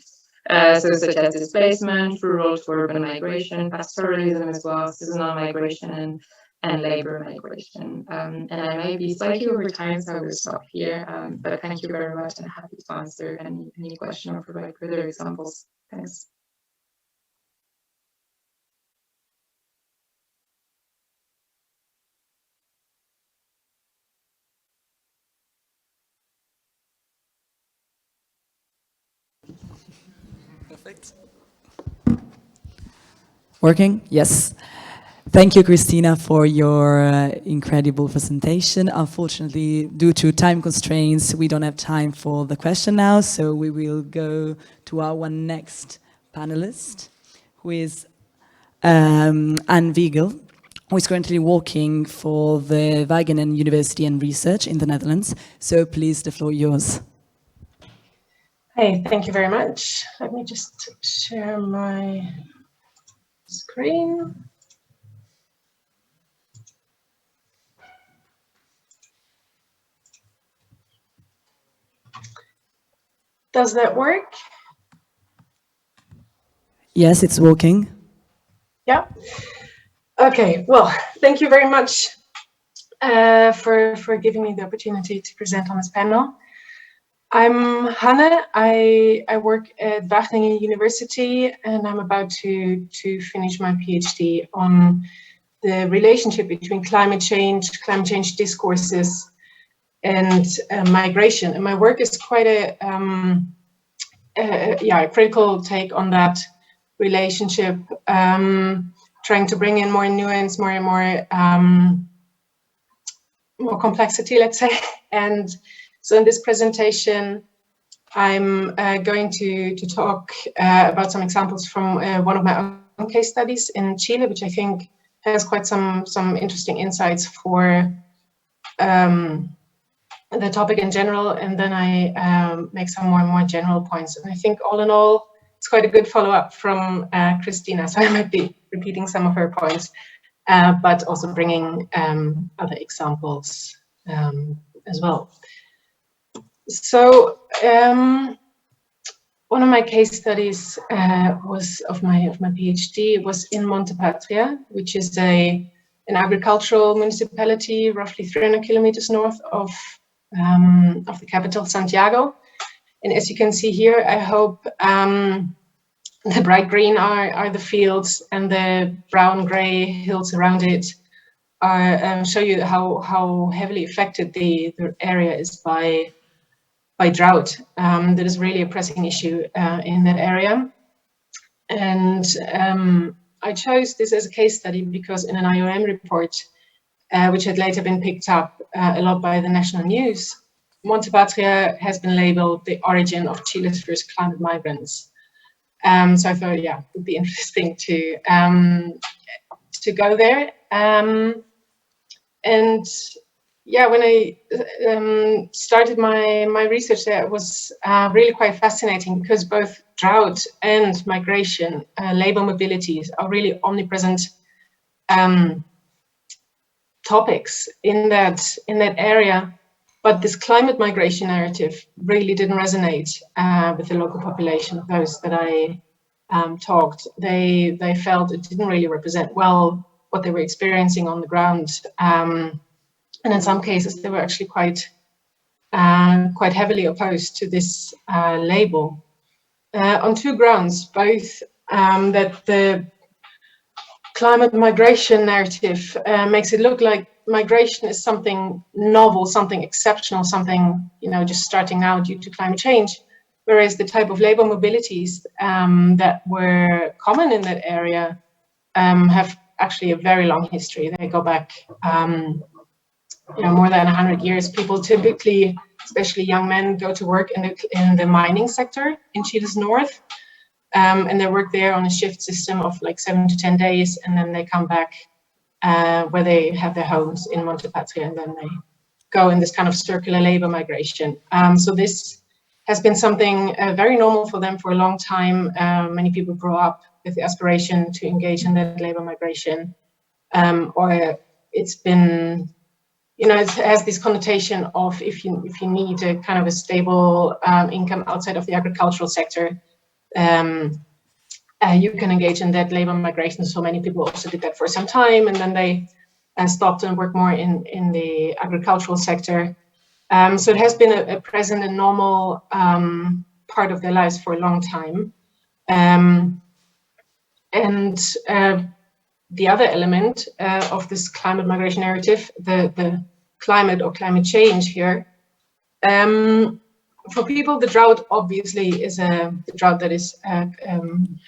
So such as displacement, rural to urban migration, pastoralism as well, seasonal migration, and labor migration. And I may be slightly over time, so I will stop here. But thank you very much, and happy to answer any question or provide further examples. Thanks. Perfect. Working? Yes. Thank you, Christina, for your incredible presentation. Unfortunately, due to time constraints, we don't have time for the question now, so we will go to our next panelist, who is Anne Wiegel, who is currently working for the Wageningen University and Research in the Netherlands. So please, the floor is yours. Hey, thank you very much. Let me just share my screen. Does that work? Yes, it's working. Yeah. Okay, well, thank you very much for giving me the opportunity to present on this panel. I'm Hanne. I work at Wageningen University, and I'm about to finish my PhD on the relationship between climate change discourses, and migration. And my work is quite a critical take on that relationship, trying to bring in more nuance, more complexity, let's say. And so in this presentation, I'm going to talk about some examples from one of my own case studies in Chile, which I think has quite some interesting insights for the topic in general, and then I make some more general points. And I think all in all, it's quite a good follow-up from Christina, so I might be repeating some of her points, but also bringing other examples as well. So one of my case studies was of my PhD was in Monte Patria, which is an agricultural municipality roughly 300 kilometers north of the capital, Santiago. And as you can see here, I hope the bright green are the fields, and the brown-gray hills around it are show you how heavily affected the area is by drought. That is really a pressing issue in that area. And I chose this as a case study because in an IOM report, which had later been picked up a lot by the national news, Monte Patria has been labeled the origin of Chile's first climate migrants. So I thought, yeah, it would be interesting to go there. And yeah, when I started my research there, it was really quite fascinating because both drought and migration, labor mobilities are really omnipresent topics in that area. But this climate migration narrative really didn't resonate with the local population of those that I talked. They felt it didn't really represent well what they were experiencing on the ground. And in some cases, they were actually quite heavily opposed to this label on two grounds, both that the climate migration narrative makes it look like migration is something novel, something exceptional, something, just starting out due to climate change. Whereas the type of labor mobilities that were common in that area have actually a very long history. They go back, more than 100 years. People typically, especially young men, go to work in the mining sector in Chile's north. And they work there on a shift system of like 7 to 10 days, and then they come back where they have their homes in Monte Patria, and then they go in this kind of circular labor migration. So this has been something very normal for them for a long time. Many people grow up with the aspiration to engage in that labor migration, or it's been, it has this connotation of if you need a kind of a stable income outside of the agricultural sector, you can engage in that labor migration. So many people also did that for some time, and then they stopped and worked more in the agricultural sector. So it has been a present and normal part of their lives for a long time. And the other element of this climate migration narrative, the climate or climate change here, for people, the drought obviously is the drought that is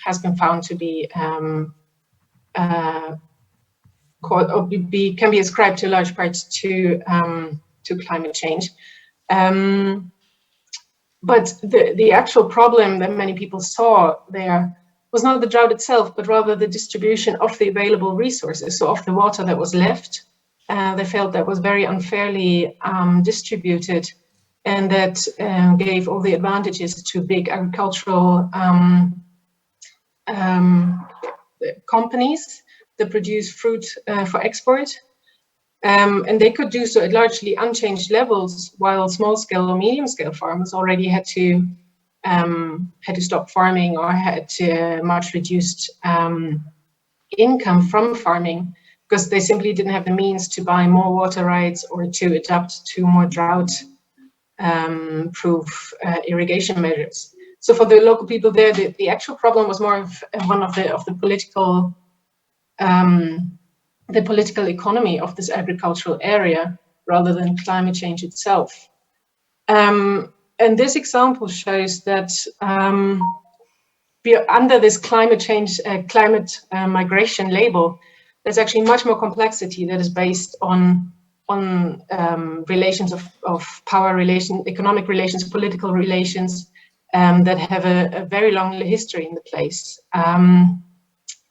has been found to be can be ascribed to large parts to climate change. But the actual problem that many people saw there was not the drought itself, but rather the distribution of the available resources, so of the water that was left. They felt that was very unfairly distributed, and that gave all the advantages to big agricultural companies that produce fruit for export. And they could do so at largely unchanged levels, while small-scale or medium-scale farmers already had to stop farming or had much reduced income from farming, because they simply didn't have the means to buy more water rights or to adapt to more drought-proof irrigation measures. So for the local people there, the actual problem was more of one of the political economy of this agricultural area, rather than climate change itself. And this example shows that under this climate change, climate migration label, there's actually much more complexity that is based on relations of power relations, economic relations, political relations, that have a very long history in the place.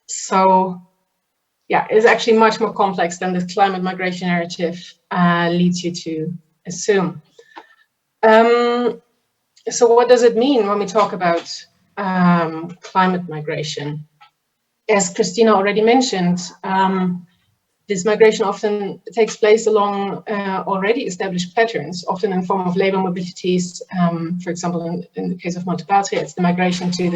So yeah, it's actually much more complex than the climate migration narrative leads you to assume. So what does it mean when we talk about climate migration? As Christina already mentioned, this migration often takes place along already established patterns, often in form of labor mobilities. For example, in the case of Monte Patria, it's the migration to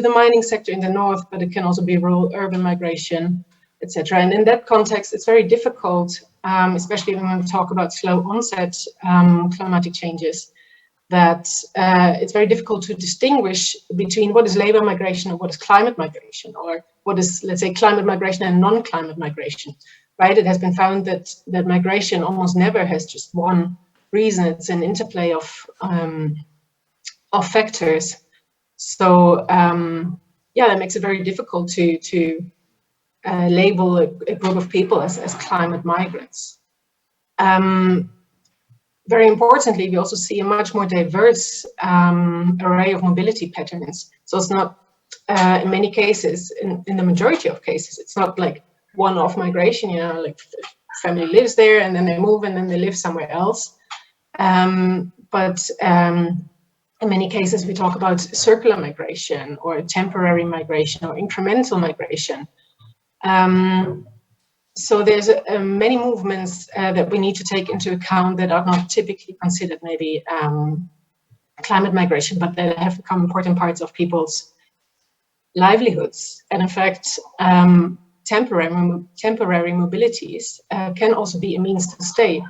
the mining sector in the north, but it can also be rural-urban migration, etc. And in that context, it's very difficult, especially when we talk about slow onset climatic changes, that it's very difficult to distinguish between what is labor migration and what is climate migration, or what is, let's say, climate migration and non-climate migration, right? It has been found that migration almost never has just one reason. It's an interplay of factors. So yeah, that makes it very difficult to label a group of people as climate migrants. Very importantly, we also see a much more diverse array of mobility patterns. So it's not, in many cases, in the majority of cases, it's not like one-off migration, like family lives there and then they move and then they live somewhere else. But in many cases, we talk about circular migration or temporary migration or incremental migration. So there's many movements that we need to take into account that are not typically considered maybe climate migration, but that have become important parts of people's livelihoods. And in fact, temporary mobilities can also be a means to stay.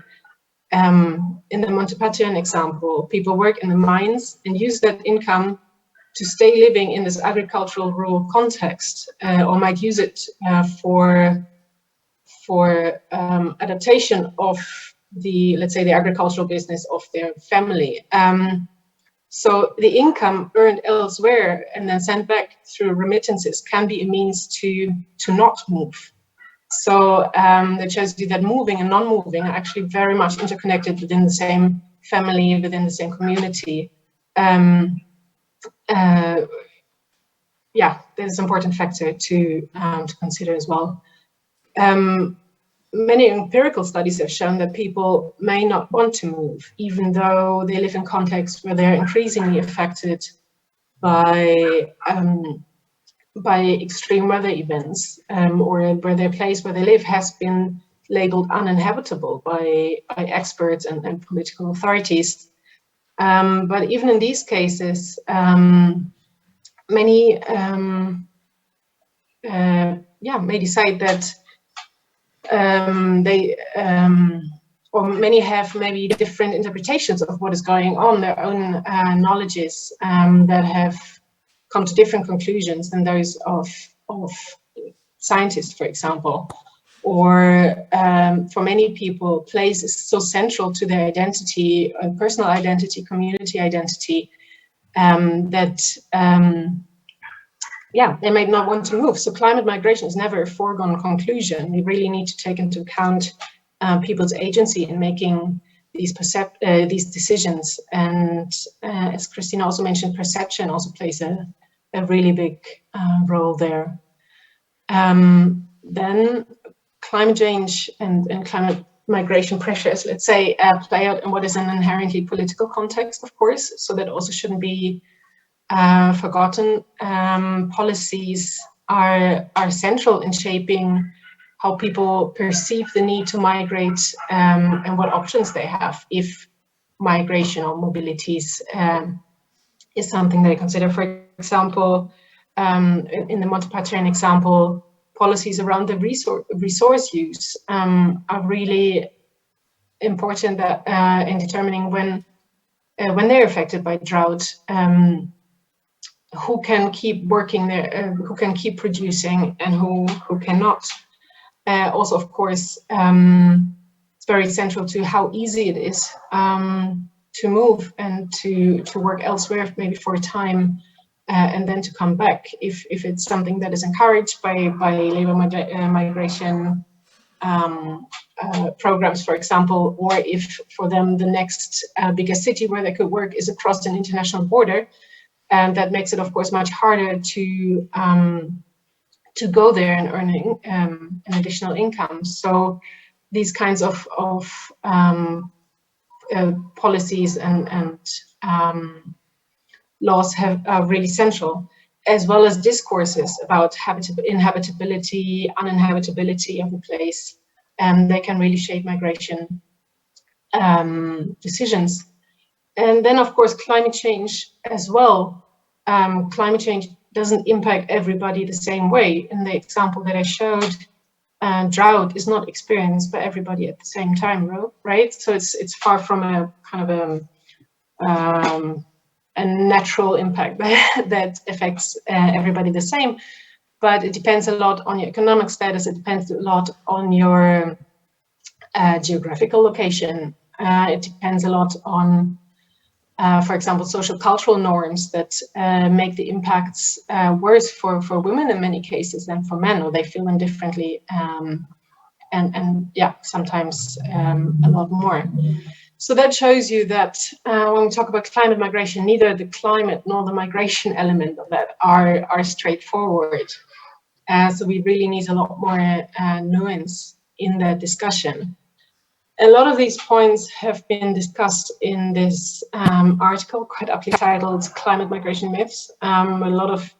In the Monte Patrian example, people work in the mines and use that income to stay living in this agricultural rural context, or might use it for adaptation of the, let's say, the agricultural business of their family. So the income earned elsewhere and then sent back through remittances can be a means to not move. So that shows you that moving and non-moving are actually very much interconnected within the same family, within the same community. Yeah, that is an important factor to consider as well. Many empirical studies have shown that people may not want to move, even though they live in contexts where they're increasingly affected by extreme weather events, or where their place where they live has been labeled uninhabitable by experts and political authorities. But even in these cases, many may decide that or many have maybe different interpretations of what is going on, their own knowledges that have come to different conclusions than those of scientists, for example. Or for many people, place is so central to their identity, personal identity, community identity, that they might not want to move. So climate migration is never a foregone conclusion. We really need to take into account people's agency in making these decisions. And as Christina also mentioned, perception also plays a really big role there. Then climate change and climate migration pressures, let's say, play out in what is an inherently political context, of course. So that also shouldn't be forgotten. Policies are central in shaping how people perceive the need to migrate, and what options they have if migration or mobilities is something they consider. For example, in the Montepatrian example, policies around the resource use are really important in determining when they're affected by drought. Who can keep working there, who can keep producing, and who cannot. Also, of course, it's very central to how easy it is to move and to work elsewhere, maybe for a time, and then to come back if it's something that is encouraged by labor migration programs, for example, or if for them the next biggest city where they could work is across an international border. And that makes it, of course, much harder to go there and earning an additional income. So these kinds of policies and laws are really central, as well as discourses about inhabitability, uninhabitability of a place, and they can really shape migration decisions. And then, of course, climate change as well. Climate change doesn't impact everybody the same way. In the example that I showed, drought is not experienced by everybody at the same time, right? So it's far from a kind of a natural impact that affects everybody the same. But it depends a lot on your economic status. It depends a lot on your geographical location. It depends a lot on for example, social cultural norms that make the impacts worse for women in many cases than for men, or they feel them differently, and sometimes a lot more. So that shows you that when we talk about climate migration, neither the climate nor the migration element of that are straightforward. So we really need a lot more nuance in that discussion. A lot of these points have been discussed in this article, quite aptly titled "Climate Migration Myths." A lot of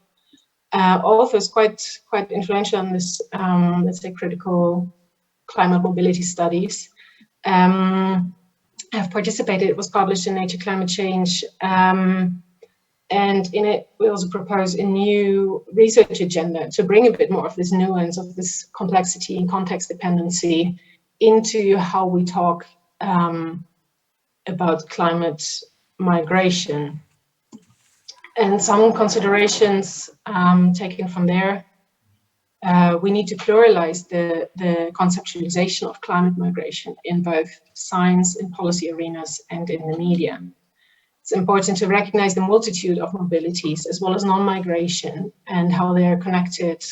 authors, quite influential in this, let's say, critical climate mobility studies, have participated. It was published in Nature Climate Change, and in it we also propose a new research agenda to bring a bit more of this nuance, of this complexity and context dependency into how we talk about climate migration. And some considerations taken from there. We need to pluralize the conceptualization of climate migration in both science and policy arenas and in the media. It's important to recognize the multitude of mobilities as well as non-migration and how they are connected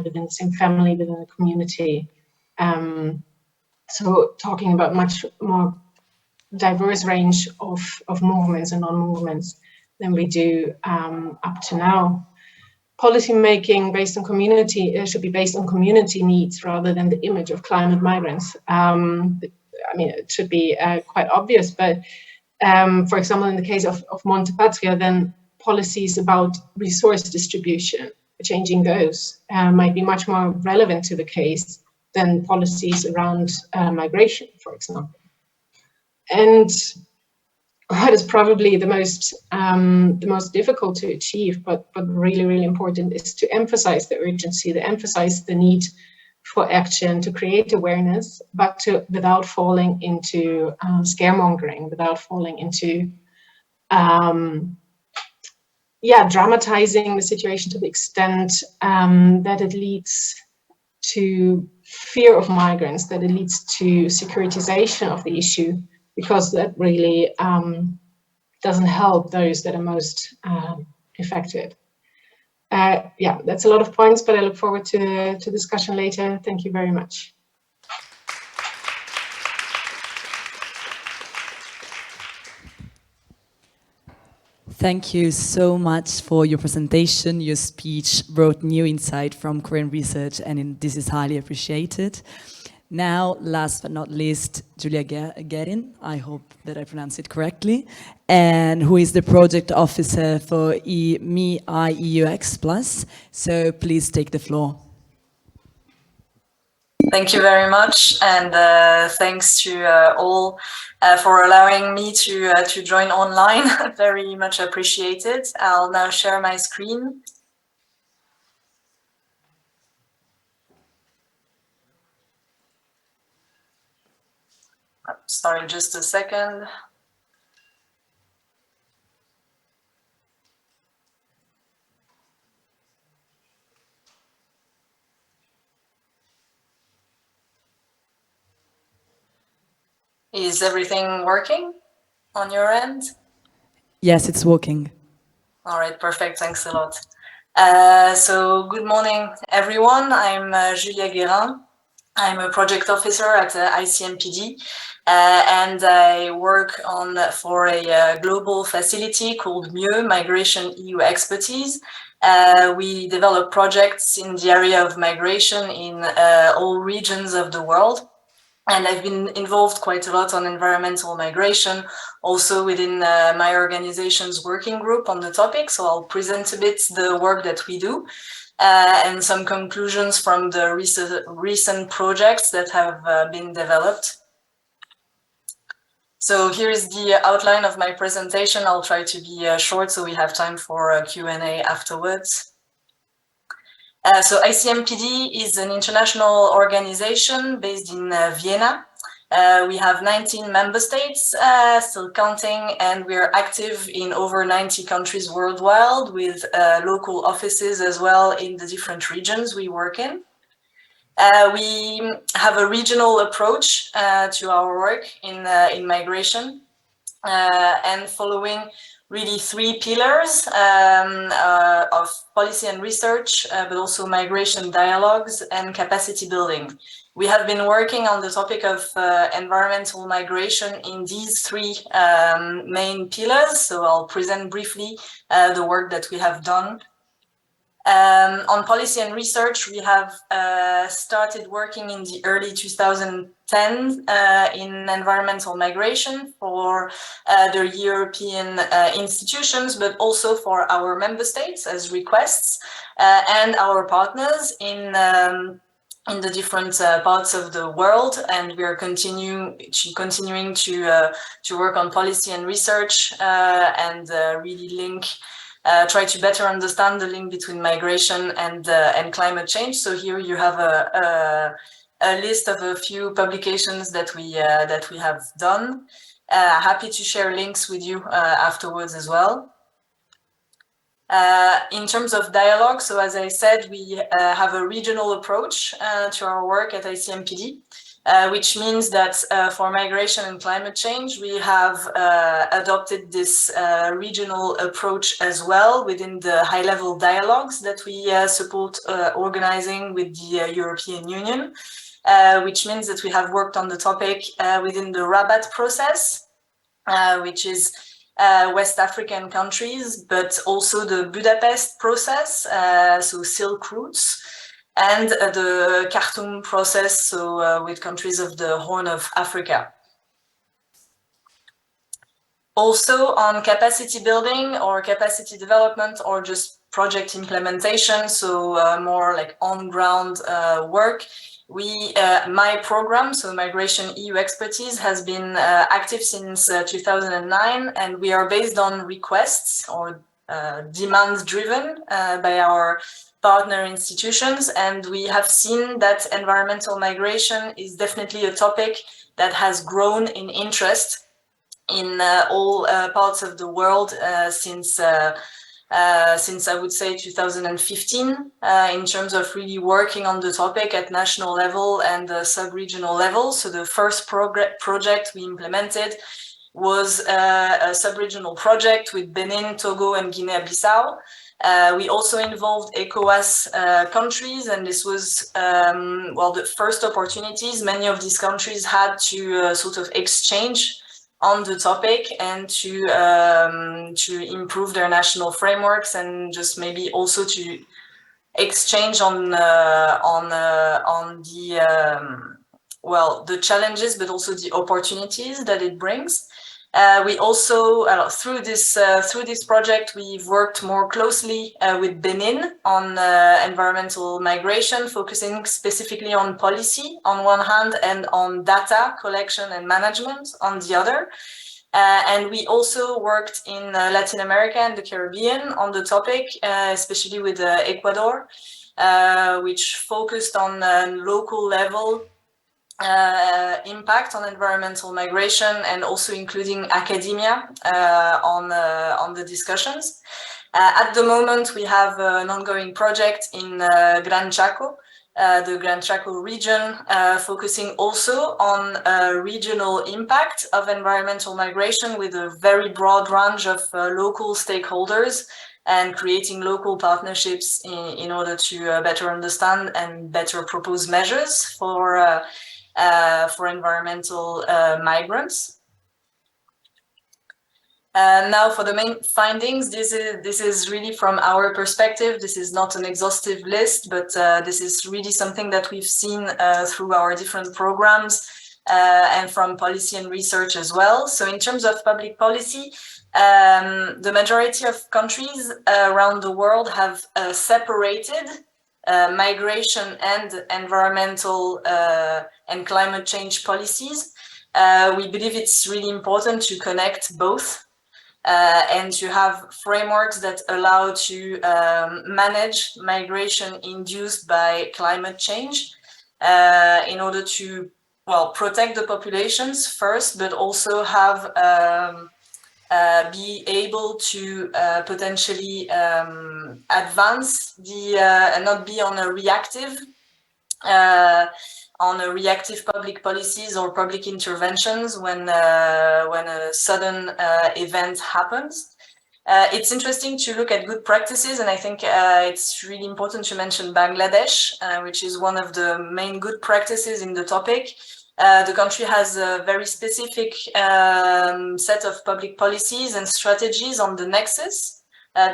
within the same family, within the community. So talking about much more diverse range of movements and non-movements than we do up to now. Policy making based on community should be based on community needs rather than the image of climate migrants. I mean, it should be quite obvious, but for example, in the case of Monte Patria, then policies about resource distribution, changing those, might be much more relevant to the case than policies around migration, for example. And what is probably the most difficult to achieve, but really, really important, is to emphasize the urgency, to emphasize the need for action, to create awareness, but without falling into scaremongering, without falling into dramatizing the situation to the extent that it leads to fear of migrants, that it leads to securitization of the issue, because that really doesn't help those that are most affected. That's a lot of points, but I look forward to discussion later. Thank you very much. Thank you so much for your presentation. Your speech brought new insight from Korean research, and this is highly appreciated. Now, last but not least, Julia Gerin, I hope that I pronounced it correctly, and who is the project officer for MEIEUX+. So please take the floor. Thank you very much, and thanks to all for allowing me to join online. Very much appreciated. I'll now share my screen. Sorry, just a second. Is everything working on your end? Yes, it's working. All right, perfect. Thanks a lot. So good morning, everyone. I'm Julia Guérin. I'm a project officer at ICMPD, and I work for a global facility called MIEU, Migration EU Expertise. We develop projects in the area of migration in all regions of the world. And I've been involved quite a lot on environmental migration, also within my organization's working group on the topic. So I'll present a bit the work that we do and some conclusions from the recent projects that have been developed. So here's the outline of my presentation. I'll try to be short so we have time for Q&A afterwards. So ICMPD is an international organization based in Vienna. We have 19 member states, still counting, and we're active in over 90 countries worldwide with local offices as well in the different regions we work in. We have a regional approach to our work in migration and following really three pillars of policy and research, but also migration dialogues and capacity building. We have been working on the topic of environmental migration in these three main pillars. So I'll present briefly the work that we have done. On policy and research, we have started working in the early 2010 in environmental migration for the European institutions, but also for our member states as requests and our partners in the different parts of the world. And we are continuing to work on policy and research and really link try to better understand the link between migration and climate change. So here you have a list of a few publications that we have done. Happy to share links with you afterwards as well. In terms of dialogue, so as I said, we have a regional approach to our work at ICMPD, which means that for migration and climate change, we have adopted this regional approach as well within the high-level dialogues that we support organizing with the European Union, which means that we have worked on the topic within the Rabat process, which is West African countries, but also the Budapest process, so Silk routes, and the Khartoum process, so with countries of the Horn of Africa. Also on capacity building or capacity development or just project implementation, so more like on-ground work, my program, so Migration EU Expertise, has been active since 2009, and we are based on requests or demands driven by our partner institutions, and we have seen that environmental migration is definitely a topic that has grown in interest in all parts of the world since I would say 2015, in terms of really working on the topic at national level and sub-regional level. So the first project we implemented was a sub-regional project with Benin, Togo, and Guinea-Bissau. We also involved ECOWAS countries, and this was, well, the first opportunities many of these countries had to sort of exchange on the topic and to improve their national frameworks, and just maybe also to exchange on the well, the challenges, but also the opportunities that it brings. We also, through this project, we've worked more closely with Benin on environmental migration, focusing specifically on policy on one hand and on data collection and management on the other. And we also worked in Latin America and the Caribbean on the topic, especially with Ecuador, which focused on local level impact on environmental migration, and also including academia on the discussions. At the moment, we have an ongoing project in Gran Chaco, the Gran Chaco region, focusing also on regional impact of environmental migration with a very broad range of local stakeholders, and creating local partnerships in order to better understand and better propose measures for environmental migrants. Now for the main findings, this is really from our perspective. This is not an exhaustive list, but this is really something that we've seen through our different programs and from policy and research as well. So in terms of public policy, the majority of countries around the world have separated migration and environmental and climate change policies. We believe it's really important to connect both and to have frameworks that allow to manage migration induced by climate change in order to, well, protect the populations first, but also have be able to potentially advance the and not be on a reactive public policies or public interventions when a sudden event happens. It's interesting to look at good practices, and I think it's really important to mention Bangladesh, which is one of the main good practices in the topic. The country has a very specific set of public policies and strategies on the nexus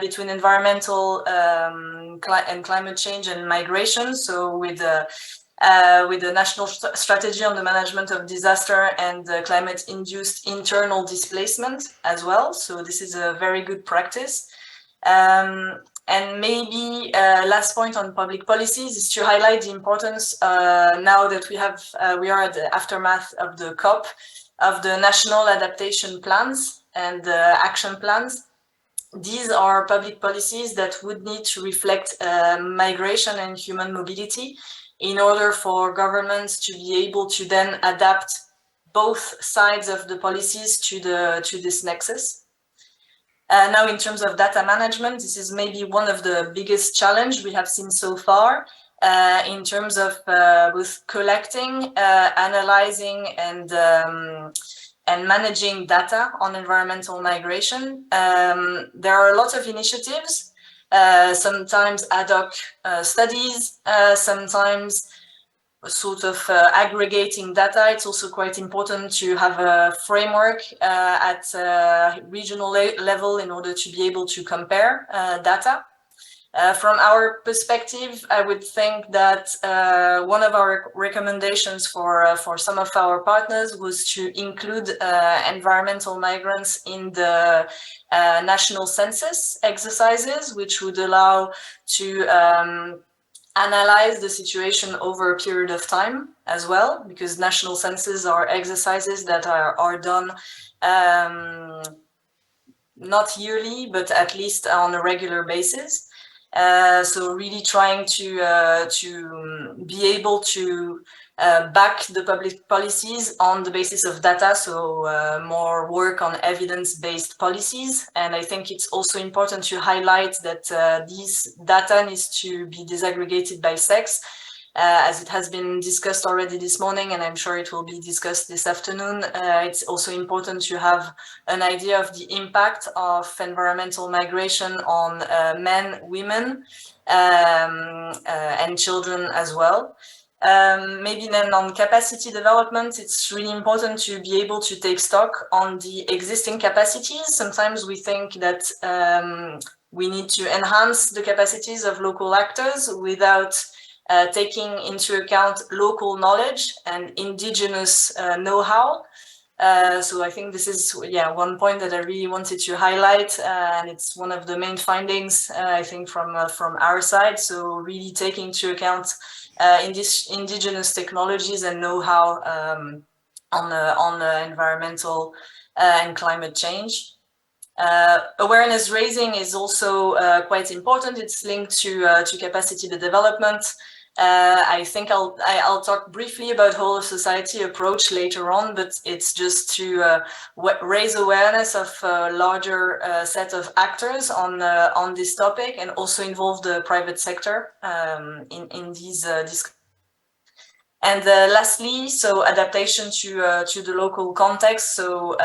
between environmental and climate change and migration. So with the national strategy on the management of disaster and climate-induced internal displacement as well. So this is a very good practice. And maybe last point on public policies is to highlight the importance now that we are at the aftermath of the COP, of the national adaptation plans and action plans. These are public policies that would need to reflect migration and human mobility in order for governments to be able to then adapt both sides of the policies to this nexus. Now, in terms of data management, this is maybe one of the biggest challenge we have seen so far in terms of both collecting, analyzing, and managing data on environmental migration. There are lots of initiatives, sometimes ad hoc studies, sometimes sort of aggregating data. It's also quite important to have a framework at regional level in order to be able to compare data. From our perspective, I would think that one of our recommendations for some of our partners was to include environmental migrants in the national census exercises, which would allow to analyze the situation over a period of time as well, because national censuses are exercises that are done not yearly, but at least on a regular basis. So really trying to be able to back the public policies on the basis of data, so more work on evidence-based policies. And I think it's also important to highlight that these data needs to be disaggregated by sex, as it has been discussed already this morning, and I'm sure it will be discussed this afternoon. It's also important to have an idea of the impact of environmental migration on men, women, and children as well. Maybe then on capacity development, it's really important to be able to take stock on the existing capacities. Sometimes we think that we need to enhance the capacities of local actors without taking into account local knowledge and indigenous know-how. So I think this is one point that I really wanted to highlight, and it's one of the main findings I think from our side. So really taking into account indigenous technologies and know-how on environmental and climate change. Awareness raising is also quite important. It's linked to capacity development. I think I'll talk briefly about whole of society approach later on, but it's just to raise awareness of a larger set of actors on this topic, and also involve the private sector in these discussions. And lastly, so adaptation to the local context. So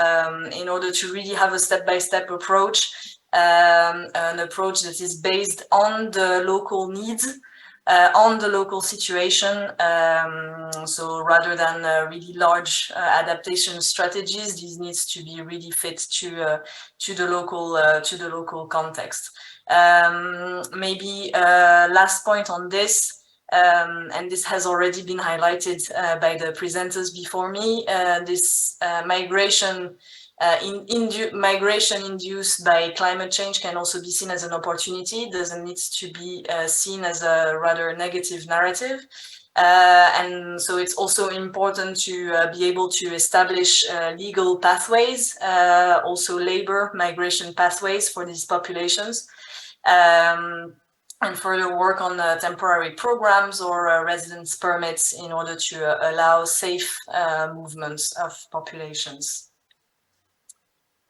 in order to really have a step-by-step approach, an approach that is based on the local needs, on the local situation. So rather than really large adaptation strategies, these needs to be really fit to the local context. Maybe last point on this. And this has already been highlighted by the presenters before me. This migration induced by climate change can also be seen as an opportunity. It doesn't need to be seen as a rather negative narrative. And so it's also important to be able to establish legal pathways, also labor migration pathways for these populations. And further work on temporary programs or residence permits in order to allow safe movements of populations.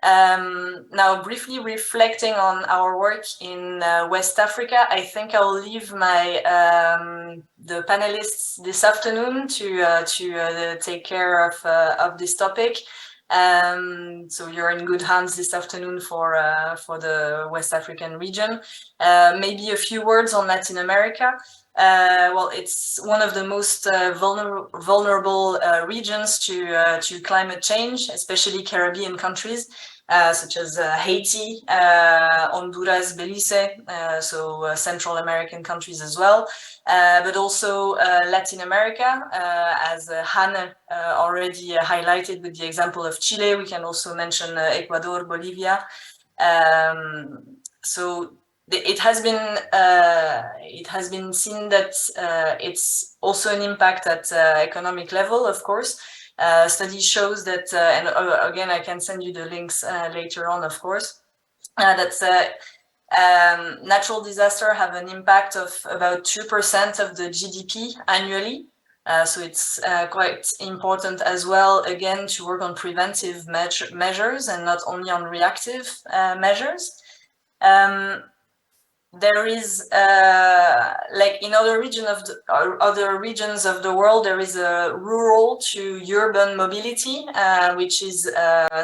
Now, briefly reflecting on our work in West Africa, I think I'll leave my the panelists this afternoon to take care of this topic. So you're in good hands this afternoon for the West African region. Maybe a few words on Latin America. Well, it's one of the most vulnerable regions to climate change, especially Caribbean countries, such as Haiti, Honduras, Belize, so Central American countries as well, but also Latin America, as Hanne already highlighted with the example of Chile. We can also mention Ecuador, Bolivia. So it has been seen that it's also an impact at economic level, of course. Study shows that, and again, I can send you the links later on, of course, that natural disasters have an impact of about 2% of the GDP annually. So it's quite important as well, again, to work on preventive measures and not only on reactive measures. There is, like in other regions of the world, there is a rural to urban mobility, which is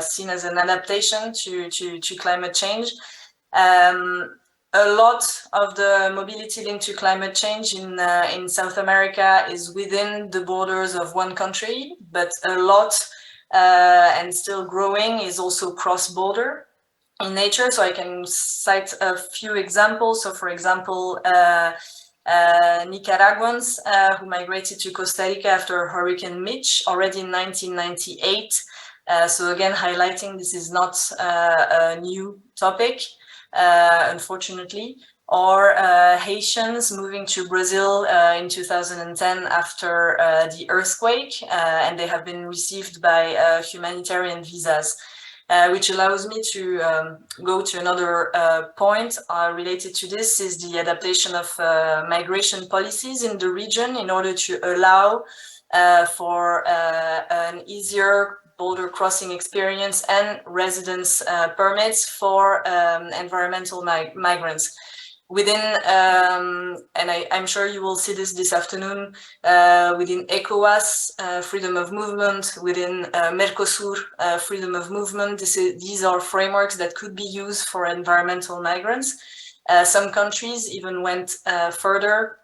seen as an adaptation to climate change. A lot of the mobility linked to climate change in South America is within the borders of one country, but a lot and still growing is also cross-border in nature. So I can cite a few examples. So for example, Nicaraguans who migrated to Costa Rica after Hurricane Mitch already in 1998. So again, highlighting this is not a new topic, unfortunately. Or Haitians moving to Brazil in 2010 after the earthquake, and they have been received by humanitarian visas. Which allows me to go to another point related to this, is the adaptation of migration policies in the region in order to allow for an easier border crossing experience and residence permits for environmental migrants. Within, and I'm sure you will see this afternoon, within ECOWAS, freedom of movement, within Mercosur, freedom of movement. These are frameworks that could be used for environmental migrants. Some countries even went further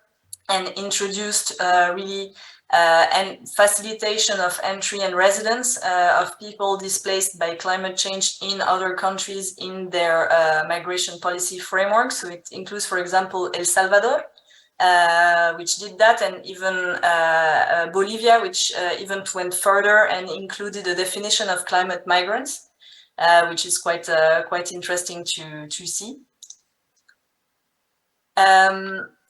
and introduced really and facilitation of entry and residence of people displaced by climate change in other countries in their migration policy framework. So it includes, for example, El Salvador, which did that, and even Bolivia, which even went further and included a definition of climate migrants, which is quite interesting to see.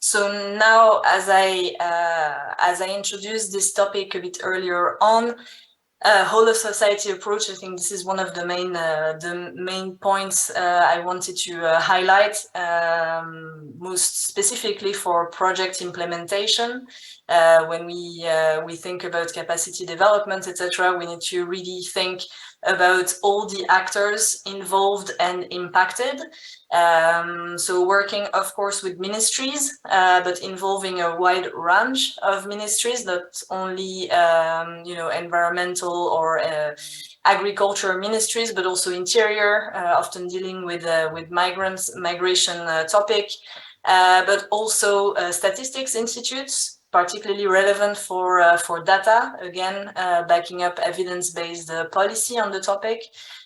So now, as I introduced this topic a bit earlier on, whole of society approach, I think this is one of the main points I wanted to highlight, most specifically for project implementation. When we think about capacity development, etc., we need to really think about all the actors involved and impacted. So working, of course, with ministries, but involving a wide range of ministries, not only environmental or agriculture ministries, but also interior, often dealing with migration topic, but also statistics institutes, particularly relevant for data, again, backing up evidence-based policy on the topic.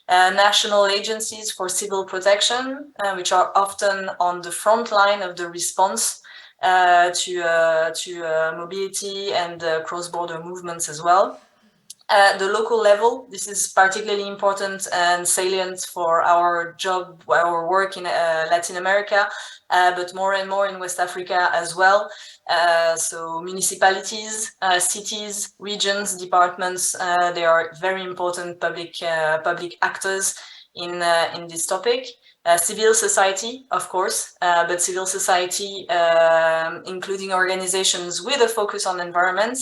National agencies for civil protection, which are often on the front line of the response to mobility and cross-border movements as well. At the local level, this is particularly important and salient for our work in Latin America, but more and more in West Africa as well. So municipalities, cities, regions, departments, they are very important public actors in this topic. Civil society, of course, but civil society, including organizations with a focus on environment,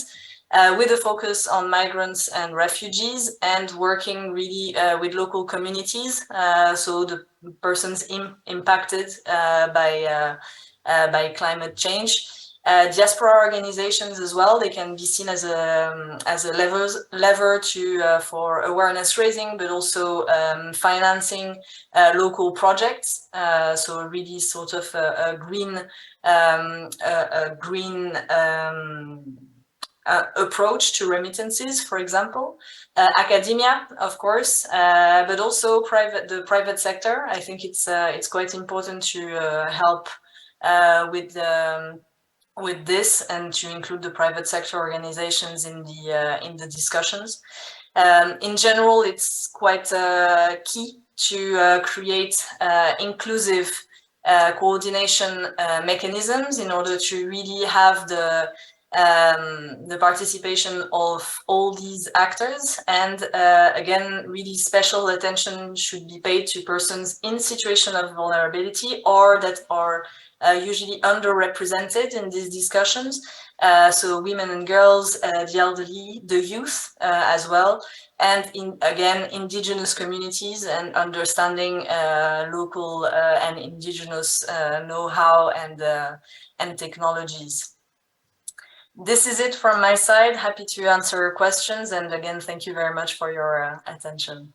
with a focus on migrants and refugees, and working really with local communities, so the persons impacted by climate change. Diaspora organizations as well, they can be seen as a lever to for awareness raising, but also financing local projects. So really sort of a green approach to remittances, for example. Academia, of course, but also the private sector. I think it's quite important to help with this and to include the private sector organizations in the discussions. In general, it's quite key to create inclusive coordination mechanisms in order to really have the participation of all these actors. And again, really special attention should be paid to persons in situation of vulnerability or that are usually underrepresented in these discussions. So women and girls, the elderly, the youth as well, and again, indigenous communities and understanding local and indigenous know-how and technologies. This is it from my side. Happy to answer questions. And again, thank you very much for your attention.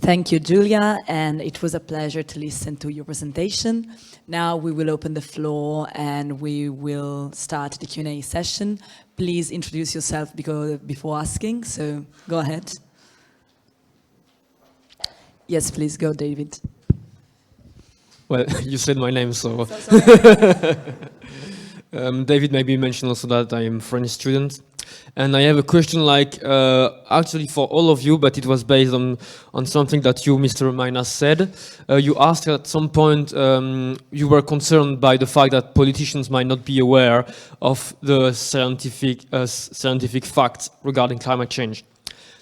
Thank you, Julia, and it was a pleasure to listen to your presentation. Now we will open the floor and we will start the Q&A session. Please introduce yourself before asking, so go ahead. Yes, please go, David. Well, you said my name, so... David maybe mentioned also that I am a French student. And I have a question actually for all of you, but it was based on something that you, Mr. Minas, said. You asked at some point, you were concerned by the fact that politicians might not be aware of the scientific facts regarding climate change.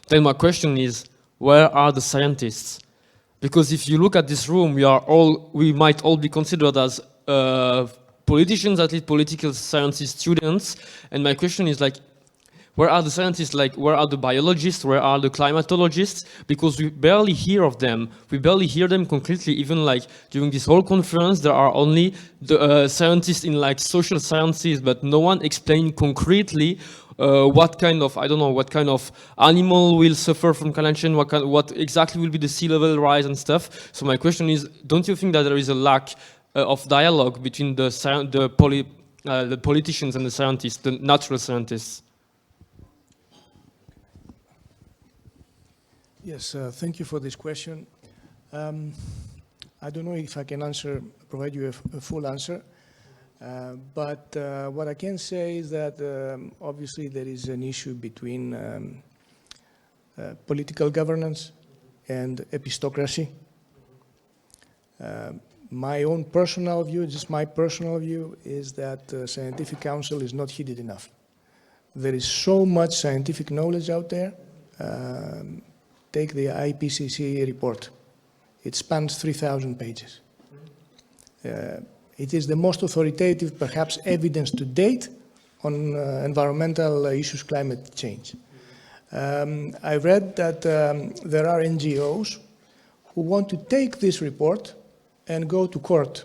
Then my question is, where are the scientists? Because if you look at this room, we might all be considered as politicians, at least political sciences students. And my question is where are the scientists? Where are the biologists? Where are the climatologists? Because we barely hear of them. We barely hear them concretely. Even during this whole conference, there are only the scientists in social sciences, but no one explained concretely what kind of, I don't know, what kind of animal will suffer from climate change, what exactly will be the sea level rise and stuff. So my question is, don't you think that there is a lack of dialogue between the politicians and the scientists, the natural scientists? Yes, thank you for this question. I don't know if I can provide you a full answer, but what I can say is that obviously there is an issue between political governance and epistocracy. My own personal view, just my personal view, is that the Scientific Council is not heeded enough. There is so much scientific knowledge out there. Take the IPCC report. It spans 3,000 pages. It is the most authoritative, perhaps, evidence to date on environmental issues, climate change. I read that there are NGOs who want to take this report and go to court,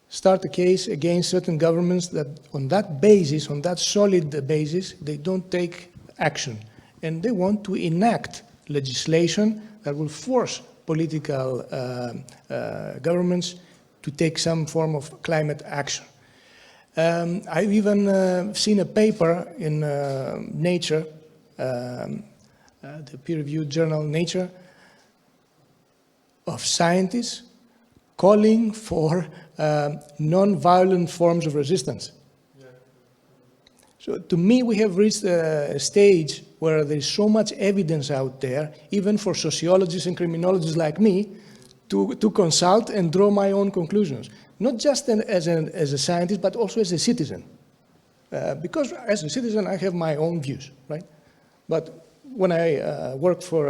start a case against certain governments that on that basis, on that solid basis, they don't take action. And they want to enact legislation that will force political governments to take some form of climate action. I've even seen a paper in Nature, the peer-reviewed journal Nature, of scientists calling for non-violent forms of resistance. So to me, we have reached a stage where there is so much evidence out there, even for sociologists and criminologists like me, to consult and draw my own conclusions. Not just as a scientist, but also as a citizen. Because as a citizen, I have my own views, right? But when I work for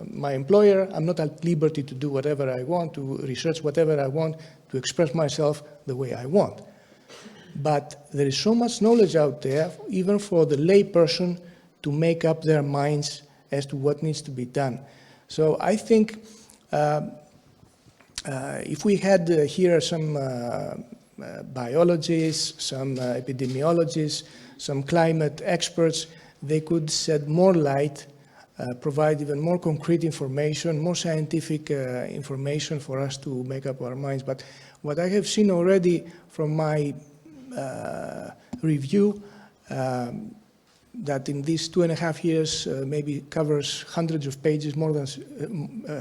my employer, I'm not at liberty to do whatever I want, to research whatever I want, to express myself the way I want. But there is so much knowledge out there, even for the lay person, to make up their minds as to what needs to be done. So I think if we had here some biologists, some epidemiologists, some climate experts, they could shed more light, provide even more concrete information, more scientific information for us to make up our minds. But what I have seen already from my review, that in these 2.5 years maybe covers hundreds of pages, more than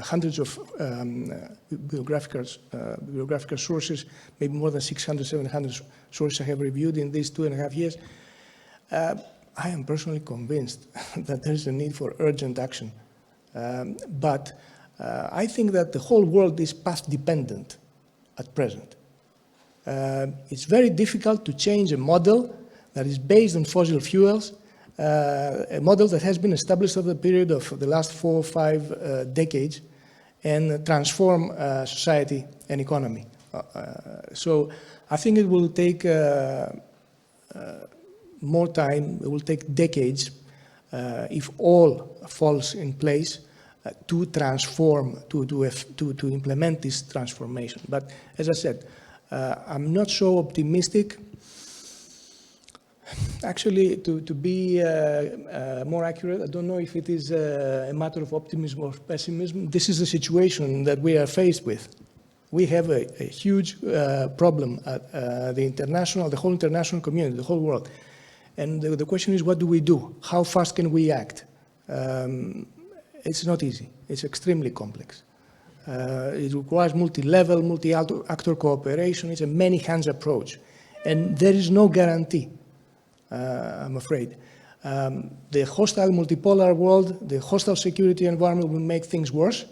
hundreds of biographical sources, maybe more than 600, 700 sources I have reviewed in these 2.5 years. I am personally convinced that there is a need for urgent action. But I think that the whole world is path dependent at present. It's very difficult to change a model that is based on fossil fuels a model that has been established over the period of the last 4 or 5 decades and transform society and economy. So I think it will take more time, it will take decades if all falls in place to transform, to implement this transformation. But as I said, I'm not so optimistic. Actually, to be more accurate, I don't know if it is a matter of optimism or pessimism. This is the situation that we are faced with. We have a huge problem at the whole international community, the whole world. And the question is, what do we do? How fast can we act? It's not easy. It's extremely complex. It requires multi-level, multi-actor cooperation. It's a many-hands approach. And there is no guarantee, I'm afraid. The hostile multipolar world, the hostile security environment will make things worse.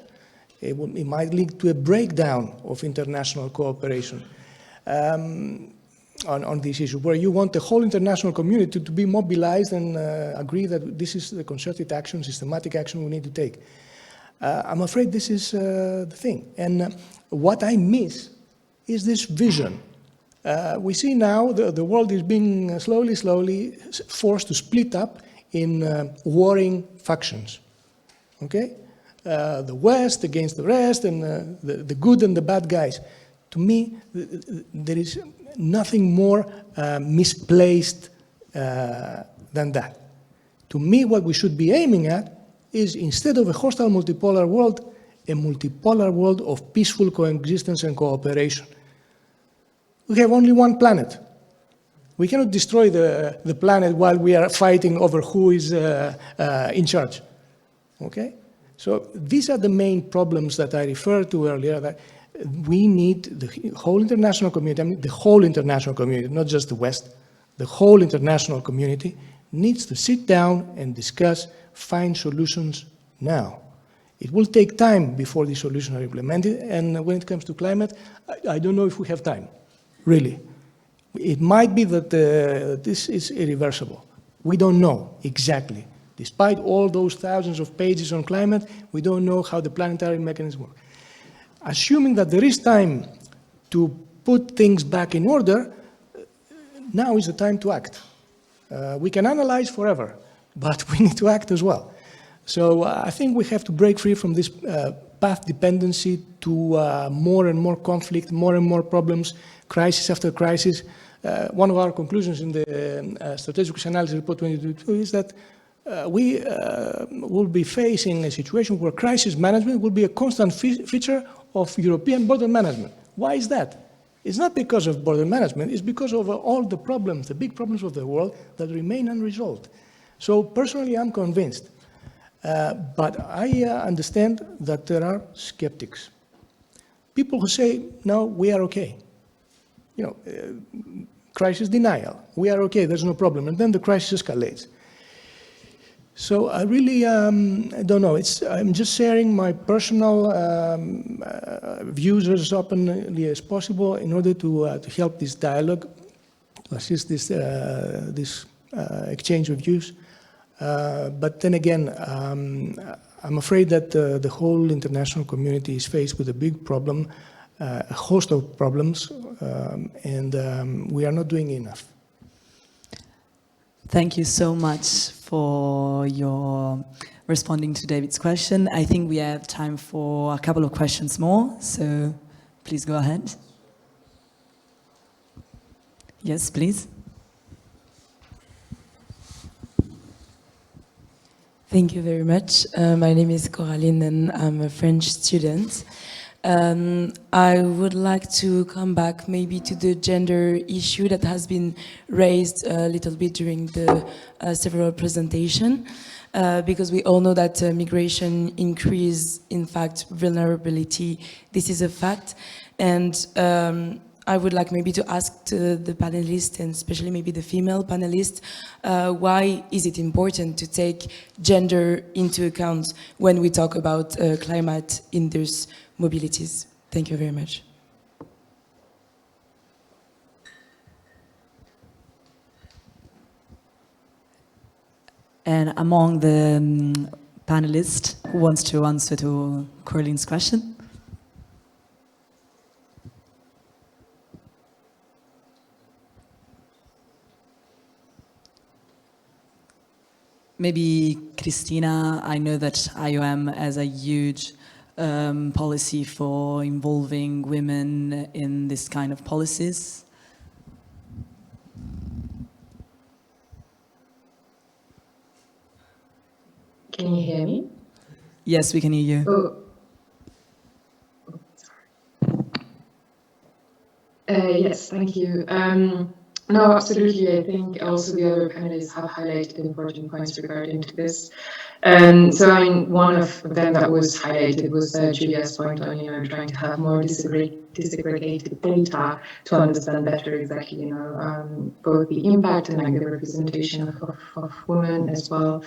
It might lead to a breakdown of international cooperation on this issue, where you want the whole international community to be mobilized and agree that this is the concerted action, systematic action we need to take. I'm afraid this is the thing. And what I miss is this vision. We see now the world is being slowly forced to split up in warring factions. Okay? The West against the rest, and the good and the bad guys. To me, there is nothing more misplaced than that. To me, what we should be aiming at is, instead of a hostile multipolar world, a multipolar world of peaceful coexistence and cooperation. We have only one planet. We cannot destroy the planet while we are fighting over who is in charge. Okay? So these are the main problems that I referred to earlier, that we need the whole international community, I mean the whole international community, not just the West, the whole international community needs to sit down and discuss, find solutions now. It will take time before these solutions are implemented, and when it comes to climate, I don't know if we have time, really. It might be that this is irreversible. We don't know exactly. Despite all those thousands of pages on climate, we don't know how the planetary mechanisms work. Assuming that there is time to put things back in order, now is the time to act. We can analyze forever, but we need to act as well. So I think we have to break free from this path dependency to more and more conflict, more and more problems, crisis after crisis. One of our conclusions in the Strategic Risk Analysis Report 2022 is that we will be facing a situation where crisis management will be a constant feature of European border management. Why is that? It's not because of border management, it's because of all the problems, the big problems of the world that remain unresolved. So personally, I'm convinced. But I understand that there are skeptics. People who say, no, we are okay. You know, crisis denial. We are okay, there's no problem. And then the crisis escalates. So I really don't know. I'm just sharing my personal views as openly as possible in order to help this dialogue, to assist this exchange of views. But then again, I'm afraid that the whole international community is faced with a big problem, a host of problems, and we are not doing enough. Thank you so much for your responding to David's question. I think we have time for a couple of questions more, so please go ahead. Yes, please. Thank you very much. My name is Coraline and I'm a French student. I would like to come back maybe to the gender issue that has been raised a little bit during the several presentation, because we all know that migration increase, in fact, vulnerability. This is a fact. And I would like maybe to ask the panelists, and especially maybe the female panelists, why is it important to take gender into account when we talk about climate-induced mobilities? Thank you very much. And among the panelists, who wants to answer to Coraline's question? Maybe Christina, I know that IOM has a huge policy for involving women in this kind of policies. Can you hear me? Yes, we can hear you. Oh. Yes, thank you. No, absolutely. I think also the other panelists have highlighted important points regarding to this. So I mean, one of them that was highlighted was Julia's point on, trying to have more disaggregated data to understand better exactly, both the impact and like the representation of women as well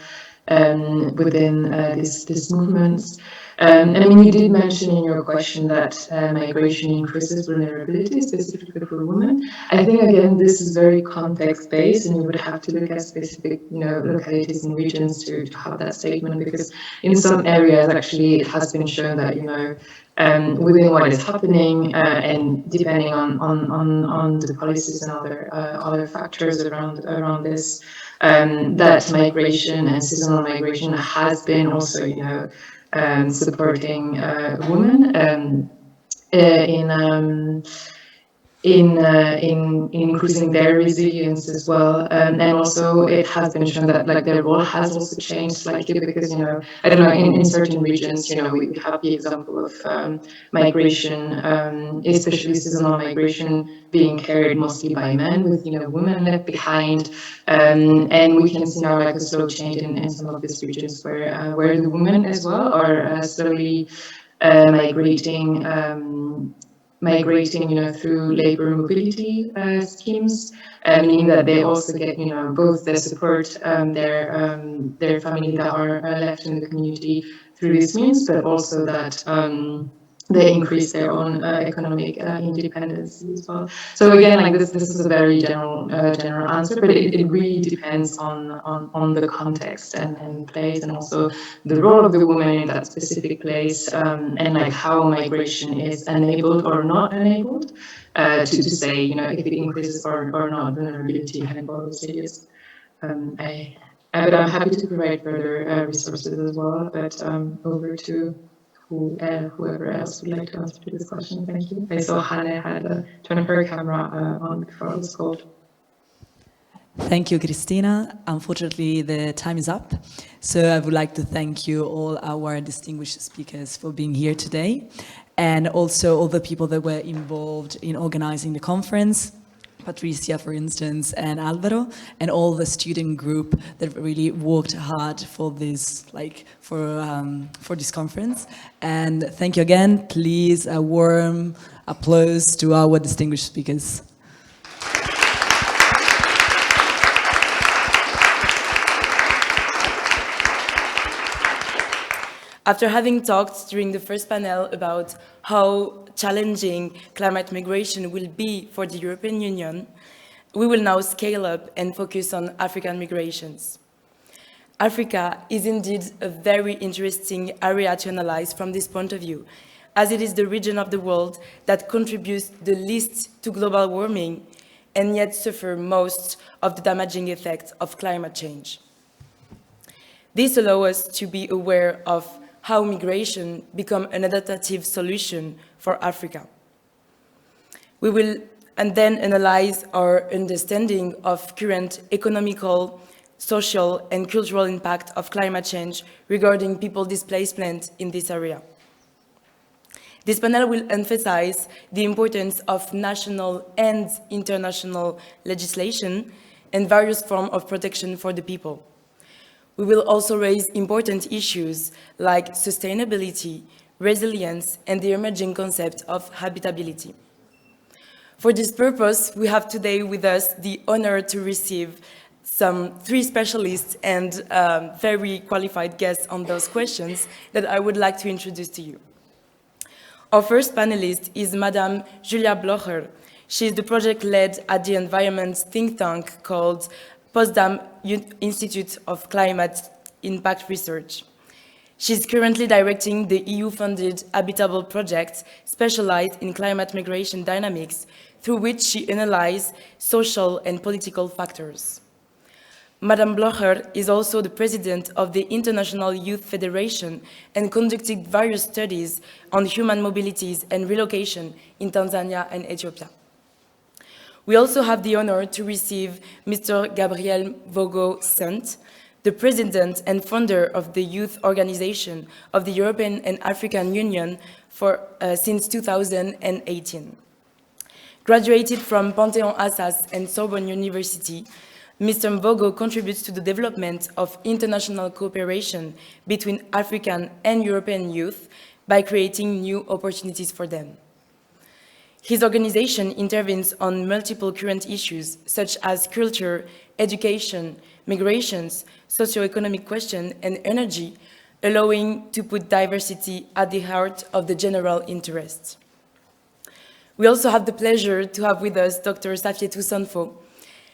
within these movements. And I mean, you did mention in your question that migration increases vulnerability, specifically for women. I think, again, this is very context-based, and you would have to look at specific, localities and regions to have that statement, because in some areas, actually, it has been shown that, within what is happening, and depending on the policies and other factors around this, that migration and seasonal migration has been also, supporting women in increasing their resilience as well, and also it has been shown that like their role has also changed slightly, because I don't know, in certain regions we have the example of migration, especially seasonal migration, being carried mostly by men, with women left behind, and we can see now like a slow change in some of these regions where the women as well are slowly migrating, through labor mobility schemes, meaning that they also get, both the support their family that are left in the community through this means, but also that they increase their own economic independence as well. So again, like this is a very general answer, but it really depends on the context and place, and also the role of the woman in that specific place, and like how migration is enabled or not enabled to say, if it increases or not vulnerability and resilience. But I'm happy to provide further resources as well. But over to whoever else would like to answer to this question. Thank you. I saw Hannah had turned her camera on before I was called. Thank you, Christina. Unfortunately, the time is up. So I would like to thank you all our distinguished speakers for being here today, and also all the people that were involved in organizing the conference. Patricia, for instance, and Alvaro, and all the student group that really worked hard for this, for this conference. And thank you again. Please, a warm applause to our distinguished speakers. After having talked during the first panel about how challenging climate migration will be for the European Union, we will now scale up and focus on African migrations. Africa is indeed a very interesting area to analyze from this point of view, as it is the region of the world that contributes the least to global warming and yet suffer most of the damaging effects of climate change. This allows us to be aware of how migration become an adaptive solution for Africa. We will and then analyze our understanding of current economical, social, and cultural impact of climate change regarding people displacement in this area. This panel will emphasize the importance of national and international legislation and various forms of protection for the people. We will also raise important issues like sustainability, resilience, and the emerging concept of habitability. For this purpose, we have today with us the honor to receive three specialists and very qualified guests on those questions that I would like to introduce to you. Our first panelist is Madame Julia Blocher. She is the project lead at the environment think tank called Potsdam Institute of Climate Impact Research. She's currently directing the EU-funded Habitable project specialized in climate migration dynamics, through which she analyzes social and political factors. Madame Blocher is also the president of the International Youth Federation and conducted various studies on human mobilities and relocation in Tanzania and Ethiopia. We also have the honor to receive Mr. Gabriel Vogo-Sant, the president and founder of the youth organization of the European and African Union since 2018. Graduated from Panthéon Assas and Sorbonne University, Mr. Mvogo contributes to the development of international cooperation between African and European youth by creating new opportunities for them. His organization intervenes on multiple current issues such as culture, education, migrations, socioeconomic questions, and energy, allowing to put diversity at the heart of the general interest. We also have the pleasure to have with us Dr. Safietou Sonfo.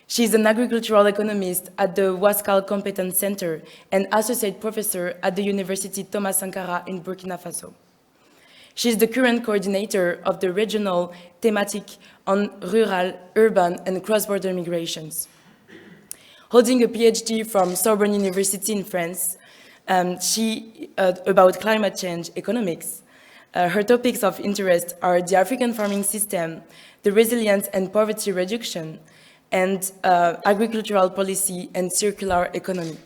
She is an agricultural economist at the Wascal Competence Center and associate professor at the University Thomas Sankara in Burkina Faso. She is the current coordinator of the regional thematic on rural, urban, and cross-border migrations. Holding a PhD from Sorbonne University in France, about climate change economics. Her topics of interest are the African farming system, the resilience and poverty reduction, and agricultural policy and circular economy.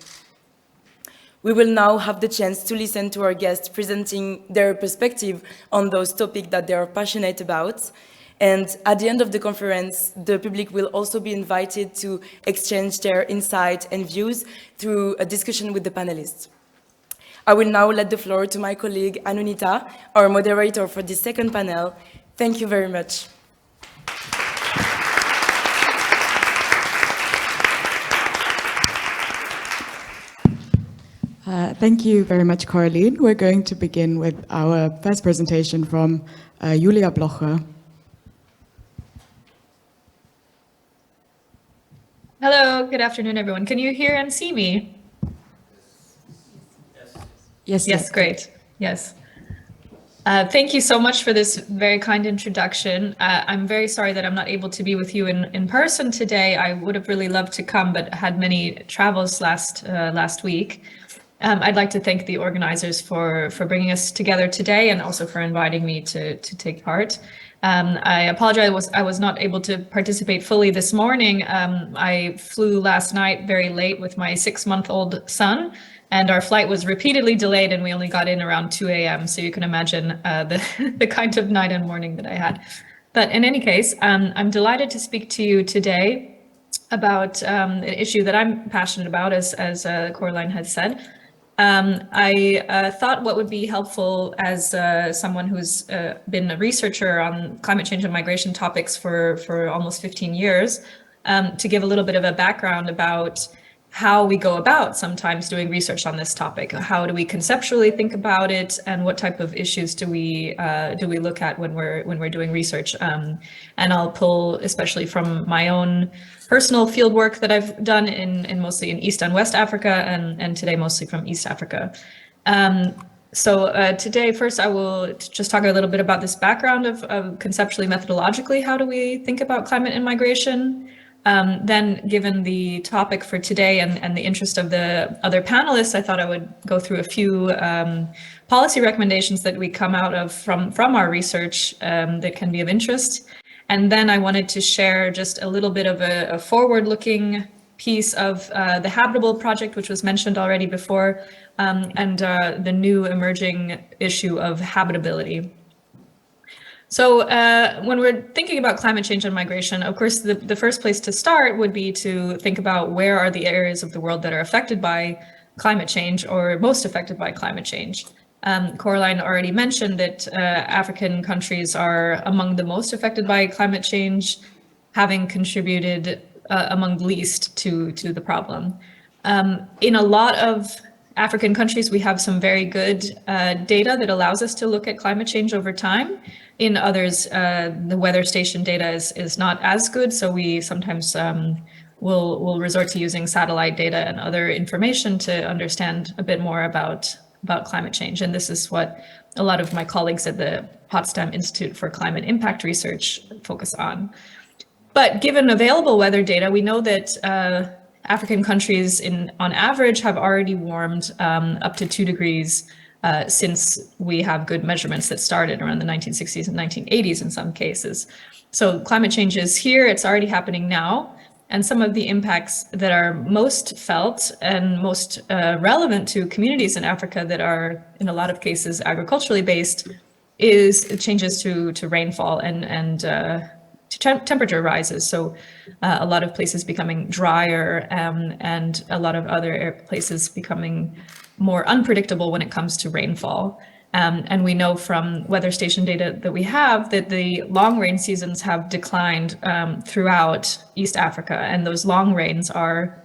We will now have the chance to listen to our guests presenting their perspective on those topics that they are passionate about. And at the end of the conference, the public will also be invited to exchange their insight and views through a discussion with the panelists. I will now let the floor to my colleague Anunita, our moderator for the second panel. Thank you very much. Thank you very much, Coraline. We're going to begin with our first presentation from Julia Blocher. Hello, good afternoon, everyone. Can you hear and see me? Yes. Yes, great. Yes. Thank you so much for this very kind introduction. I'm very sorry that I'm not able to be with you in person today. I would have really loved to come, but had many travels last week. I'd like to thank the organizers for bringing us together today and also for inviting me to take part. I apologize, I was not able to participate fully this morning. I flew last night very late with my 6-month-old son, and our flight was repeatedly delayed and we only got in around 2 a.m. So you can imagine the kind of night and morning that I had. But in any case, I'm delighted to speak to you today about an issue that I'm passionate about, as Coraline has said. I thought what would be helpful as someone who's been a researcher on climate change and migration topics for almost 15 years, to give a little bit of a background about how we go about sometimes doing research on this topic. How do we conceptually think about it, and what type of issues do we look at when we're doing research? And I'll pull especially from my own personal field work that I've done in mostly in East and West Africa, and today mostly from East Africa. So today, first, I will just talk a little bit about this background of conceptually, methodologically, how do we think about climate and migration? Then, given the topic for today and the interest of the other panelists, I thought I would go through a few policy recommendations that we come out of from our research that can be of interest. And then I wanted to share just a little bit of a forward-looking piece of the Habitable project, which was mentioned already before, and the new emerging issue of habitability. So when we're thinking about climate change and migration, of course, the first place to start would be to think about where are the areas of the world that are affected by climate change or most affected by climate change. Coraline already mentioned that African countries are among the most affected by climate change, having contributed among the least to the problem. In a lot of African countries, we have some very good data that allows us to look at climate change over time. In others, the weather station data is not as good, so we sometimes we'll resort to using satellite data and other information to understand a bit more about climate change. And this is what a lot of my colleagues at the Potsdam Institute for Climate Impact Research focus on. But given available weather data, we know that African countries on average have already warmed up to 2 degrees since we have good measurements that started around the 1960s and 1980s in some cases. So climate change is here, it's already happening now. And some of the impacts that are most felt and most relevant to communities in Africa that are in a lot of cases agriculturally based is changes to rainfall and to temperature rises. So a lot of places becoming drier and a lot of other places becoming more unpredictable when it comes to rainfall. And we know from weather station data that we have that the long rain seasons have declined throughout East Africa. And those long rains are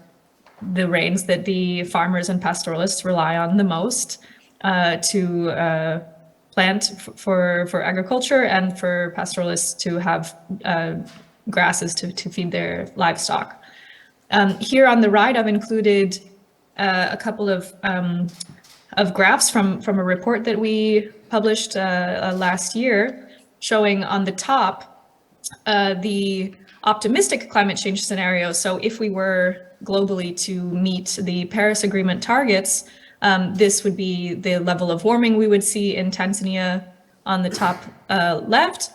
the rains that the farmers and pastoralists rely on the most to plant for agriculture and for pastoralists to have grasses to feed their livestock. Here on the right, I've included a couple of graphs from a report that we published last year, showing on the top the optimistic climate change scenario. So if we were globally to meet the Paris Agreement targets, this would be the level of warming we would see in Tanzania on the top left.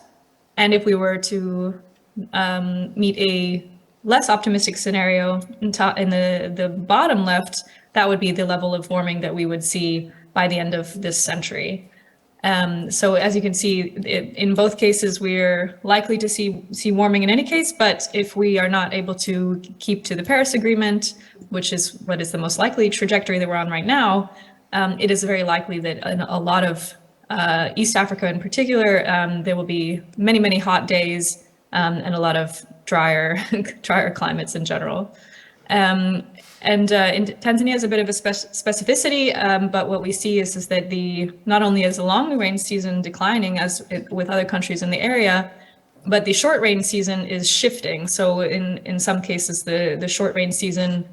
And if we were to meet a less optimistic scenario in the bottom left, that would be the level of warming that we would see by the end of this century. So as you can see, in both cases, we're likely to see warming in any case, but if we are not able to keep to the Paris Agreement, which is what is the most likely trajectory that we're on right now, it is very likely that in a lot of East Africa in particular, there will be many, many hot days and a lot of drier climates in general. And in Tanzania is a bit of a specificity, but what we see is that not only is the long rain season declining as with other countries in the area, but the short rain season is shifting. So in some cases, the short rain season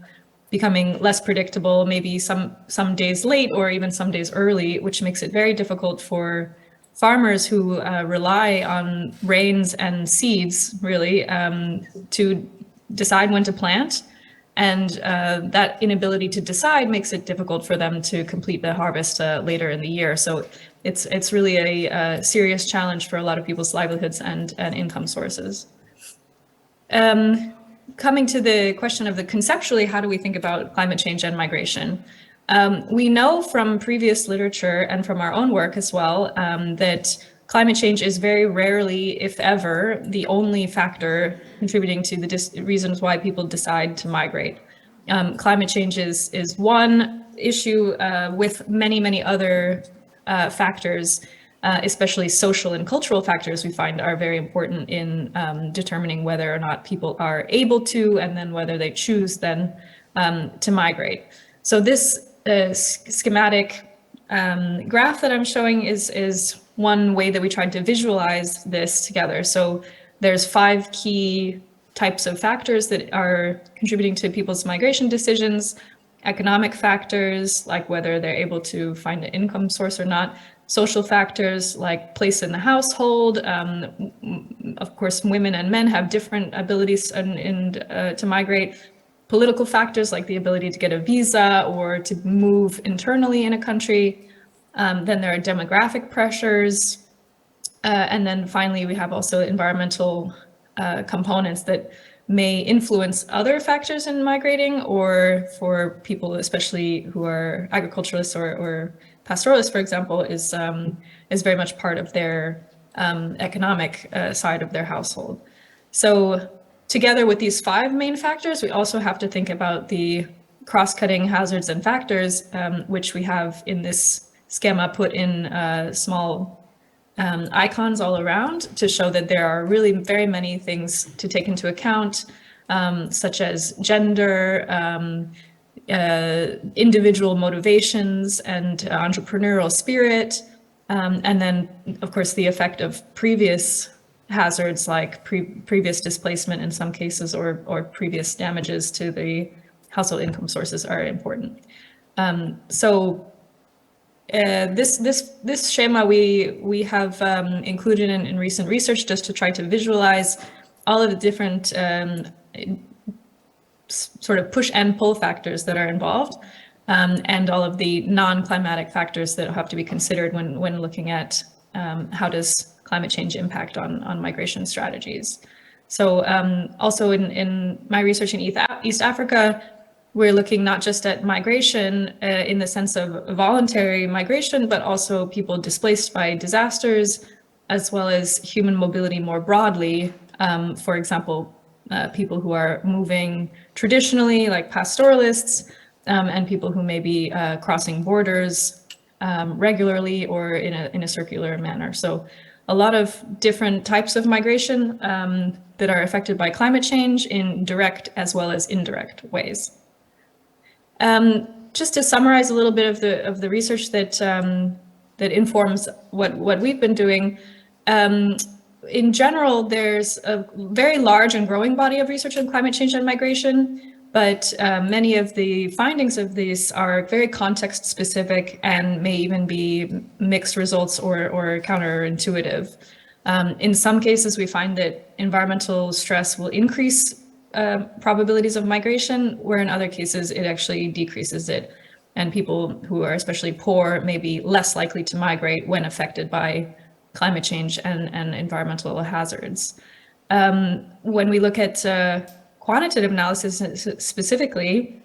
becoming less predictable, maybe some days late or even some days early, which makes it very difficult for farmers who rely on rains and seeds really to decide when to plant. And that inability to decide makes it difficult for them to complete the harvest later in the year. So it's really a serious challenge for a lot of people's livelihoods and income sources. Coming to the question of conceptually, how do we think about climate change and migration? We know from previous literature and from our own work as well that climate change is very rarely, if ever, the only factor contributing to the reasons why people decide to migrate. Climate change is one issue with many, many other factors, especially social and cultural factors we find are very important in determining whether or not people are able to, and then whether they choose then to migrate. So this schematic graph that I'm showing is one way that we tried to visualize this together. So there's 5 key types of factors that are contributing to people's migration decisions: economic factors, like whether they're able to find an income source or not; social factors, like place in the household. Of course, women and men have different abilities to migrate. Political factors, like the ability to get a visa or to move internally in a country. Then there are demographic pressures. And then finally, we have also environmental components that may influence other factors in migrating, or for people, especially who are agriculturalists or pastoralists, for example, is very much part of their economic side of their household. So together with these 5 main factors, we also have to think about the cross-cutting hazards and factors, which we have in this schema put in small icons all around to show that there are really very many things to take into account, such as gender, individual motivations and entrepreneurial spirit, and then, of course, the effect of previous hazards like previous displacement in some cases or previous damages to the household income sources are important. This schema we have included in recent research just to try to visualize all of the different sort of push and pull factors that are involved, and all of the non-climatic factors that have to be considered when looking at how does climate change impact on migration strategies. So also in my research in East Africa, we're looking not just at migration in the sense of voluntary migration, but also people displaced by disasters, as well as human mobility more broadly. For example, people who are moving traditionally, like pastoralists, and people who may be crossing borders regularly or in a circular manner. So a lot of different types of migration that are affected by climate change in direct as well as indirect ways. Just to summarize a little bit of the research that informs what we've been doing. In general, there's a very large and growing body of research on climate change and migration, but many of the findings of these are very context specific and may even be mixed results or counterintuitive. In some cases, we find that environmental stress will increase probabilities of migration, where in other cases it actually decreases it. And people who are especially poor may be less likely to migrate when affected by climate change and environmental hazards. When we look at quantitative analysis specifically,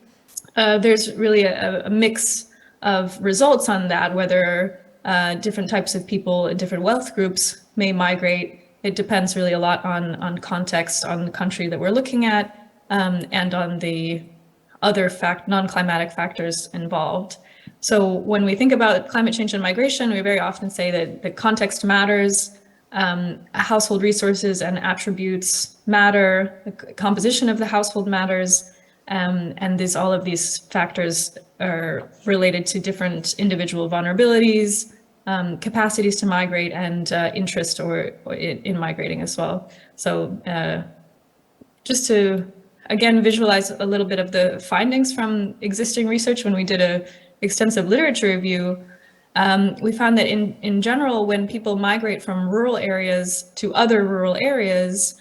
there's really a mix of results on that, whether different types of people in different wealth groups may migrate. It depends really a lot on context, on the country that we're looking at, and on the other non-climatic factors involved. So when we think about climate change and migration, we very often say that the context matters, household resources and attributes matter, the composition of the household matters, and all of these factors are related to different individual vulnerabilities, capacities to migrate, and interest in migrating as well. So just to, again, visualize a little bit of the findings from existing research, when we did an extensive literature review, we found that in general, when people migrate from rural areas to other rural areas,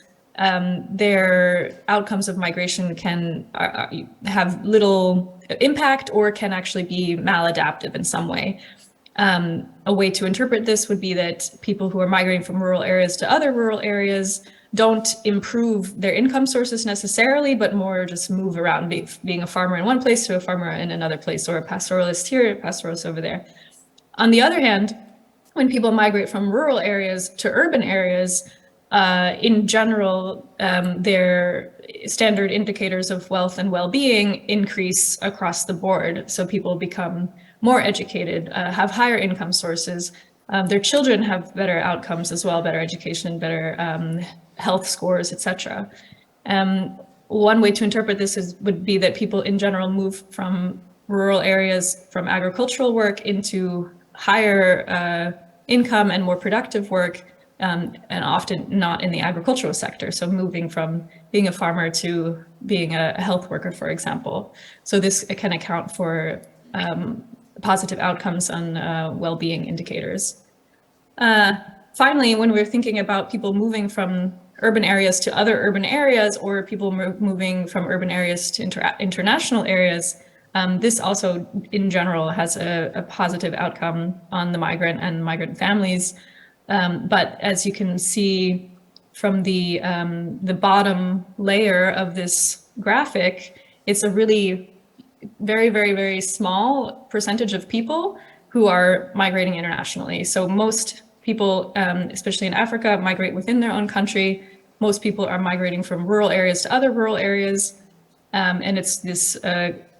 their outcomes of migration can have little impact or can actually be maladaptive in some way. A way to interpret this would be that people who are migrating from rural areas to other rural areas don't improve their income sources necessarily, but more just move around, being a farmer in one place to a farmer in another place, or a pastoralist here, a pastoralist over there. On the other hand, when people migrate from rural areas to urban areas, in general, their standard indicators of wealth and well-being increase across the board. So people become more educated, have higher income sources. Their children have better outcomes as well, better education, better health scores, etc. One way to interpret this would be that people in general move from rural areas, from agricultural work, into higher income and more productive work, and often not in the agricultural sector. So moving from being a farmer to being a health worker, for example. So this can account for positive outcomes on well-being indicators. Finally, when we're thinking about people moving from urban areas to other urban areas, or people moving from urban areas to international areas, this also in general has a positive outcome on the migrant and migrant families. But as you can see from the bottom layer of this graphic, it's a really very, very, very small percentage of people who are migrating internationally. So most people, especially in Africa, migrate within their own country. Most people are migrating from rural areas to other rural areas. And it's this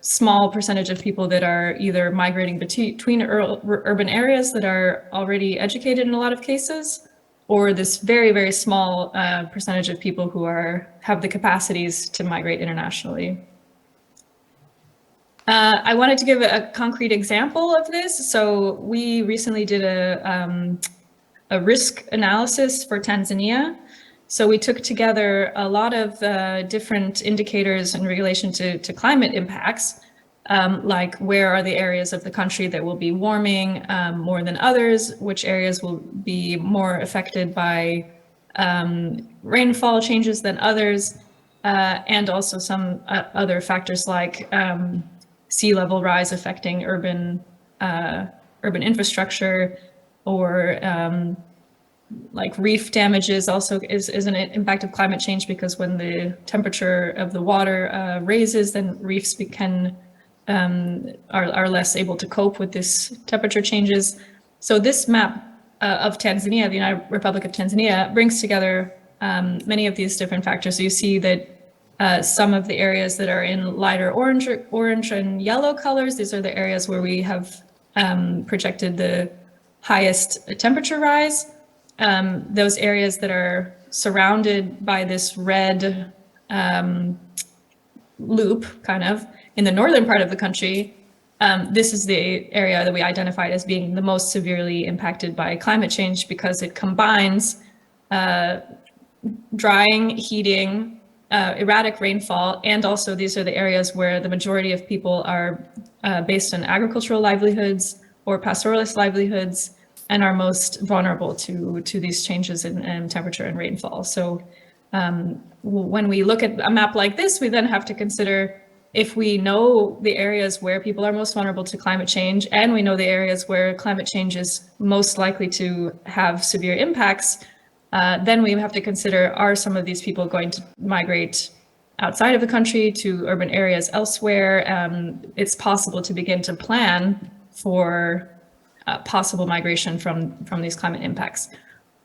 small percentage of people that are either migrating between urban areas that are already educated in a lot of cases, or this very, very small percentage of people who have the capacities to migrate internationally. I wanted to give a concrete example of this. So we recently did a risk analysis for Tanzania, So we took together a lot of different indicators in relation to climate impacts, like where are the areas of the country that will be warming more than others, which areas will be more affected by rainfall changes than others, and also some other factors like sea level rise affecting urban infrastructure, or like reef damages also is an impact of climate change, because when the temperature of the water raises, then reefs are less able to cope with this temperature changes. So this map of Tanzania, the United Republic of Tanzania, brings together many of these different factors. So you see that some of the areas that are in lighter orange and yellow colors, these are the areas where we have projected the highest temperature rise. Those areas that are surrounded by this red loop, kind of, in the northern part of the country, this is the area that we identified as being the most severely impacted by climate change, because it combines drying, heating, erratic rainfall, and also these are the areas where the majority of people are based on agricultural livelihoods or pastoralist livelihoods, and are most vulnerable to these changes in temperature and rainfall. So when we look at a map like this, we then have to consider, if we know the areas where people are most vulnerable to climate change, and we know the areas where climate change is most likely to have severe impacts, then we have to consider, are some of these people going to migrate outside of the country to urban areas elsewhere? It's possible to begin to plan for possible migration from these climate impacts.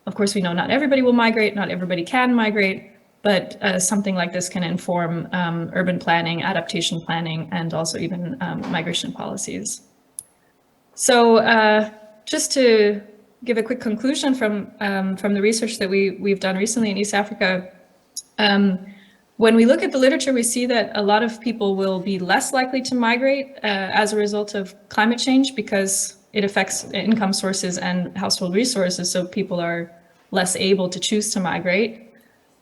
Of course, we know not everybody will migrate, not everybody can migrate, but something like this can inform urban planning, adaptation planning, and also even migration policies. So just to give a quick conclusion from the research that we've done recently in East Africa, when we look at the literature, we see that a lot of people will be less likely to migrate as a result of climate change, because it affects income sources and household resources, so people are less able to choose to migrate.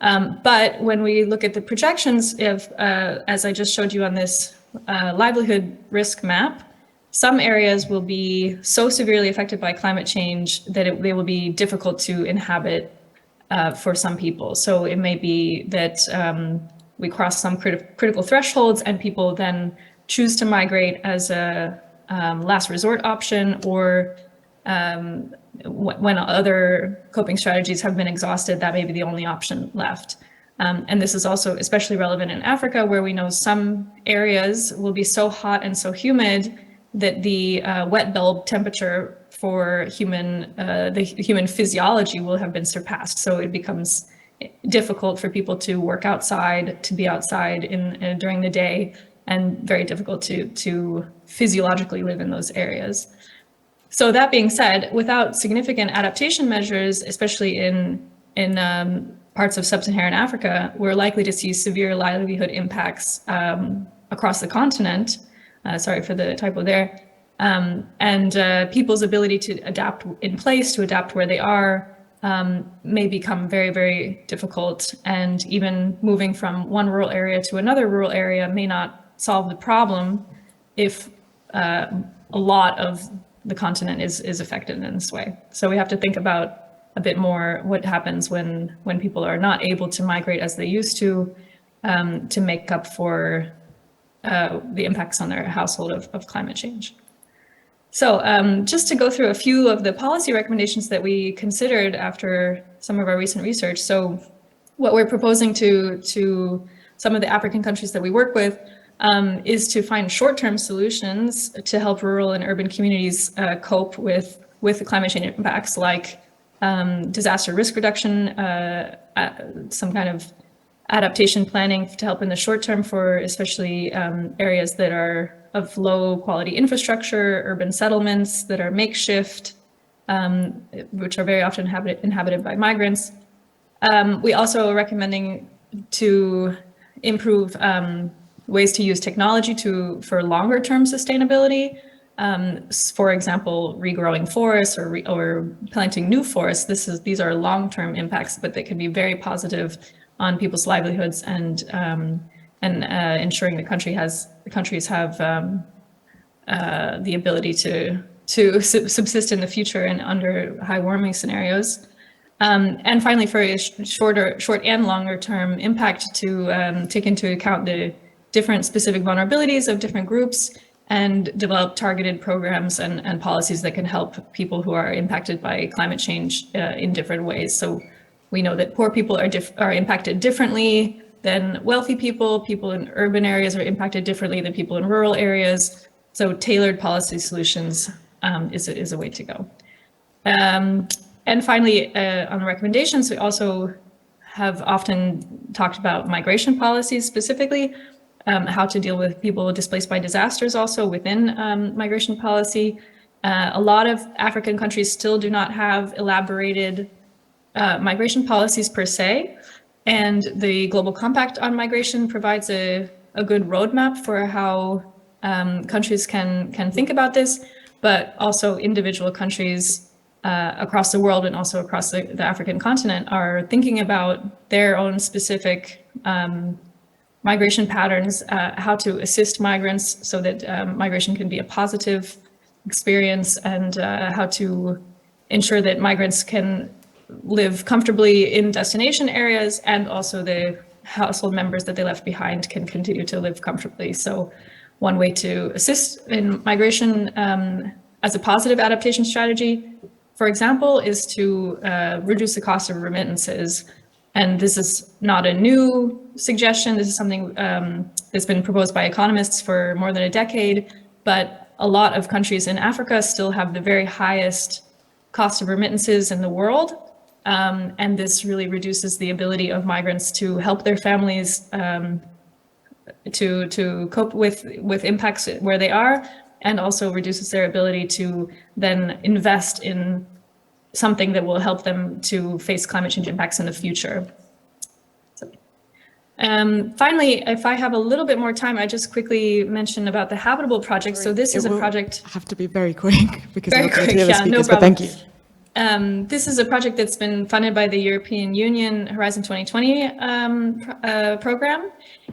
But when we look at the projections of, as I just showed you on this livelihood risk map, some areas will be so severely affected by climate change that they will be difficult to inhabit for some people. So it may be that we cross some critical thresholds and people then choose to migrate as a last resort option, or when other coping strategies have been exhausted, that may be the only option left. And this is also especially relevant in Africa, where we know some areas will be so hot and so humid that the wet bulb temperature for the human physiology will have been surpassed. So it becomes difficult for people to work outside, to be outside during the day, and very difficult to physiologically live in those areas. So that being said, without significant adaptation measures, especially in parts of sub-Saharan Africa, we're likely to see severe livelihood impacts across the continent. Sorry for the typo there. And people's ability to adapt in place, to adapt where they are, may become very, very difficult. And even moving from one rural area to another rural area may not solve the problem if a lot of the continent is affected in this way. So we have to think about a bit more what happens when people are not able to migrate as they used to make up for the impacts on their household of climate change. So just to go through a few of the policy recommendations that we considered after some of our recent research. So what we're proposing to some of the African countries that we work with is to find short-term solutions to help rural and urban communities cope with the climate change impacts, like disaster risk reduction, some kind of adaptation planning to help in the short term for especially areas that are of low quality infrastructure, urban settlements that are makeshift, which are very often inhabited by migrants. We also are recommending to improve ways to use technology for longer term sustainability. For example, regrowing forests or planting new forests. These are long-term impacts, but they can be very positive on people's livelihoods and ensuring the countries have the ability to subsist in the future and under high warming scenarios. And finally, for a short and longer term impact, to take into account the different specific vulnerabilities of different groups and develop targeted programs and policies that can help people who are impacted by climate change in different ways. So we know that poor people are impacted differently than wealthy people. People in urban areas are impacted differently than people in rural areas. So tailored policy solutions is a way to go. And finally, on the recommendations, we also have often talked about migration policies specifically, how to deal with people displaced by disasters also within migration policy. A lot of African countries still do not have elaborated migration policies per se, and the Global Compact on Migration provides a good roadmap for how countries can think about this, but also individual countries across the world and also across the African continent are thinking about their own specific migration patterns, how to assist migrants so that migration can be a positive experience, and how to ensure that migrants can live comfortably in destination areas, and also the household members that they left behind can continue to live comfortably. So one way to assist in migration as a positive adaptation strategy, for example, is to reduce the cost of remittances. And this is not a new suggestion. This is something that's been proposed by economists for more than a decade, but a lot of countries in Africa still have the very highest cost of remittances in the world. And this really reduces the ability of migrants to help their families to cope with impacts where they are, and also reduces their ability to then invest in something that will help them to face climate change impacts in the future. So, finally, if I have a little bit more time, I just quickly mention about the Habitable project. So this is a project. Have to be very quick because very quick, yeah, no problem. But thank you. This is a project that's been funded by the European Union Horizon 2020 program.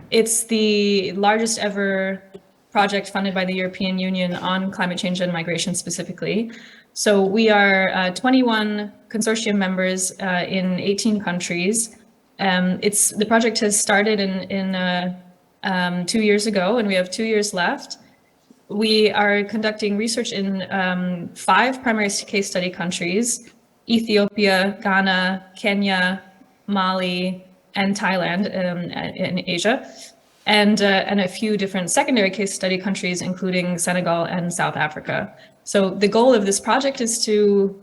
It's the largest ever project funded by the European Union on climate change and migration specifically. So we are 21 consortium members in 18 countries. The project has started in 2 years ago, and we have 2 years left. We are conducting research in 5 primary case study countries: Ethiopia, Ghana, Kenya, Mali, and Thailand in Asia, and a few different secondary case study countries, including Senegal and South Africa. So the goal of this project is to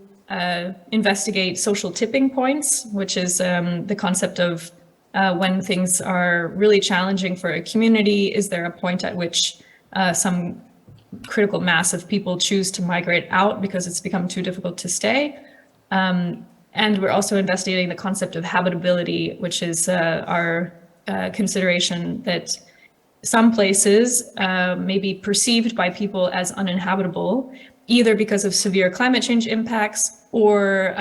investigate social tipping points, which is the concept of when things are really challenging for a community, is there a point at which some critical mass of people choose to migrate out because it's become too difficult to stay? And we're also investigating the concept of habitability, which is our consideration that some places may be perceived by people as uninhabitable, either because of severe climate change impacts or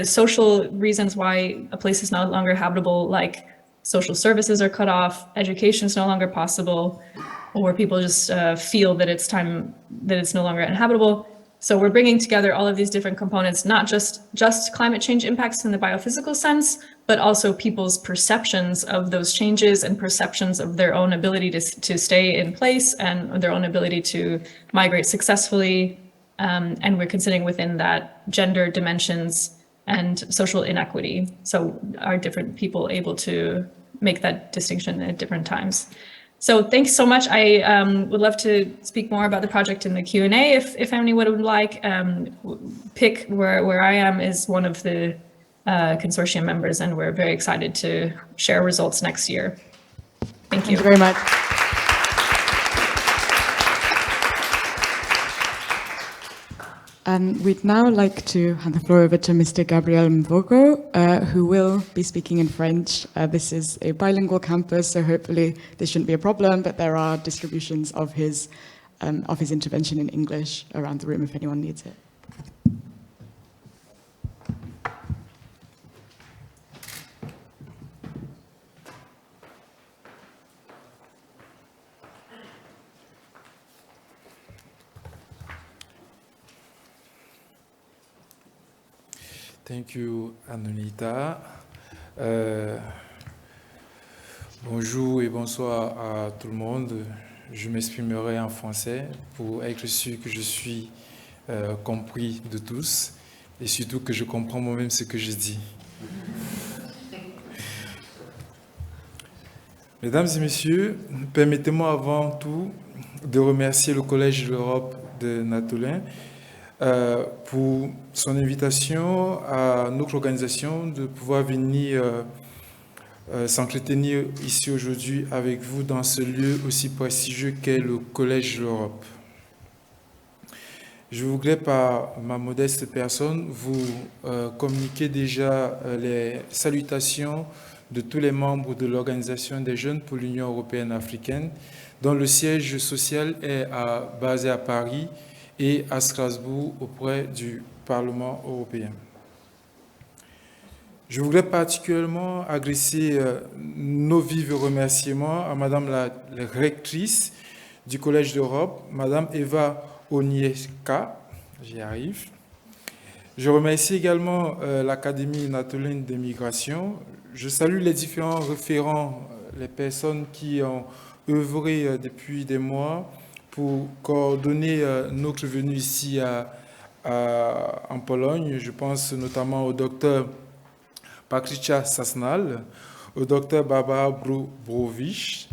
social reasons why a place is no longer habitable, like social services are cut off, education is no longer possible, or people just feel that it's time that it's no longer inhabitable. So we're bringing together all of these different components, not just climate change impacts in the biophysical sense, but also people's perceptions of those changes and perceptions of their own ability to stay in place and their own ability to migrate successfully. And we're considering within that gender dimensions and social inequity. So are different people able to make that distinction at different times? So thanks so much. I would love to speak more about the project in the Q&A if anyone would like. PIC, where I am, is one of the consortium members, and we're very excited to share results next year. Thank you. Thank you very much. We'd now like to hand the floor over to Mr. Gabriel Mvogo, who will be speaking in French. This is a bilingual campus, so hopefully this shouldn't be a problem, but there are distributions of his office intervention in English around the room if anyone needs it. Thank you, Anonita. Bonjour et bonsoir à tout le monde. Je m'exprimerai en français pour être sûr que je suis compris de tous et surtout que je comprends moi-même ce que je dis. Mesdames et messieurs, permettez-moi avant tout de remercier le Collège de l'Europe de Natolin pour son invitation à notre organisation de pouvoir venir s'entretenir ici aujourd'hui avec vous dans ce lieu aussi prestigieux qu'est le Collège de l'Europe. Je voudrais par ma modeste personne vous communiquer déjà les salutations de tous les membres de l'Organisation des jeunes pour l'Union européenne africaine, dont le siège social est basé à Paris et à Strasbourg auprès du Parlement européen. Je voudrais particulièrement adresser nos vifs remerciements à Madame la rectrice du Collège d'Europe, Madame Eva Onieka, j'y arrive. Je remercie également l'Académie Natolin de Migration. Je salue les différents référents, les personnes qui ont œuvré depuis des mois pour coordonner notre venue ici en Pologne. Je pense notamment au docteur Patricia Sasnal, au docteur Barbara Browicz,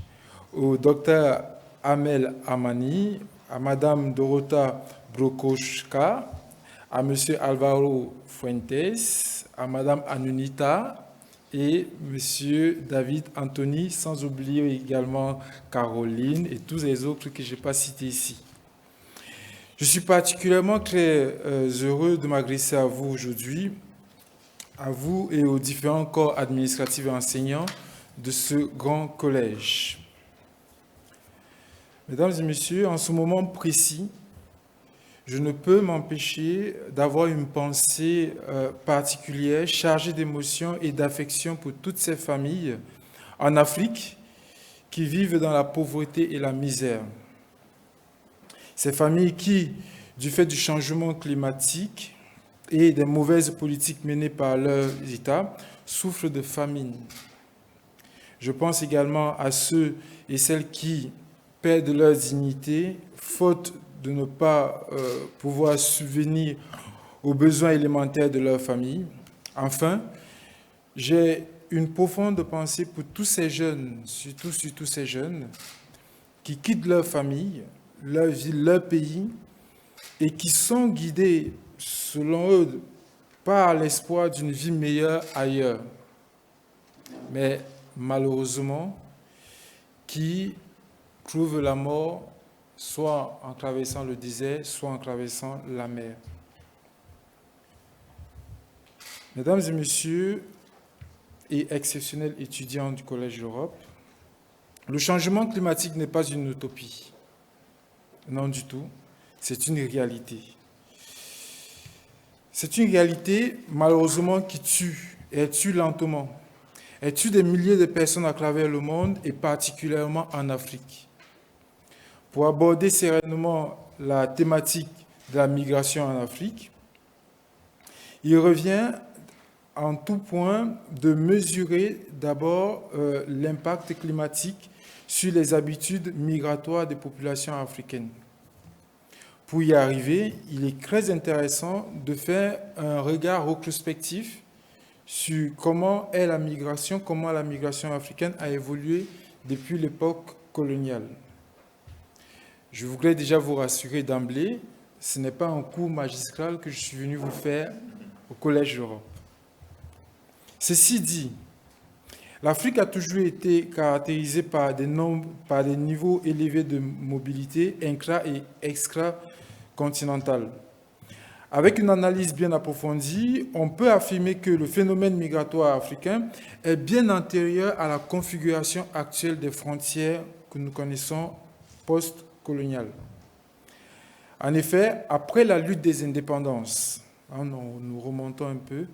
au docteur Amel Amani, à madame Dorota Brokoszka, à monsieur Alvaro Fuentes, à madame Anunita et monsieur David Anthony, sans oublier également Caroline et tous les autres que je n'ai pas cités ici. Je suis particulièrement très heureux de m'adresser à vous aujourd'hui, à vous et aux différents corps administratifs et enseignants de ce grand collège. Mesdames et messieurs, en ce moment précis, je ne peux m'empêcher d'avoir une pensée particulière, chargée d'émotions et d'affection pour toutes ces familles en Afrique qui vivent dans la pauvreté et la misère. Ces familles qui, du fait du changement climatique et des mauvaises politiques menées par leur État, souffrent de famine. Je pense également à ceux et celles qui perdent leur dignité, faute de ne pas pouvoir subvenir aux besoins élémentaires de leur famille. Enfin, j'ai une profonde pensée pour tous ces jeunes, surtout ces jeunes, qui quittent leur famille, leur ville, leur pays, et qui sont guidés, selon eux, par l'espoir d'une vie meilleure ailleurs. Mais malheureusement, qui trouvent la mort soit en traversant le désert, soit en traversant la mer. Mesdames et messieurs, et exceptionnels étudiants du Collège d'Europe, le changement climatique n'est pas une utopie. Non du tout, c'est une réalité. C'est une réalité, malheureusement, qui tue, et elle tue lentement. Elle tue des milliers de personnes à travers le monde, et particulièrement en Afrique. Pour aborder sereinement la thématique de la migration en Afrique, il revient en tout point de mesurer d'abord l'impact climatique sur les habitudes migratoires des populations africaines. Pour y arriver, il est très intéressant de faire un regard rétrospectif sur comment la migration africaine a évolué depuis l'époque coloniale. Je voudrais déjà vous rassurer d'emblée, ce n'est pas un cours magistral que je suis venu vous faire au Collège d'Europe. Ceci dit, l'Afrique a toujours été caractérisée par des niveaux élevés de mobilité intra- et extra-continentale. Avec une analyse bien approfondie, on peut affirmer que le phénomène migratoire africain est bien antérieur à la configuration actuelle des frontières que nous connaissons post-coloniales. En effet, après la lutte des indépendances, nous remontons un peu,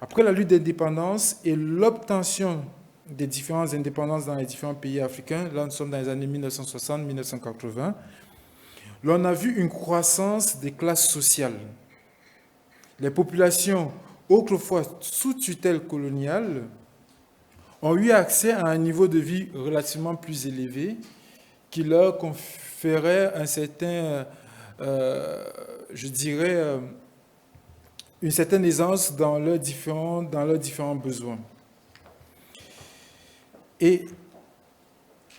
après la lutte d'indépendance et l'obtention des différentes indépendances dans les différents pays africains, là nous sommes dans les années 1960-1980, l'on a vu une croissance des classes sociales. Les populations autrefois sous tutelle coloniale ont eu accès à un niveau de vie relativement plus élevé qui leur conférait un certain, je dirais, une certaine aisance dans leurs différents besoins. Et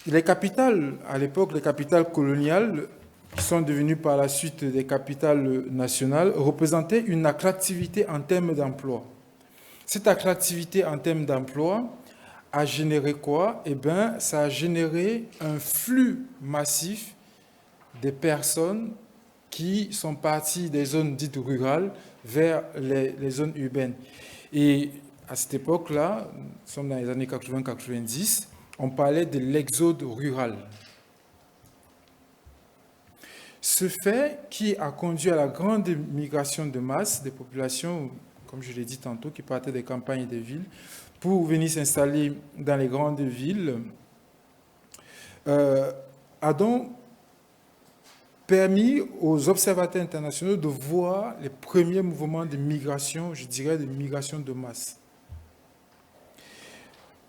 les capitales, à l'époque, les capitales coloniales, qui sont devenues par la suite des capitales nationales, représentaient une attractivité en termes d'emploi. Cette attractivité en termes d'emploi a généré quoi? Eh bien, ça a généré un flux massif des personnes qui sont parties des zones dites rurales vers les zones urbaines. Et à cette époque-là, nous sommes dans les années 80-90, on parlait de l'exode rural. Ce fait qui a conduit à la grande migration de masse des populations, comme je l'ai dit tantôt, qui partaient des campagnes et des villes, pour venir s'installer dans les grandes villes, a donc permis aux observateurs internationaux de voir les premiers mouvements de migration, je dirais de migration de masse.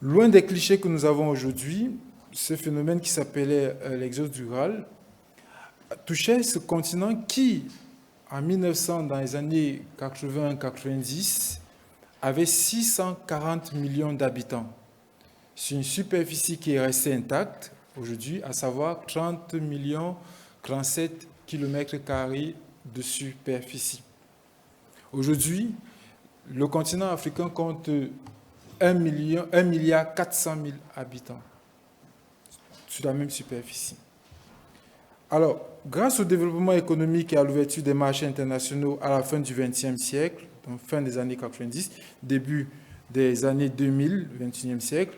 Loin des clichés que nous avons aujourd'hui, ce phénomène qui s'appelait l'exode rural touchait ce continent qui, en 1900, dans les années 80-90, avait 640 millions d'habitants, sur une superficie qui est restée intacte aujourd'hui, à savoir 37 km² de superficie. Aujourd'hui, le continent africain compte 1,4 milliard habitants sur la même superficie. Alors, grâce au développement économique et à l'ouverture des marchés internationaux à la fin du XXe siècle, donc fin des années 90, début des années 2000, XXIe siècle,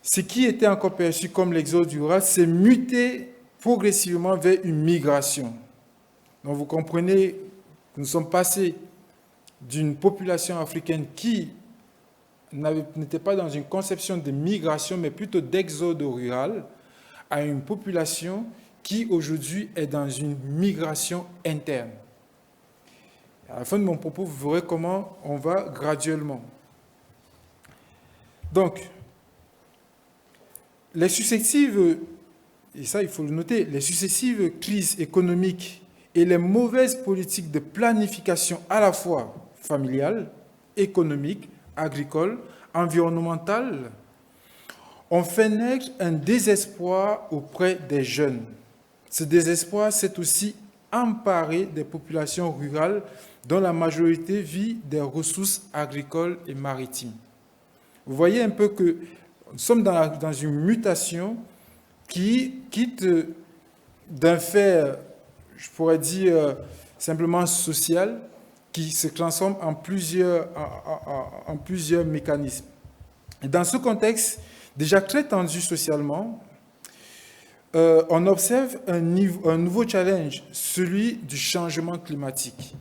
ce qui était encore perçu comme l'exode rural s'est muté progressivement vers une migration. Donc vous comprenez que nous sommes passés d'une population africaine qui n'était pas dans une conception de migration, mais plutôt d'exode rural, à une population qui aujourd'hui est dans une migration interne. À la fin de mon propos, vous verrez comment on va graduellement. Donc, les successives, et ça il faut le noter, les successives crises économiques et les mauvaises politiques de planification à la fois familiale, économique, agricole, environnementale, ont fait naître un désespoir auprès des jeunes. Ce désespoir s'est aussi emparé des populations rurales dont la majorité vit des ressources agricoles et maritimes. Vous voyez un peu que nous sommes dans une mutation qui quitte d'un fait, je pourrais dire, simplement social, qui se transforme en plusieurs mécanismes. Et dans ce contexte, déjà très tendu socialement, on observe un nouveau challenge, celui du changement climatique.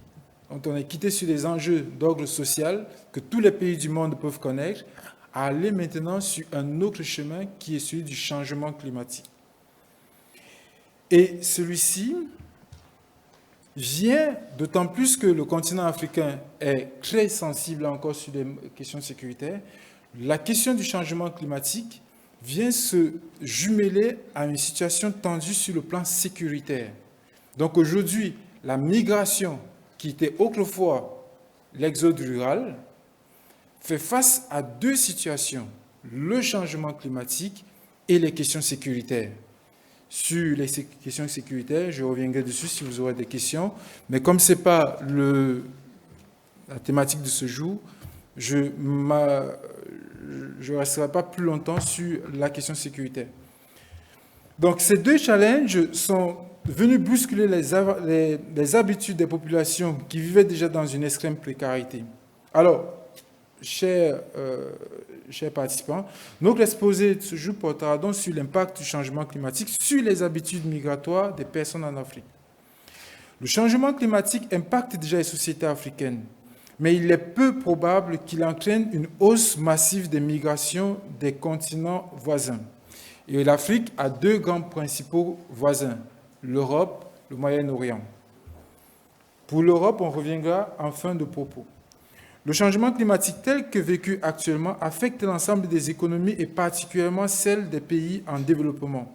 Donc on est quitté sur les enjeux d'ordre social que tous les pays du monde peuvent connaître, à aller maintenant sur un autre chemin qui est celui du changement climatique. Et celui-ci vient d'autant plus que le continent africain est très sensible encore sur les questions sécuritaires. La question du changement climatique vient se jumeler à une situation tendue sur le plan sécuritaire. Donc aujourd'hui, la migration, qui était autrefois l'exode rural, fait face à deux situations, le changement climatique et les questions sécuritaires. Sur les questions sécuritaires, je reviendrai dessus si vous aurez des questions, mais comme ce n'est pas la thématique de ce jour, je ne resterai pas plus longtemps sur la question sécuritaire. Donc ces deux challenges sont venus bousculer les habitudes des populations qui vivaient déjà dans une extrême précarité. Alors, chers participants, notre exposé de ce jour portera donc sur l'impact du changement climatique sur les habitudes migratoires des personnes en Afrique. Le changement climatique impacte déjà les sociétés africaines, mais il est peu probable qu'il entraîne une hausse massive des migrations des continents voisins. Et l'Afrique a deux grands principaux voisins, l'Europe, le Moyen-Orient. Pour l'Europe, on reviendra en fin de propos. Le changement climatique tel que vécu actuellement affecte l'ensemble des économies et particulièrement celles des pays en développement.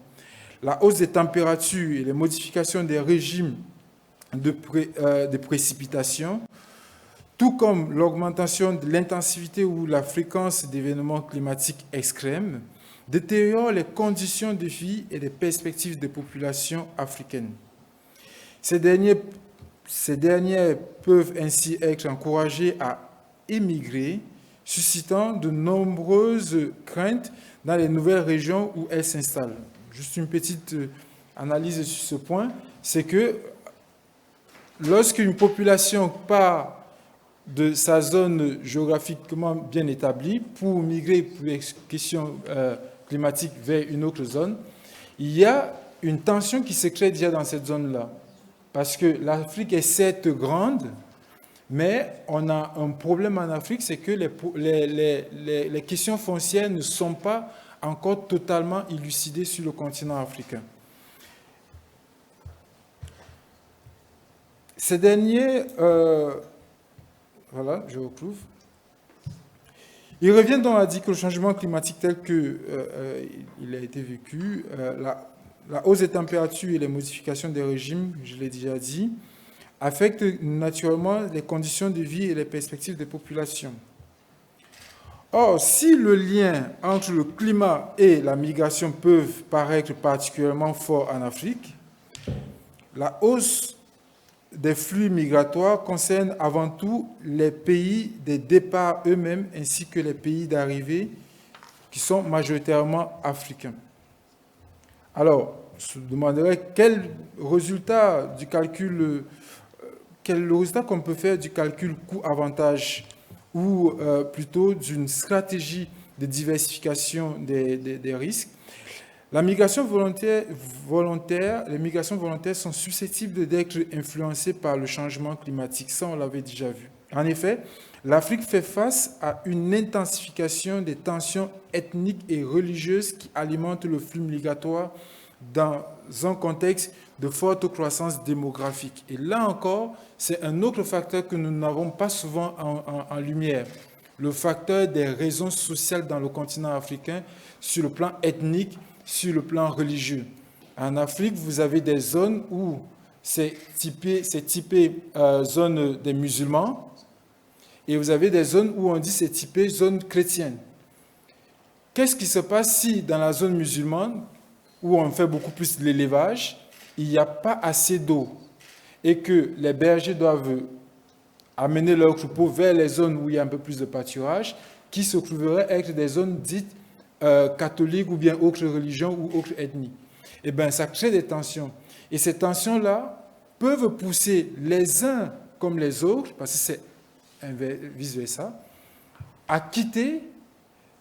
La hausse des températures et les modifications des régimes de précipitations, tout comme l'augmentation de l'intensité ou la fréquence d'événements climatiques extrêmes, détériorent les conditions de vie et les perspectives des populations africaines. Ces dernières peuvent ainsi être encouragées à émigrer, suscitant de nombreuses craintes dans les nouvelles régions où elles s'installent. Juste une petite analyse sur ce point, c'est que lorsqu'une population part de sa zone géographiquement bien établie pour migrer pour les questions climatiques vers une autre zone, il y a une tension qui se crée déjà dans cette zone-là. Parce que l'Afrique est certes grande, mais on a un problème en Afrique, c'est que les questions foncières ne sont pas encore totalement élucidées sur le continent africain. Ces derniers, voilà, je retrouve. Il revient donc à dire que le changement climatique tel qu'il a été vécu, la hausse des températures et les modifications des régimes, je l'ai déjà dit, affectent naturellement les conditions de vie et les perspectives des populations. Or, si le lien entre le climat et la migration peuvent paraître particulièrement fort en Afrique, la hausse des flux migratoires concerne avant tout les pays des départs eux-mêmes ainsi que les pays d'arrivée qui sont majoritairement africains. Alors, je me demanderais quel résultat qu'on peut faire du calcul coût-avantage ou plutôt d'une stratégie de diversification des risques. Les migrations volontaires sont susceptibles d'être influencées par le changement climatique. Ça, on l'avait déjà vu. En effet, l'Afrique fait face à une intensification des tensions ethniques et religieuses qui alimentent le flux migratoire dans un contexte de forte croissance démographique. Et là encore, c'est un autre facteur que nous n'avons pas souvent en lumière, le facteur des raisons sociales dans le continent africain sur le plan ethnique, sur le plan religieux. En Afrique, vous avez des zones où c'est typé zone des musulmans et vous avez des zones où on dit c'est typé zone chrétienne. Qu'est-ce qui se passe si dans la zone musulmane, où on fait beaucoup plus de l'élevage, il n'y a pas assez d'eau et que les bergers doivent amener leurs troupeaux vers les zones où il y a un peu plus de pâturage, qui se trouveraient être des zones dites catholiques ou bien autres religions ou autres ethnies. Eh bien, ça crée des tensions. Et ces tensions-là peuvent pousser les uns comme les autres, parce que c'est vice-versa, à quitter.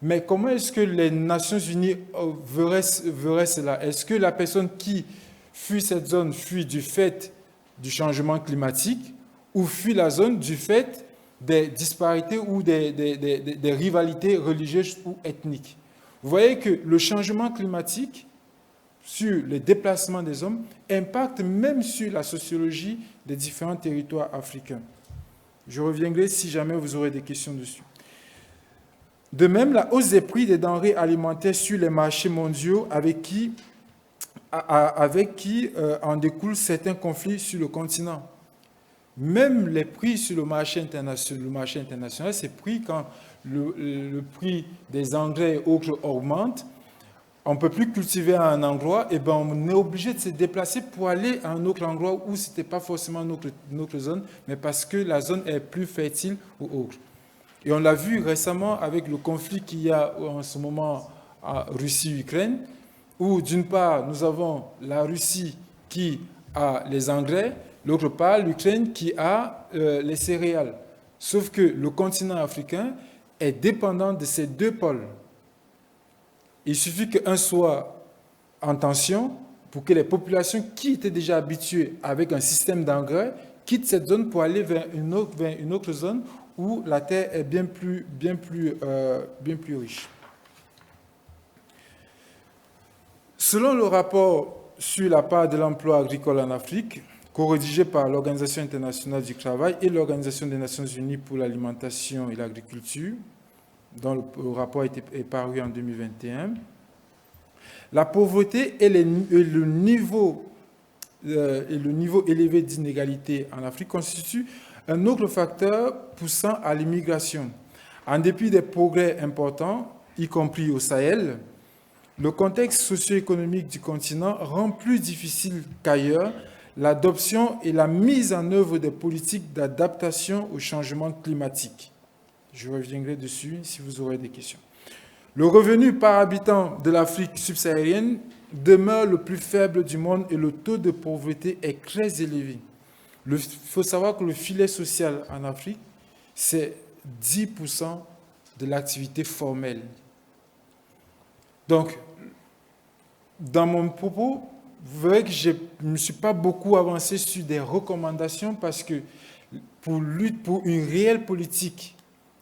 Mais comment est-ce que les Nations Unies verraient cela? Est-ce que la personne qui fuit cette zone fuit du fait du changement climatique ou fuit la zone du fait des disparités ou des rivalités religieuses ou ethniques? Vous voyez que le changement climatique sur le déplacement des hommes impacte même sur la sociologie des différents territoires africains. Je reviendrai si jamais vous aurez des questions dessus. De même, la hausse des prix des denrées alimentaires sur les marchés mondiaux avec qui en découlent certains conflits sur le continent. Même les prix sur le marché international, c'est pris quand le prix des engrais et autres augmente. On ne peut plus cultiver à un endroit, et ben on est obligé de se déplacer pour aller à un autre endroit où ce n'était pas forcément notre zone, mais parce que la zone est plus fertile ou autre. Et on l'a vu récemment avec le conflit qu'il y a en ce moment en Russie-Ukraine, où d'une part, nous avons la Russie qui a les engrais, d'autre part, l'Ukraine qui a les céréales. Sauf que le continent africain est dépendant de ces deux pôles. Il suffit qu'un soit en tension, pour que les populations qui étaient déjà habituées avec un système d'engrais quittent cette zone pour aller vers une autre zone où la terre est bien plus riche. Selon le rapport sur la part de l'emploi agricole en Afrique, co-rédigé par l'Organisation internationale du travail et l'Organisation des Nations unies pour l'alimentation et l'agriculture, dont le rapport est paru en 2021, la pauvreté et le niveau élevé d'inégalité en Afrique constituent un autre facteur poussant à l'immigration. En dépit des progrès importants, y compris au Sahel, le contexte socio-économique du continent rend plus difficile qu'ailleurs l'adoption et la mise en œuvre des politiques d'adaptation au changement climatique. Je reviendrai dessus si vous aurez des questions. Le revenu par habitant de l'Afrique subsaharienne demeure le plus faible du monde et le taux de pauvreté est très élevé. Il faut savoir que le filet social en Afrique, c'est 10% de l'activité formelle. Donc, dans mon propos, vous verrez que je ne me suis pas beaucoup avancé sur des recommandations parce que pour une réelle politique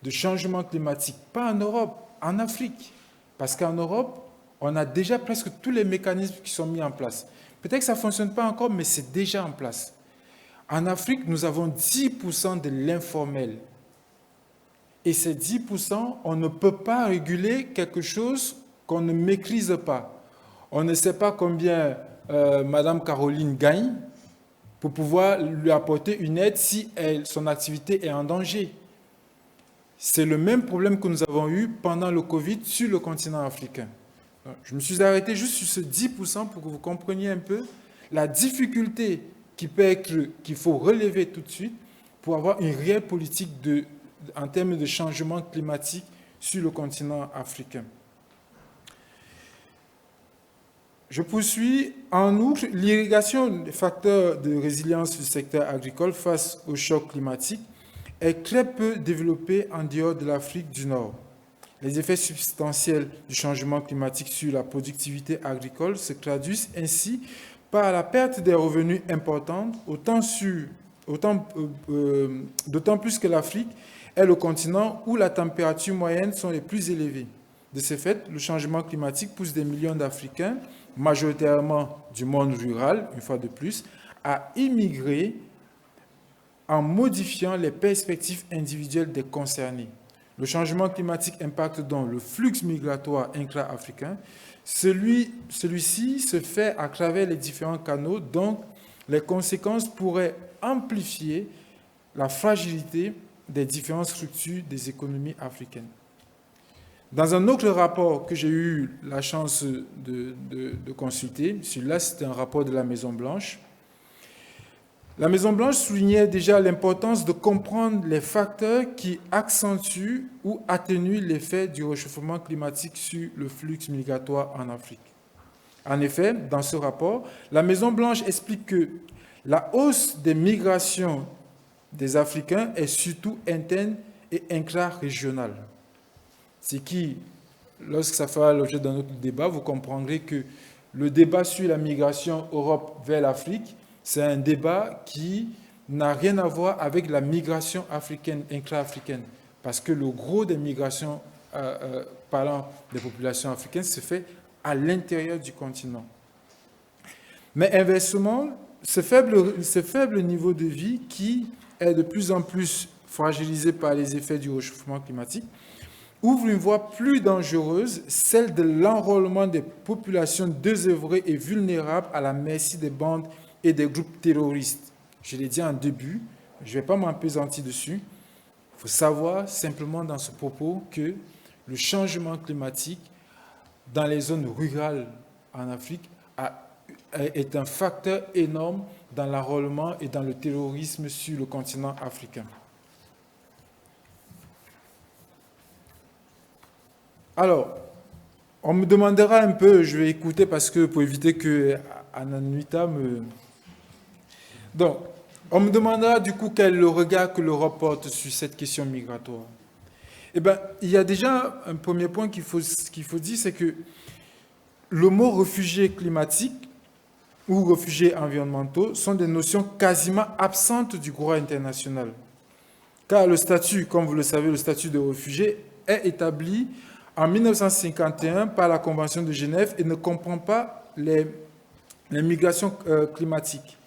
de changement climatique, pas en Europe, en Afrique. Parce qu'en Europe, on a déjà presque tous les mécanismes qui sont mis en place. Peut-être que ça ne fonctionne pas encore, mais c'est déjà en place. En Afrique, nous avons 10% de l'informel. Et ces 10%, on ne peut pas réguler quelque chose qu'on ne maîtrise pas. On ne sait pas combien Madame Caroline gagne pour pouvoir lui apporter une aide si son activité est en danger. C'est le même problème que nous avons eu pendant le Covid sur le continent africain. Je me suis arrêté juste sur ce 10% pour que vous compreniez un peu la difficulté qu'il faut relever tout de suite pour avoir une réelle politique en termes de changement climatique sur le continent africain. Je poursuis. En outre, l'irrigation des facteurs de résilience du secteur agricole face au choc climatique est très peu développée en dehors de l'Afrique du Nord. Les effets substantiels du changement climatique sur la productivité agricole se traduisent ainsi par la perte des revenus importants, d'autant plus que l'Afrique est le continent où la température moyenne sont les plus élevées. De ce fait, le changement climatique pousse des millions d'Africains, majoritairement du monde rural, une fois de plus, à immigrer en modifiant les perspectives individuelles des concernés. Le changement climatique impacte donc le flux migratoire intra-africain. Celui-ci se fait à travers les différents canaux, donc les conséquences pourraient amplifier la fragilité des différentes structures des économies africaines. Dans un autre rapport que j'ai eu la chance de consulter, celui-là c'est un rapport de la Maison-Blanche, la Maison-Blanche soulignait déjà l'importance de comprendre les facteurs qui accentuent ou atténuent l'effet du réchauffement climatique sur le flux migratoire en Afrique. En effet, dans ce rapport, la Maison-Blanche explique que la hausse des migrations des Africains est surtout interne et intra-régionale. C'est qui, lorsque ça fera l'objet d'un autre débat, vous comprendrez que le débat sur la migration Europe vers l'Afrique, c'est un débat qui n'a rien à voir avec la migration africaine, intra-africaine, parce que le gros des migrations parlant des populations africaines se fait à l'intérieur du continent. Mais inversement, ce faible niveau de vie qui est de plus en plus fragilisé par les effets du réchauffement climatique, ouvre une voie plus dangereuse, celle de l'enrôlement des populations désœuvrées et vulnérables à la merci des bandes et des groupes terroristes. Je l'ai dit en début, je ne vais pas m'appesantir dessus. Il faut savoir simplement dans ce propos que le changement climatique dans les zones rurales en Afrique est un facteur énorme dans l'enrôlement et dans le terrorisme sur le continent africain. Alors, on me demandera un peu, je vais écouter parce que pour éviter que Ananuita me... Donc, on me demandera du coup quel est le regard que l'Europe porte sur cette question migratoire. Eh bien, il y a déjà un premier point qu'il faut dire, c'est que le mot réfugié climatique ou réfugiés environnementaux sont des notions quasiment absentes du droit international. Car le statut, comme vous le savez, le statut de réfugié est établi en 1951 par la Convention de Genève et ne comprend pas les migrations climatiques.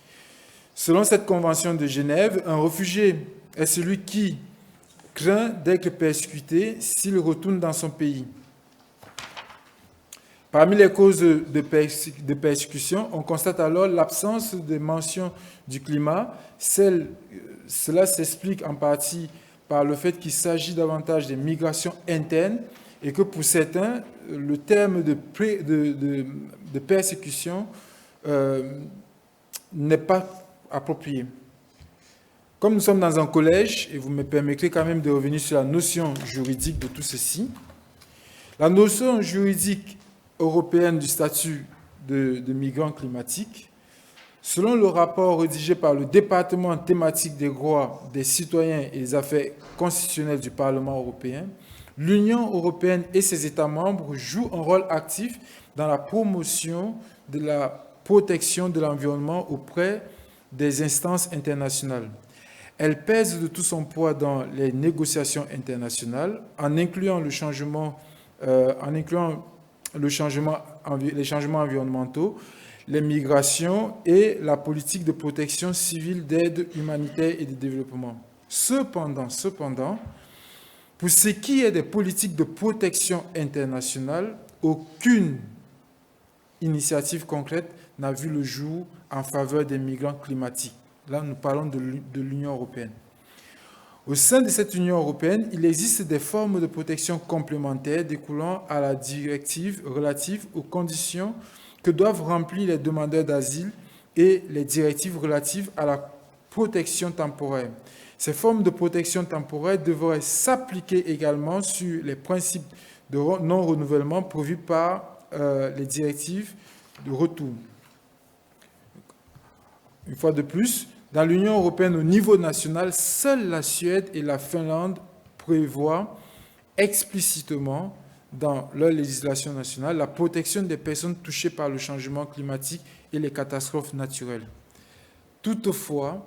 Selon cette Convention de Genève, un réfugié est celui qui craint d'être persécuté s'il retourne dans son pays. Parmi les causes de persécution, on constate alors l'absence de mention du climat. Cela s'explique en partie par le fait qu'il s'agit davantage des migrations internes et que pour certains, le terme de persécution n'est pas approprié. Comme nous sommes dans un collège, et vous me permettrez quand même de revenir sur la notion juridique de tout ceci, la notion juridique européenne du statut de migrants climatiques, selon le rapport rédigé par le département thématique des droits des citoyens et des affaires constitutionnelles du Parlement européen, l'Union européenne et ses États membres jouent un rôle actif dans la promotion de la protection de l'environnement auprès des instances internationales. Elle pèse de tout son poids dans les négociations internationales en incluant les changements environnementaux, les migrations et la politique de protection civile d'aide humanitaire et de développement. Cependant, pour ce qui est des politiques de protection internationale, aucune initiative concrète n'a vu le jour en faveur des migrants climatiques. Là, nous parlons de l'Union européenne. Au sein de cette Union européenne, il existe des formes de protection complémentaires découlant à la directive relative aux conditions que doivent remplir les demandeurs d'asile et les directives relatives à la protection temporaire. Ces formes de protection temporaire devraient s'appliquer également sur les principes de non-renouvellement prévus par les directives de retour. Une fois de plus, dans l'Union européenne, au niveau national, seule la Suède et la Finlande prévoient explicitement dans leur législation nationale la protection des personnes touchées par le changement climatique et les catastrophes naturelles. Toutefois,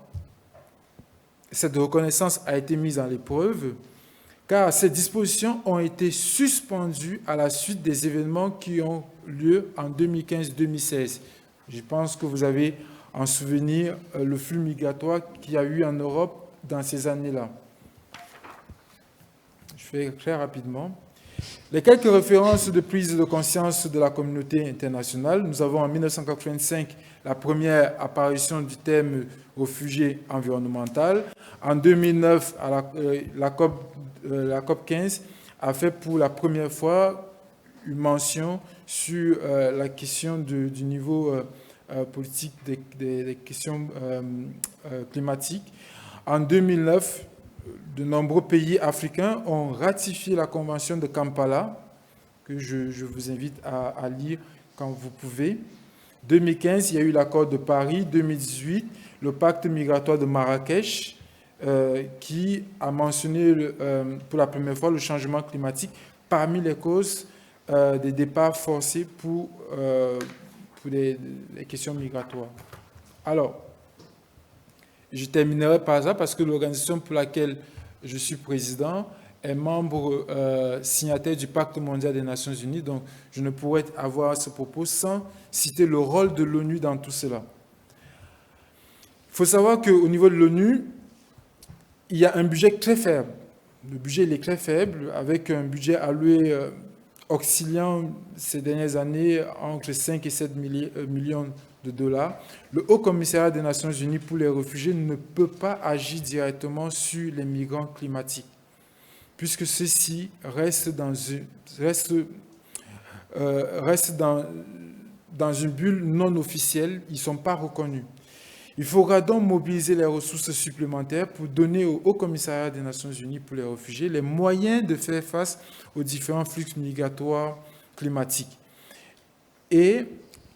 cette reconnaissance a été mise à l'épreuve car ces dispositions ont été suspendues à la suite des événements qui ont lieu en 2015-2016. Je pense que vous avez en souvenir le flux migratoire qu'il y a eu en Europe dans ces années-là. Je fais très rapidement. Les quelques références de prise de conscience de la communauté internationale, nous avons en 1985 la première apparition du thème réfugié environnemental. En 2009, la COP 15 a fait pour la première fois une mention sur la question du niveau politique des questions climatiques. En 2009, de nombreux pays africains ont ratifié la Convention de Kampala, que je vous invite à lire quand vous pouvez. 2015, il y a eu l'accord de Paris. 2018, le pacte migratoire de Marrakech, qui a mentionné pour la première fois le changement climatique parmi les causes des départs forcés pour les questions migratoires. Alors, je terminerai par ça parce que l'organisation pour laquelle je suis président est membre signataire du Pacte mondial des Nations Unies, donc je ne pourrais avoir ce propos sans citer le rôle de l'ONU dans tout cela. Il faut savoir qu'au niveau de l'ONU, il y a un budget très faible. Le budget il est très faible, avec un budget alloué oscillant ces dernières années entre 5 et 7 millions de dollars. Le Haut Commissariat des Nations Unies pour les réfugiés ne peut pas agir directement sur les migrants climatiques, puisque ceux-ci restent dans une bulle non officielle, ils ne sont pas reconnus. Il faudra donc mobiliser les ressources supplémentaires pour donner au Haut Commissariat des Nations Unies pour les réfugiés les moyens de faire face aux différents flux migratoires climatiques et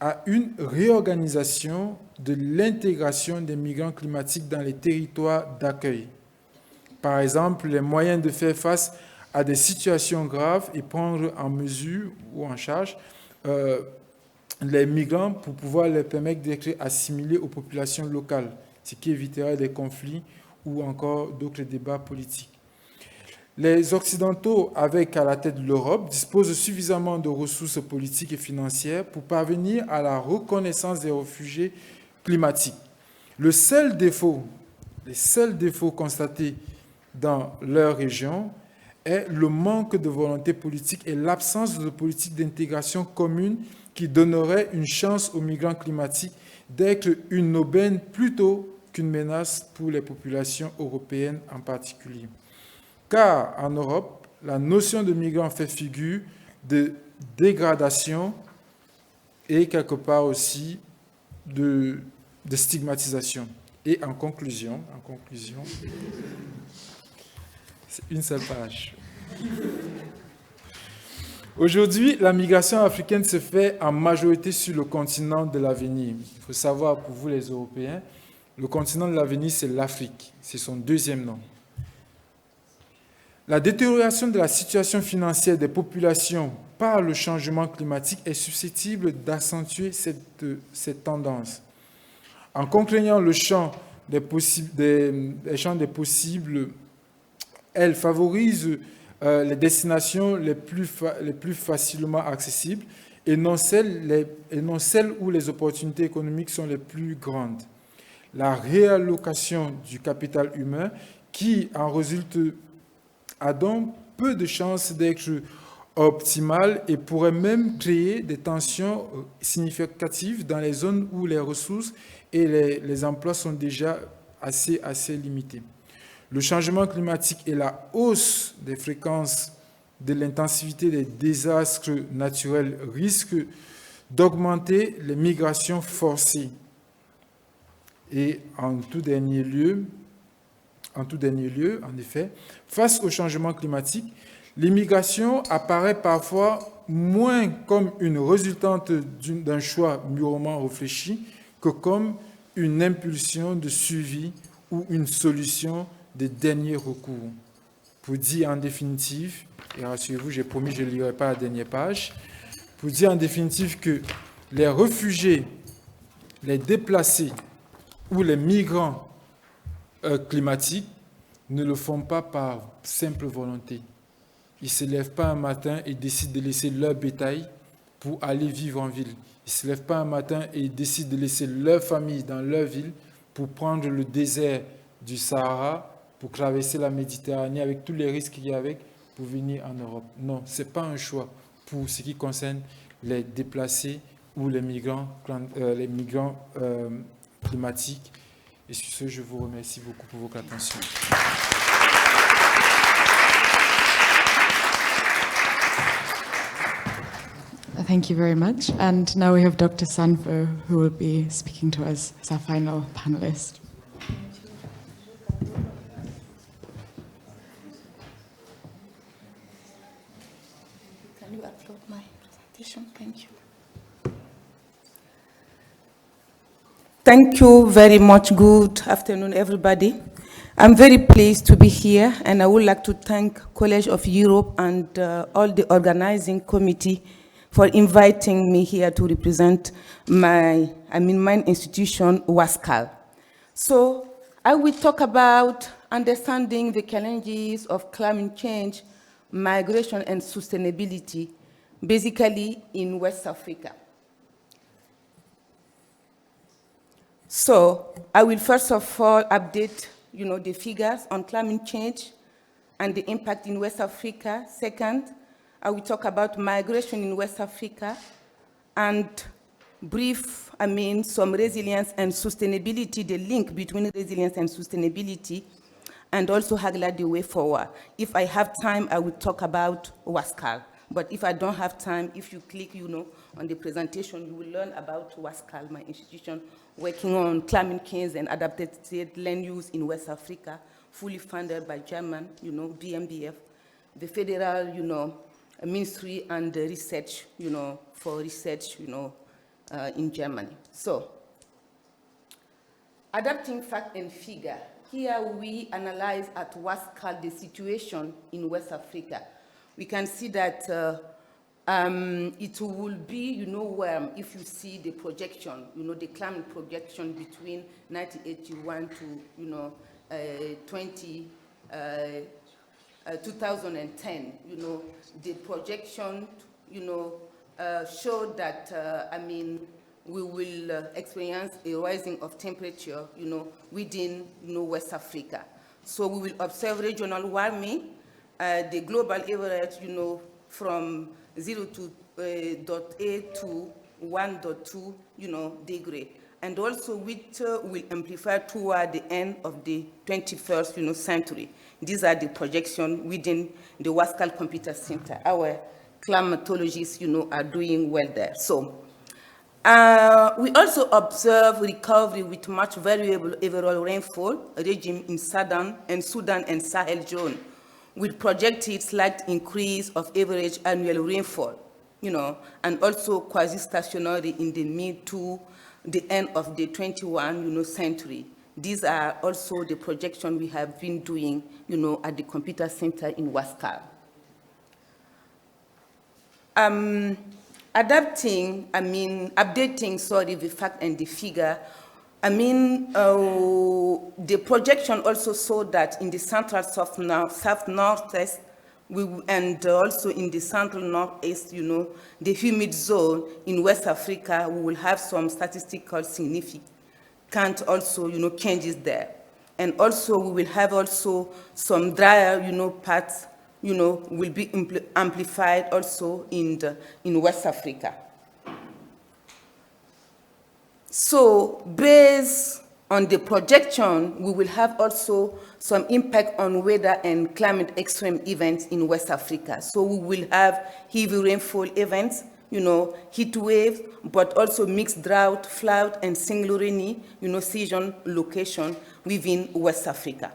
à une réorganisation de l'intégration des migrants climatiques dans les territoires d'accueil. Par exemple, les moyens de faire face à des situations graves et prendre en mesure ou en charge les migrants pour pouvoir leur permettre d'être assimilés aux populations locales, ce qui éviterait des conflits ou encore d'autres débats politiques. Les Occidentaux, avec à la tête de l'Europe, disposent suffisamment de ressources politiques et financières pour parvenir à la reconnaissance des réfugiés climatiques. Les seuls défauts constatés dans leur région est le manque de volonté politique et l'absence de politique d'intégration commune qui donnerait une chance aux migrants climatiques d'être une aubaine plutôt qu'une menace pour les populations européennes en particulier. Car en Europe, la notion de migrant fait figure de dégradation et quelque part aussi de stigmatisation. Et en conclusion, c'est une seule page. Aujourd'hui, la migration africaine se fait en majorité sur le continent de l'avenir. Il faut savoir, pour vous les Européens, le continent de l'avenir, c'est l'Afrique. C'est son deuxième nom. La détérioration de la situation financière des populations par le changement climatique est susceptible d'accentuer cette tendance. En contraignant le champ des possibles, elle favorise les destinations les plus facilement accessibles et non celles où les opportunités économiques sont les plus grandes. La réallocation du capital humain qui en résulte a donc peu de chances d'être optimale et pourrait même créer des tensions significatives dans les zones où les ressources et les emplois sont déjà assez limités. Le changement climatique et la hausse des fréquences de l'intensité des désastres naturels risquent d'augmenter les migrations forcées. Et en tout dernier lieu, en effet, face au changement climatique, l'immigration apparaît parfois moins comme une résultante d'un choix mûrement réfléchi que comme une impulsion de survie ou une solution de dernier recours. Pour dire en définitive, et rassurez-vous, j'ai promis que je ne lirai pas la dernière page, pour dire en définitive que les réfugiés, les déplacés ou les migrants climatiques ne le font pas par simple volonté. Ils ne se lèvent pas un matin et décident de laisser leur bétail pour aller vivre en ville. Ils ne se lèvent pas un matin et décident de laisser leur famille dans leur ville pour prendre le désert du Sahara, pour traverser la Méditerranée avec tous les risques qu'il y a avec, pour venir en Europe. Non, ce n'est pas un choix pour ce qui concerne les déplacés ou les migrants climatiques. Et sur ce, je vous remercie beaucoup pour votre attention. Thank you very much. And now we have Dr. Sanfo, who will be speaking to us as our final panelist. Can you upload my presentation? Thank you. Thank you very much. Good afternoon, everybody. I'm very pleased to be here, and I would like to thank College of Europe and all the organizing committee for inviting me here to represent my institution, WASCAL. So I will talk about understanding the challenges of climate change, migration, and sustainability, basically in West Africa. So I will first of all update, the figures on climate change and the impact in West Africa. Second, I will talk about migration in West Africa and brief, some resilience and sustainability, the link between resilience and sustainability, and also highlight the way forward. If I have time, I will talk about WASCAL. But if I don't have time, if you click, on the presentation, you will learn about WASCAL, my institution, working on climate change and adapted land use in West Africa, fully funded by German, BMBF, the federal, ministry and research, for research, in Germany. So, adapting fact and figure. Here we analyze at WASCAL the situation in West Africa. We can see that It will be, if you see the projection, the climate projection between 1981 to, 2010, the projection, showed that, we will experience a rising of temperature, within, West Africa. So we will observe regional warming, the global average, from 0.8 to 1.2, degree. And also which will amplify toward the end of the 21st, century. These are the projections within the Wascal Computer Center. Our climatologists, are doing well there. So we also observe recovery with much variable overall rainfall regime in Sudan and Sahel zone, with projected slight increase of average annual rainfall, and also quasi-stationary in the mid to the end of the 21st, century. These are also the projections we have been doing, at the computer center in Wascal. Updating, the fact and the figure. The projection also showed that in the central south-northeast, and also in the central northeast, the humid zone in West Africa, we will have some statistical significant also, changes there. And also we will have also some drier, parts, will be amplified also in West Africa. So based on the projection, we will have also some impact on weather and climate extreme events in West Africa. So we will have heavy rainfall events, heat waves, but also mixed drought, flood, and single rainy, season location within West Africa.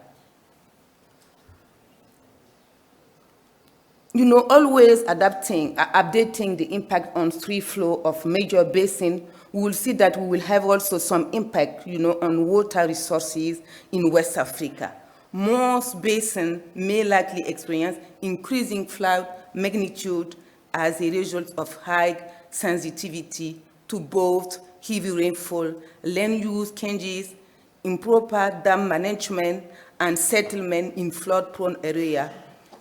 Always updating the impact on stream flow of major basin, we will see that we will have also some impact, on water resources in West Africa. Most basins may likely experience increasing flood magnitude as a result of high sensitivity to both heavy rainfall, land use changes, improper dam management, and settlement in flood-prone area.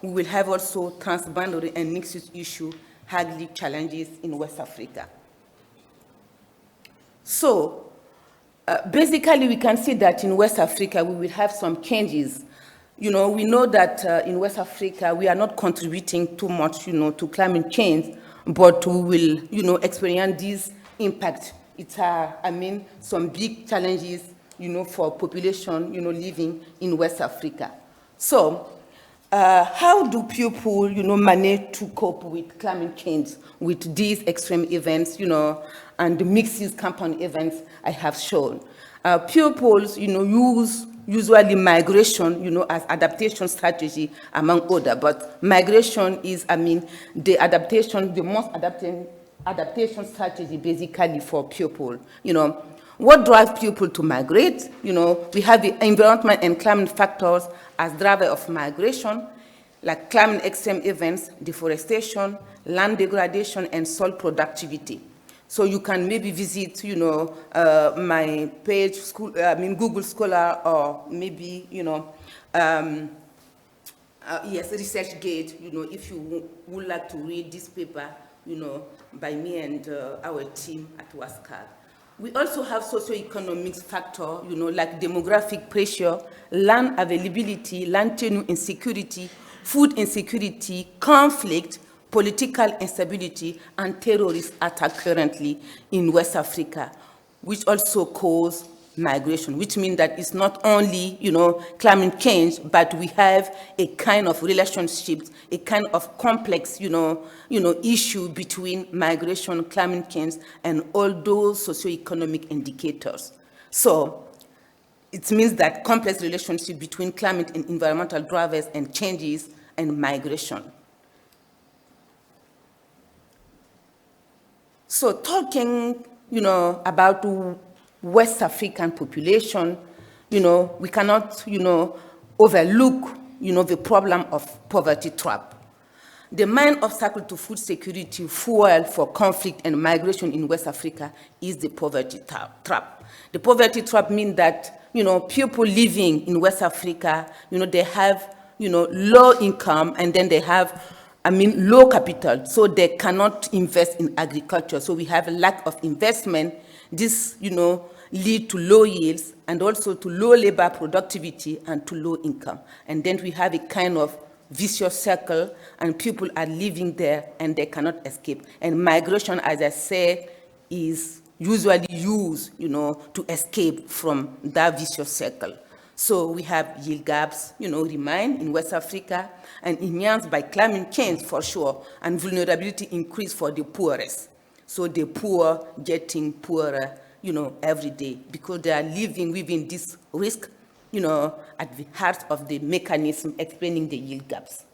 We will have also transboundary and mixed issue hardly challenges in West Africa. So, basically, we can see that in West Africa, we will have some changes. We know that in West Africa, we are not contributing too much, to climate change, but we will, experience this impact. It's, some big challenges, for population, living in West Africa. So, how do people, manage to cope with climate change, with these extreme events, and the mixed-use compound events I have shown? Pupils, use usually migration, as adaptation strategy among other, but migration is, the most adaptation strategy basically for pupil. What drives people to migrate? We have the environment and climate factors as driver of migration, like climate extreme events, deforestation, land degradation, and soil productivity. So you can maybe visit, my page, Google Scholar, or maybe, ResearchGate, if you would like to read this paper, by me and our team at Wascal. We also have socioeconomic factors, like demographic pressure, land availability, land tenure insecurity, food insecurity, conflict, political instability, and terrorist attack currently in West Africa, which also cause migration, which means that it's not only, climate change, but we have a kind of relationship, a kind of complex, issue between migration, climate change, and all those socioeconomic indicators. So it means that complex relationship between climate and environmental drivers and changes and migration. So talking, about West African population, we cannot, overlook, the problem of poverty trap. The main obstacle to food security, fuel for conflict and migration in West Africa is the poverty trap. The poverty trap means that, people living in West Africa, they have, low income, and then they have, low capital, so they cannot invest in agriculture. So we have a lack of investment. This, lead to low yields and also to low labor productivity and to low income. And then we have a kind of vicious circle, and people are living there and they cannot escape. And migration, as I said, is usually used, to escape from that vicious circle. So we have yield gaps, remain in West Africa, and enhanced by climate change for sure, and vulnerability increase for the poorest. So the poor getting poorer, every day, because they are living within this risk, at the heart of the mechanism explaining the yield gaps.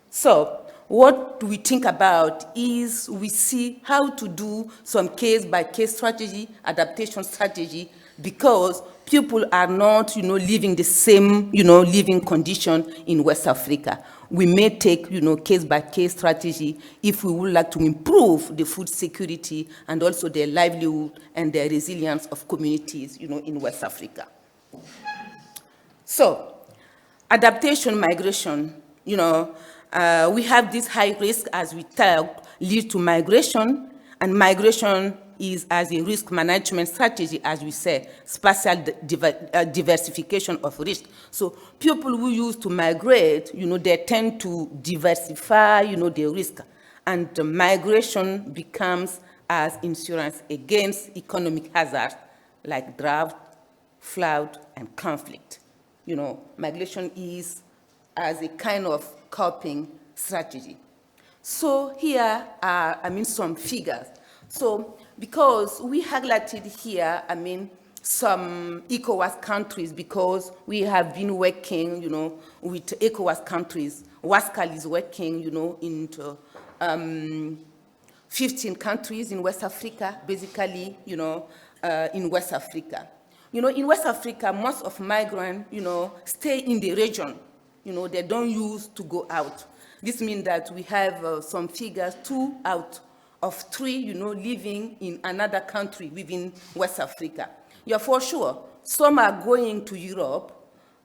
So what we think about is we see how to do some case-by-case strategy, adaptation strategy, because people are not, living the same, living condition in West Africa. We may take, case-by-case strategy if we would like to improve the food security and also their livelihood and the resilience of communities, in West Africa. So, adaptation, migration, we have this high risk, as we talked, lead to migration, and migration is as a risk management strategy, as we say, spatial diversification of risk. So people who used to migrate, they tend to diversify, the risk, and the migration becomes as insurance against economic hazards like drought, flood, and conflict. Migration is as a kind of coping strategy. So here are, some figures. So because we highlighted here, some ECOWAS countries, because we have been working, with ECOWAS countries. WASCAL is working, into 15 countries in West Africa, basically, in West Africa. In West Africa, most of migrants, stay in the region. They don't use to go out. This means that we have some figures, 2 out of 3, living in another country within West Africa. Yeah, for sure. Some are going to Europe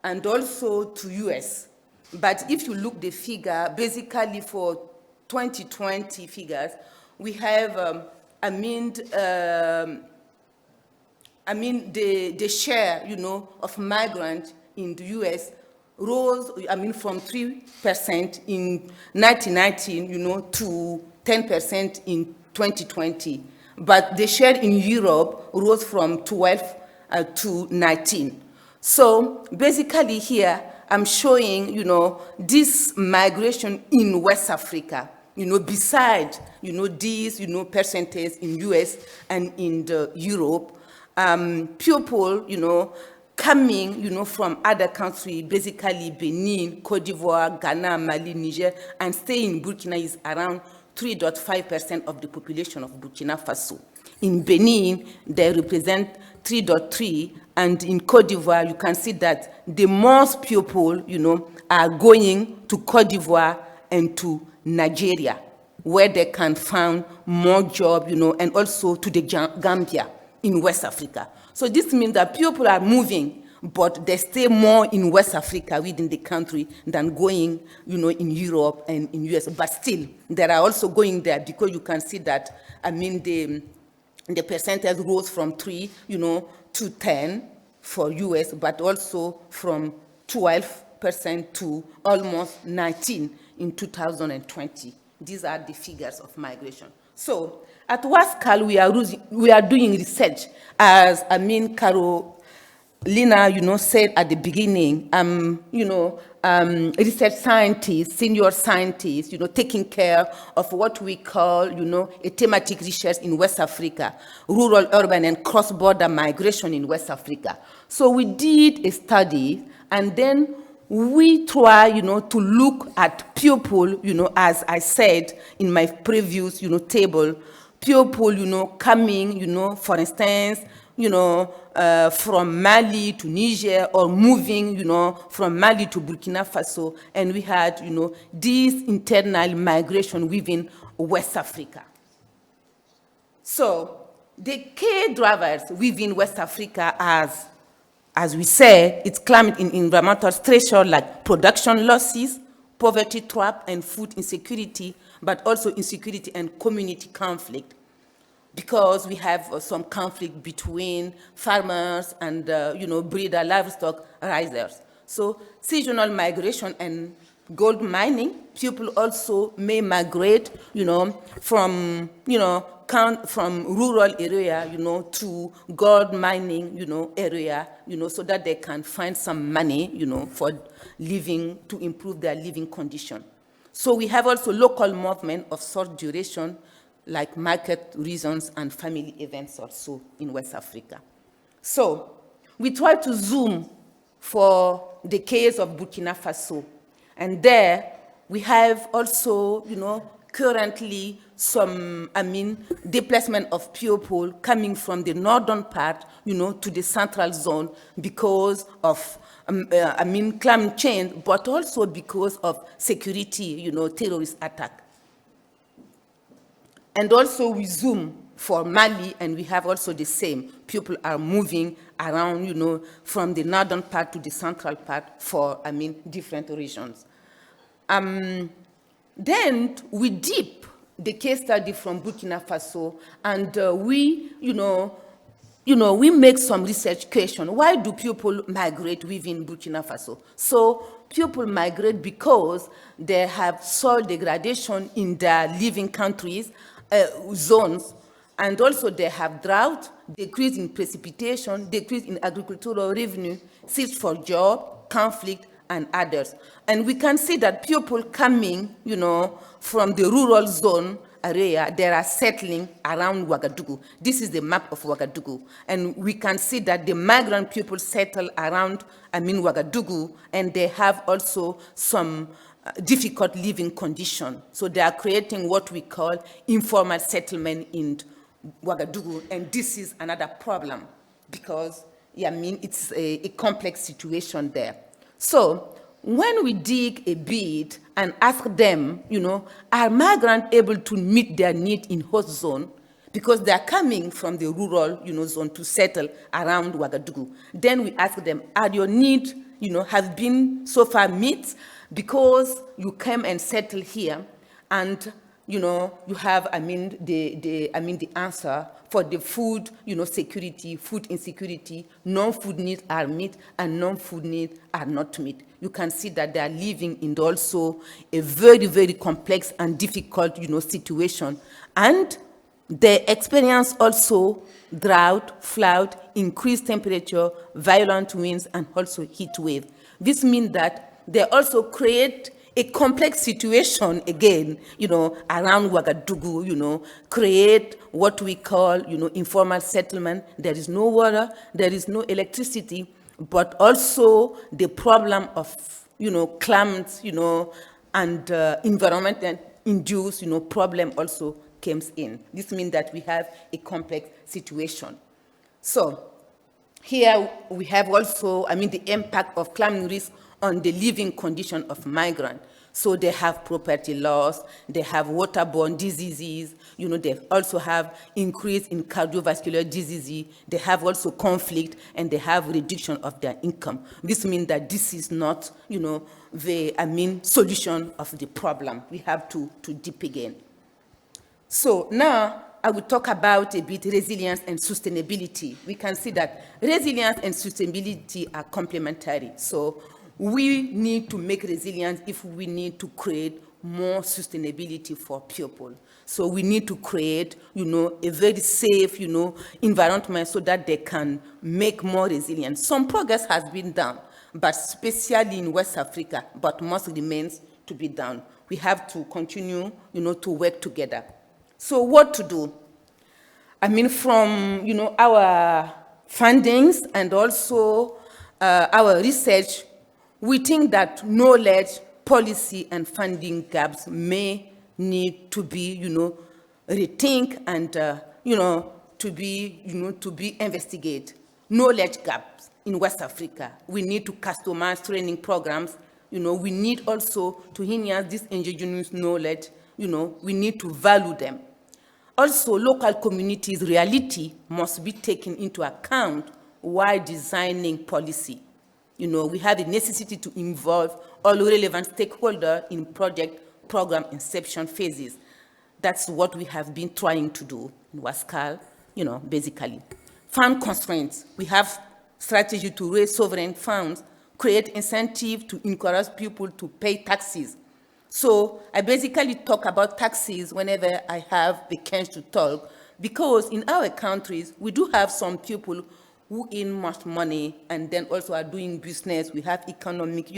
and also to US. But if you look the figure, basically for 2020 figures, we have, the share, of migrants in the US rose, from 3% in 1919, to 10% in 2020. But the share in Europe rose from 12 to 19. So basically here, I'm showing, this migration in West Africa, besides, these, percentage in US and in the Europe, people, coming, from other countries, basically Benin, Cote d'Ivoire, Ghana, Mali, Niger, and staying in Burkina is around 3.5% of the population of Burkina Faso. In Benin, they represent 3.3%, and in Cote d'Ivoire, you can see that the most people, are going to Cote d'Ivoire and to Nigeria, where they can find more jobs, and also to the Gambia in West Africa. So this means that people are moving, but they stay more in West Africa within the country than going, in Europe and in US. But still, they are also going there because you can see that, the percentage rose from 3, to 10 for US, but also from 12% to almost 19 in 2020. These are the figures of migration. So at WASCAL, we are doing research, as Carolina, said at the beginning. Research scientists, senior scientists, taking care of what we call, a thematic research in West Africa, rural, urban, and cross-border migration in West Africa. So we did a study, and then we try, to look at people, as I said in my previous, table, people, coming, for instance, from Mali to Niger, or moving, from Mali to Burkina Faso, and we had, this internal migration within West Africa. So the key drivers within West Africa, as we said, it's climate in environmental stressors like production losses, poverty trap, and food insecurity, but also insecurity and community conflict, because we have some conflict between farmers and, breeder livestock raisers. So seasonal migration and gold mining, people also may migrate, from rural area, to gold mining, area, so that they can find some money, for living, to improve their living condition. So we have also local movement of short duration, like market reasons and family events also in West Africa. So we try to zoom for the case of Burkina Faso. And there we have also, currently some, displacement of people coming from the northern part, to the central zone because of, climate change, but also because of security, terrorist attack. And also we zoom for Mali, and we have also the same. People are moving around, from the northern part to the central part for, different regions. Then we deep the case study from Burkina Faso, and we, we make some research question. Why do people migrate within Burkina Faso? So people migrate because they have soil degradation in their living countries, zones, and also they have drought, decrease in precipitation, decrease in agricultural revenue, search for job, conflict, and others. And we can see that people coming, from the rural zone area, they are settling around Ouagadougou. This is the map of Ouagadougou. And we can see that the migrant people settle around, Ouagadougou, and they have also some difficult living condition. So they are creating what we call informal settlement in Ouagadougou, and this is another problem because, it's a complex situation there. So when we dig a bit and ask them, are migrants able to meet their need in host zone, because they are coming from the rural, zone to settle around Ouagadougou. Then we ask them, are your needs, have been so far met because you came and settled here, and you have, the answer for the food, security, food insecurity, non-food needs are met, and non-food needs are not met. You can see that they are living in also a very, very complex and difficult, situation. And they experience also drought, flood, increased temperature, violent winds, and also heat wave. This means that they also create a complex situation again, around Ouagadougou, create what we call, informal settlement. There is no water, there is no electricity, but also the problem of, climate, and environment-induced, problem also comes in. This means that we have a complex situation. So here we have also, the impact of climate risk on the living condition of migrants. So they have property loss, they have waterborne diseases, they also have increase in cardiovascular diseases, they have also conflict, and they have reduction of their income. This means that this is not, the, solution of the problem. We have to deep again. So now I will talk about a bit resilience and sustainability. We can see that resilience and sustainability are complementary. So we need to make resilience if we need to create more sustainability for people. So we need to create, a very safe, environment so that they can make more resilient. Some progress has been done, but especially in West Africa, but most remains to be done. We have to continue, to work together. So what to do? From, our fundings and also our research, we think that knowledge, policy, and funding gaps may need to be, rethink and, to be, to be investigated. Knowledge gaps in West Africa. We need to customize training programs. We need also to enhance this indigenous knowledge. We need to value them. Also, local communities' reality must be taken into account while designing policy. We have a necessity to involve all relevant stakeholders in program inception phases. That's what we have been trying to do in Wascal, basically. Fund constraints. We have strategy to raise sovereign funds, create incentive to encourage people to pay taxes. So I basically talk about taxes whenever I have the chance to talk, because in our countries, we do have some people who earn much money and then also are doing business. We have economic,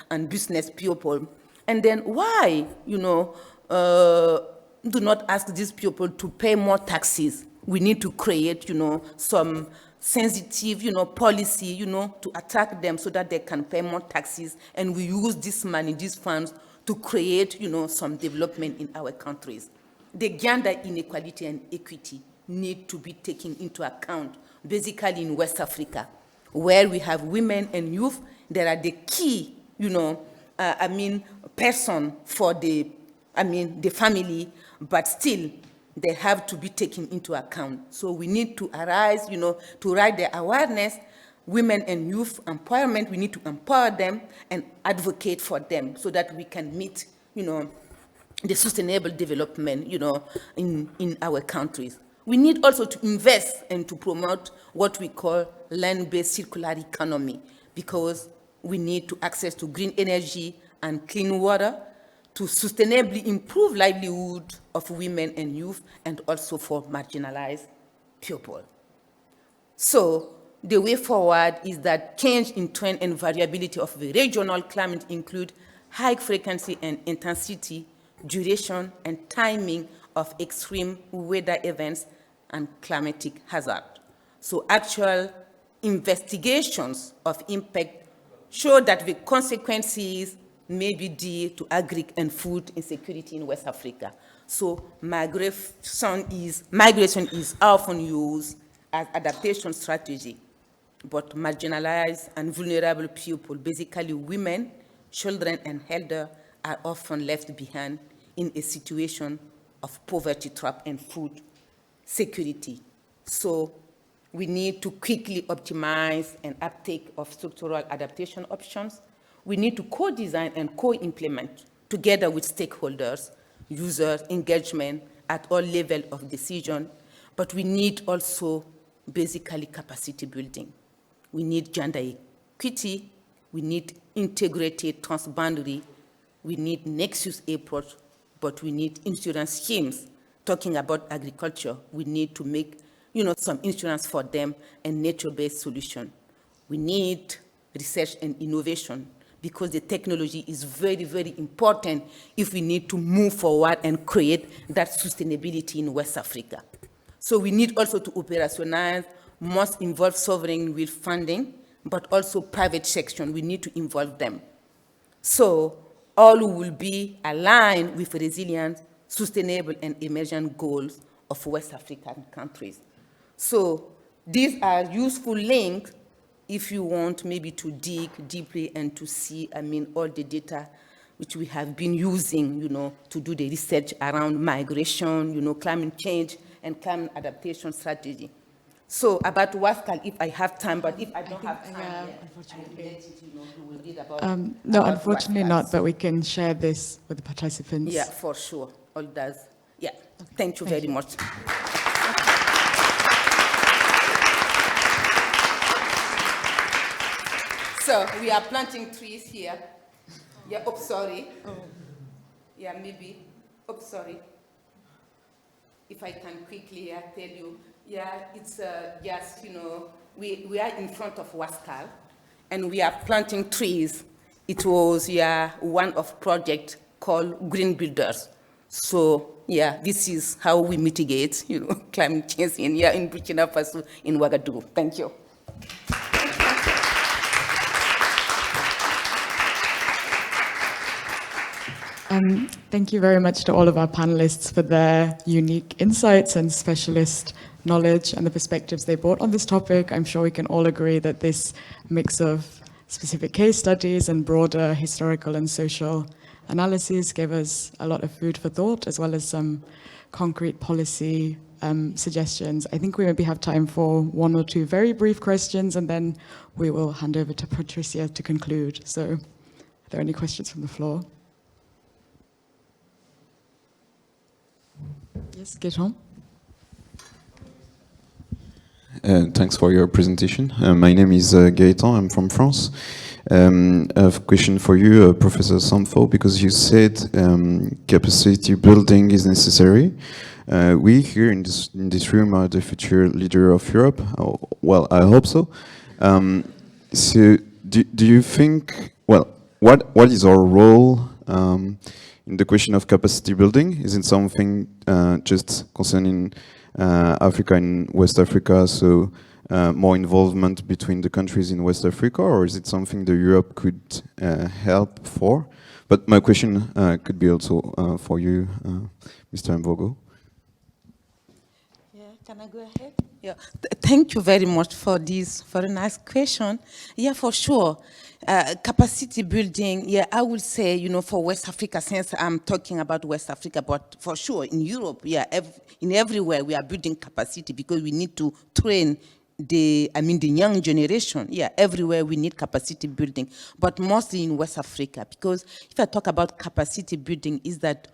and business people. And then why, do not ask these people to pay more taxes? We need to create, some sensitive, policy, to attack them so that they can pay more taxes. And we use this money, these funds, to create, some development in our countries. The gender inequality and equity need to be taken into account, basically in West Africa, where we have women and youth. They are the key, person for the family, but still they have to be taken into account. So we need to arise, to raise the awareness, women and youth empowerment. We need to empower them and advocate for them so that we can meet, the sustainable development, in our countries. We need also to invest and to promote what we call land-based circular economy, because we need to access to green energy and clean water to sustainably improve livelihood of women and youth, and also for marginalized people. So the way forward is that change in trend and variability of the regional climate include high frequency and intensity, duration and timing of extreme weather events and climatic hazard. So actual investigations of impact show that the consequences may be due to agri and food insecurity in West Africa. So migration is often used as adaptation strategy, but marginalized and vulnerable people, basically women, children, and elders, are often left behind in a situation of poverty trap and food security. So we need to quickly optimize an uptake of structural adaptation options. We need to co-design and co-implement together with stakeholders, users, engagement at all levels of decision, but we need also basically capacity building. We need gender equity, we need integrated transboundary, we need nexus approach, but we need insurance schemes. Talking about agriculture, we need to make some insurance for them and nature-based solution. We need research and innovation, because the technology is very, very important if we need to move forward and create that sustainability in West Africa. So we need also to operationalize, must involve sovereign will funding, but also private section. We need to involve them. So all will be aligned with resilient, sustainable, and emergent goals of West African countries. So these are useful links if you want maybe to dig deeply and to see, all the data which we have been using, to do the research around migration, climate change, and climate adaptation strategy. So about Wascal, if I have time, but if I don't have time, unfortunately, we will read about. No, about unfortunately Wascal. Not, but we can share this with the participants. Yeah, for sure, all does. Yeah, thank you very much. So we are planting trees here. Yeah, sorry. Yeah, maybe. Sorry. If I can quickly tell you. Yeah, it's just, we are in front of Wascal, and we are planting trees. It was, one of project called Green Builders. So, this is how we mitigate, climate change in Burkina Faso, in Ouagadougou. Thank you. Thank you very much to all of our panelists for their unique insights and specialist knowledge and the perspectives they brought on this topic. I'm sure we can all agree that this mix of specific case studies and broader historical and social analysis gave us a lot of food for thought, as well as some concrete policy suggestions. I think we maybe have time for one or two very brief questions, and then we will hand over to Patricia to conclude. So, are there any questions from the floor? Yes, Gaëtan. Thanks for your presentation. My name is Gaëtan, I'm from France. I have a question for you, Professor Samfo, because you said capacity building is necessary. We here in this room are the future leader of Europe. Oh, well, I hope so. So do you think, well, what is our role in the question of capacity building? Is it something just concerning Africa and West Africa, so more involvement between the countries in West Africa, or is it something that Europe could help for? But my question could be also for you, Mr. Mvogo. Yeah, can I go ahead? Yeah, thank you very much for this very nice question. Yeah, for sure. Capacity building, yeah, I would say, you know, for West Africa, since I'm talking about West Africa, but for sure in Europe, yeah, in everywhere we are building capacity because we need to train the young generation. Yeah, everywhere we need capacity building, but mostly in West Africa, because if I talk about capacity building, is that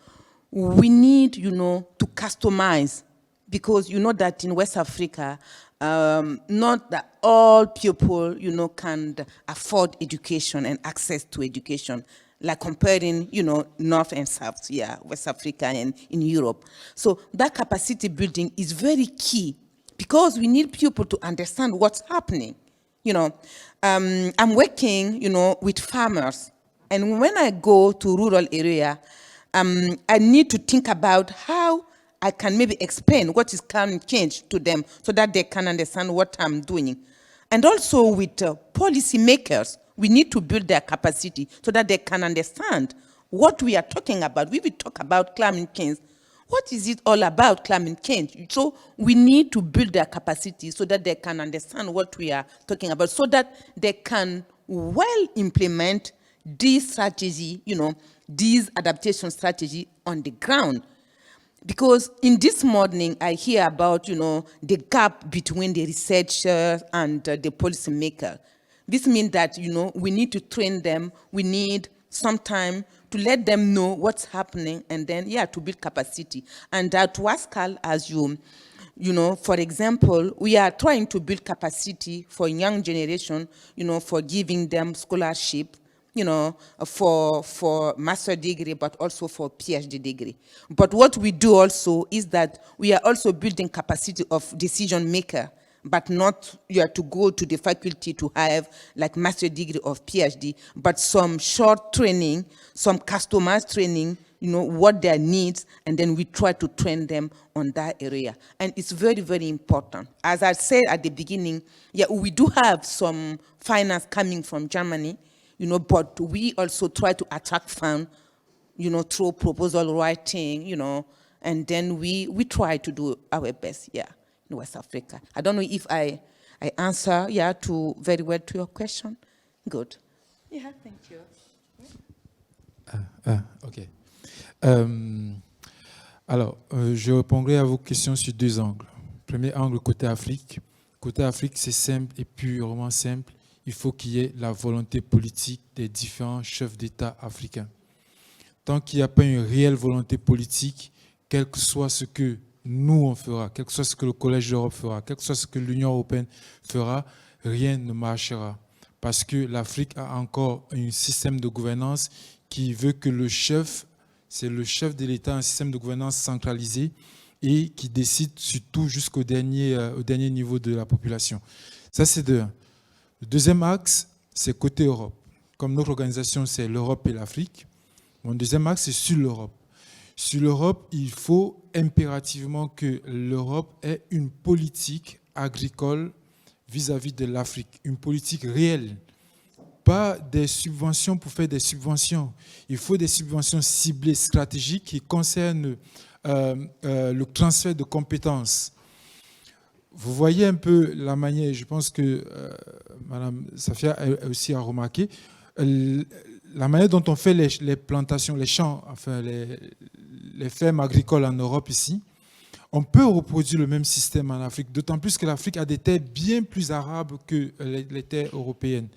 we need, you know, to customize, because you know that in West Africa, not that all people, you know, can afford education and access to education, like comparing, you know, North and South, yeah, West Africa and in Europe. So that capacity building is very key, because we need people to understand what's happening. You know, I'm working, you know, with farmers, and when I go to rural area, I need to think about how I can maybe explain what is climate change to them so that they can understand what I'm doing. And also with policy makers, we need to build their capacity so that they can understand what we are talking about. We will talk about climate change. What is it all about, climate change? So we need to build their capacity so that they can understand what we are talking about, so that they can well implement this strategy, you know, this adaptation strategy on the ground. Because in this morning, I hear about, you know, the gap between the researcher and the policy maker. This means that, you know, we need to train them. We need some time to let them know what's happening, and then, yeah, to build capacity. And at WASCAL, as you know, for example, we are trying to build capacity for young generation, you know, for giving them scholarship, you know, for master degree, but also for PhD degree. But what we do also is that we are also building capacity of decision maker, but not you have to go to the faculty to have like master degree of PhD, but some short training, some customized training, you know, what their needs, and then we try to train them on that area. And it's very, very important. As I said at the beginning, yeah, we do have some finance coming from Germany, you know, but we also try to attract funds, you know, through proposal writing, you know, and then we try to do our best, yeah, in West Africa. I don't know if I answer, yeah, very well to your question. Good. Yeah, thank you. Ok. Alors, je répondrai à vos questions sur deux angles. Premier angle, côté Afrique. Côté Afrique, c'est simple et purement simple. Il faut qu'il y ait la volonté politique des différents chefs d'État africains. Tant qu'il n'y a pas une réelle volonté politique, quel que soit ce que nous on fera, quel que soit ce que le Collège d'Europe fera, quel que soit ce que l'Union européenne fera, rien ne marchera. Parce que l'Afrique a encore un système de gouvernance qui veut que le chef, c'est le chef de l'État, un système de gouvernance centralisé et qui décide surtout jusqu'au dernier niveau de la population. Ça, c'est de un. Le deuxième axe, c'est côté Europe. Comme notre organisation, c'est l'Europe et l'Afrique, mon deuxième axe, c'est sur l'Europe. Sur l'Europe, il faut impérativement que l'Europe ait une politique agricole vis-à-vis de l'Afrique, une politique réelle. Pas des subventions pour faire des subventions. Il faut des subventions ciblées, stratégiques, qui concernent le transfert de compétences. vous voyez un peu la manière, je pense que Madame Safia a aussi à remarquer, la manière dont on fait les plantations, les champs, enfin les fermes agricoles en Europe ici. On peut reproduire le même système en Afrique, d'autant plus que l'Afrique a des terres bien plus arables que les terres européennes.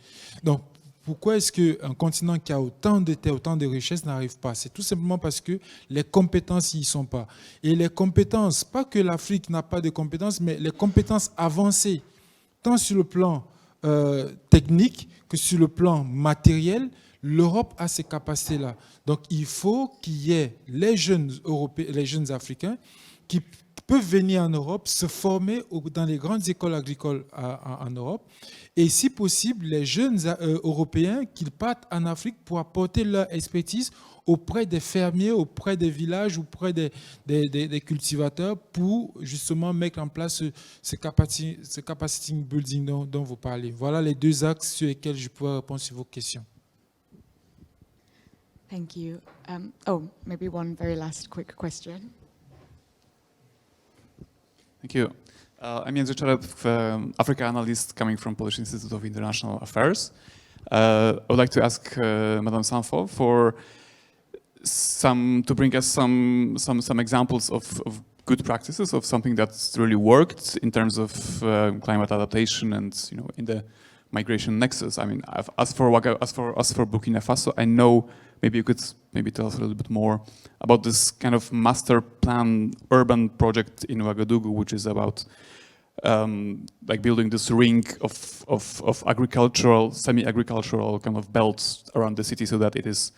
Donc, pourquoi est-ce qu'un continent qui a autant de terres, autant de richesses n'arrive pas? C'est tout simplement parce que les compétences n'y sont pas. Et les compétences, pas que l'Afrique n'a pas de compétences, mais les compétences avancées, tant sur le plan technique que sur le plan matériel, l'Europe a ces capacités-là. Donc, il faut qu'il y ait les jeunes Européens, les jeunes Africains qui peuvent venir en Europe, se former dans les grandes écoles agricoles en Europe, et si possible, les jeunes Européens qu'ils partent en Afrique pour apporter leur expertise auprès des fermiers, auprès des villages, auprès des cultivateurs, pour justement mettre en place ce capacity building dont vous parlez. Voilà les deux axes sur lesquels je pourrais répondre sur vos questions. Thank you. Oh, maybe one very last quick question. Thank you. I'm Jędrzej Czerep, Africa analyst coming from Polish Institute of International Affairs. I would like to ask Madame Sanfo to bring us some examples of good practices of something that's really worked in terms of climate adaptation and in the migration nexus. I mean, as for Burkina Faso, I know maybe you could tell us a little bit more about this kind of master plan urban project in Ouagadougou, which is about like building this ring of agricultural, semi-agricultural kind of belts around the city, so that its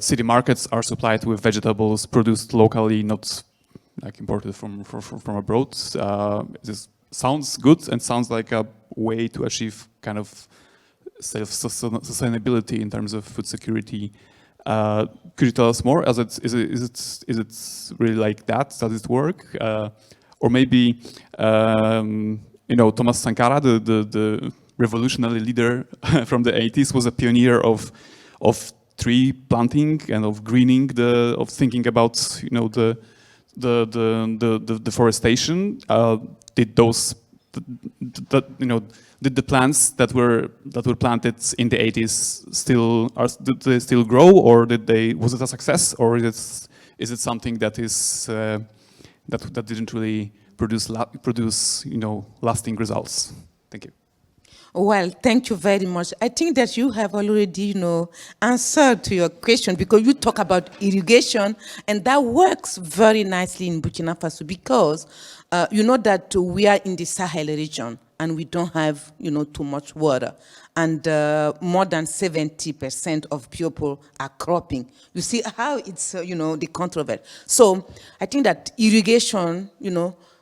city markets are supplied with vegetables produced locally, not like imported from abroad. This sounds good and sounds like a way to achieve kind of self-sustainability in terms of food security. Could you tell us more? Is it really like that? Does it work? Or maybe Thomas Sankara, the revolutionary leader from the 80s, was a pioneer of tree planting and of greening, of thinking about the deforestation. Did the plants that were planted in the 80s did they still grow, or was it a success, or is it something that is that didn't really produce lasting results? Thank you. Well, thank you very much. I think that you have already, answered to your question, because you talk about irrigation, and that works very nicely in Burkina Faso, because you know that we are in the Sahel region, and we don't have, too much water. And more than 70% of people are cropping. You see how it's, the controversy. So I think that irrigation,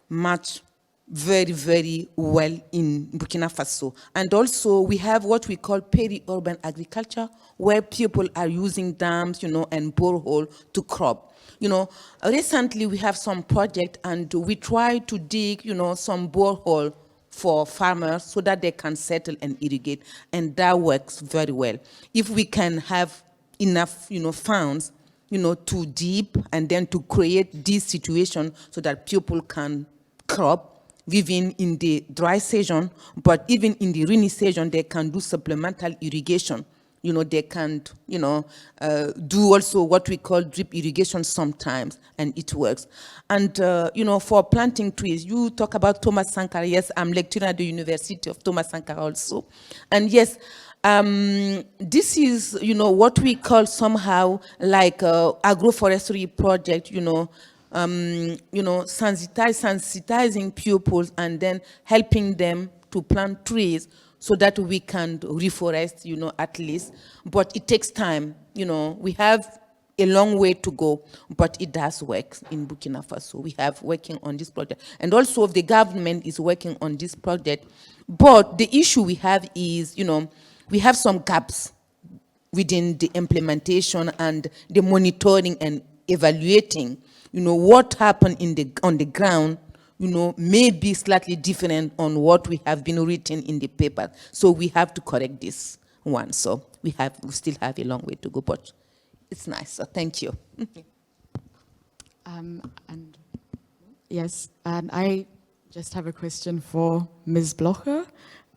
match very, very well in Burkina Faso. And also we have what we call peri-urban agriculture, where people are using dams, and borehole to crop. Recently we have some project, and we try to dig, some borehole for farmers so that they can settle and irrigate, and that works very well. If we can have enough, funds, to deep and then to create this situation so that people can crop, even in the dry season, but even in the rainy season, they can do supplemental irrigation. They can, do also what we call drip irrigation sometimes, and it works. And, for planting trees, you talk about Thomas Sankara. Yes, I'm lecturer at the University of Thomas Sankara also. And yes, this is, what we call somehow like agroforestry project, sensitizing pupils and then helping them to plant trees so that we can reforest, at least. But it takes time, we have a long way to go, but it does work in Burkina Faso. We have working on this project. And also the government is working on this project. But the issue we have is, we have some gaps within the implementation and the monitoring and evaluating. What happened on the ground, may be slightly different on what we have been written in the paper. So we have to correct this one. So we still have a long way to go, but it's nice. So thank you. And yes, and I just have a question for Ms. Blocher,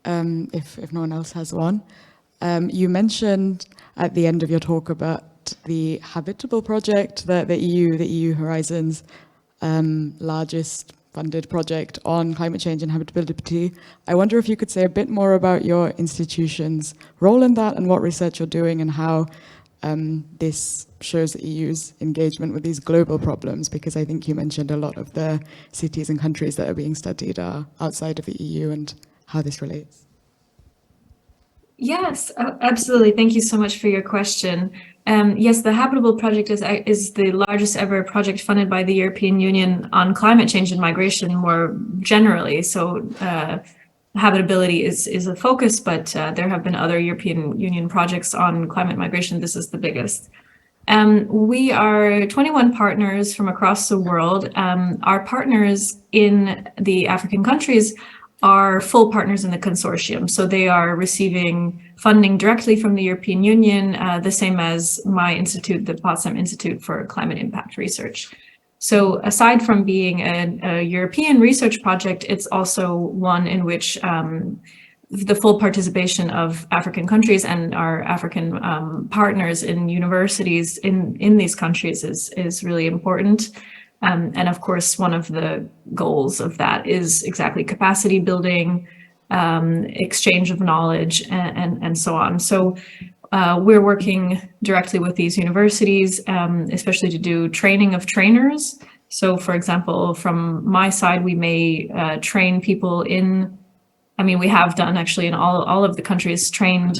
if no one else has one. You mentioned at the end of your talk about the Habitable project, the EU Horizons largest funded project on climate change and habitability. I wonder if you could say a bit more about your institution's role in that and what research you're doing and how this shows the EU's engagement with these global problems, because I think you mentioned a lot of the cities and countries that are being studied are outside of the EU and how this relates. Yes, absolutely. Thank you so much for your question. Yes, the Habitable project is the largest ever project funded by the European Union on climate change and migration more generally. So habitability is a focus, but there have been other European Union projects on climate migration. This is the biggest. We are 21 partners from across the world. Our partners in the African countries are full partners in the consortium. So they are receiving funding directly from the European Union, the same as my institute, the Potsdam Institute for Climate Impact Research. So aside from being a European research project, it's also one in which the full participation of African countries and our African partners in universities in these countries is really important. And of course, one of the goals of that is exactly capacity building, exchange of knowledge, and so on. So we're working directly with these universities, especially to do training of trainers. So for example, from my side, we may train people we have done actually in all of the countries, trained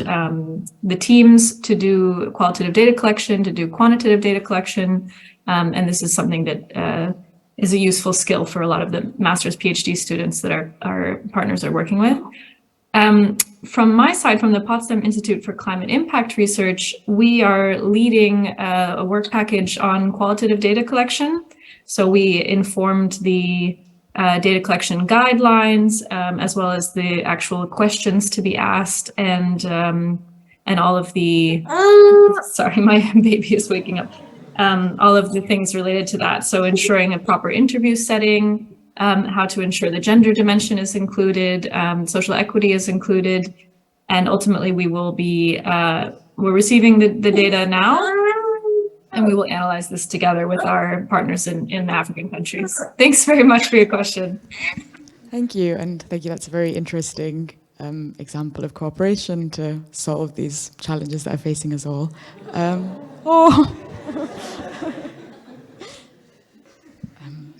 the teams to do qualitative data collection, to do quantitative data collection. And this is something that is a useful skill for a lot of the master's PhD students that our partners are working with. From my side, from the Potsdam Institute for Climate Impact Research, we are leading a work package on qualitative data collection. So we informed the data collection guidelines, as well as the actual questions to be asked, and all of the, sorry, my baby is waking up. All of the things related to that. So ensuring a proper interview setting, how to ensure the gender dimension is included, social equity is included, and ultimately we will be, we're receiving the data now, and we will analyze this together with our partners in the African countries. Thanks very much for your question. Thank you, and thank you. That's a very interesting example of cooperation to solve these challenges that are facing us all.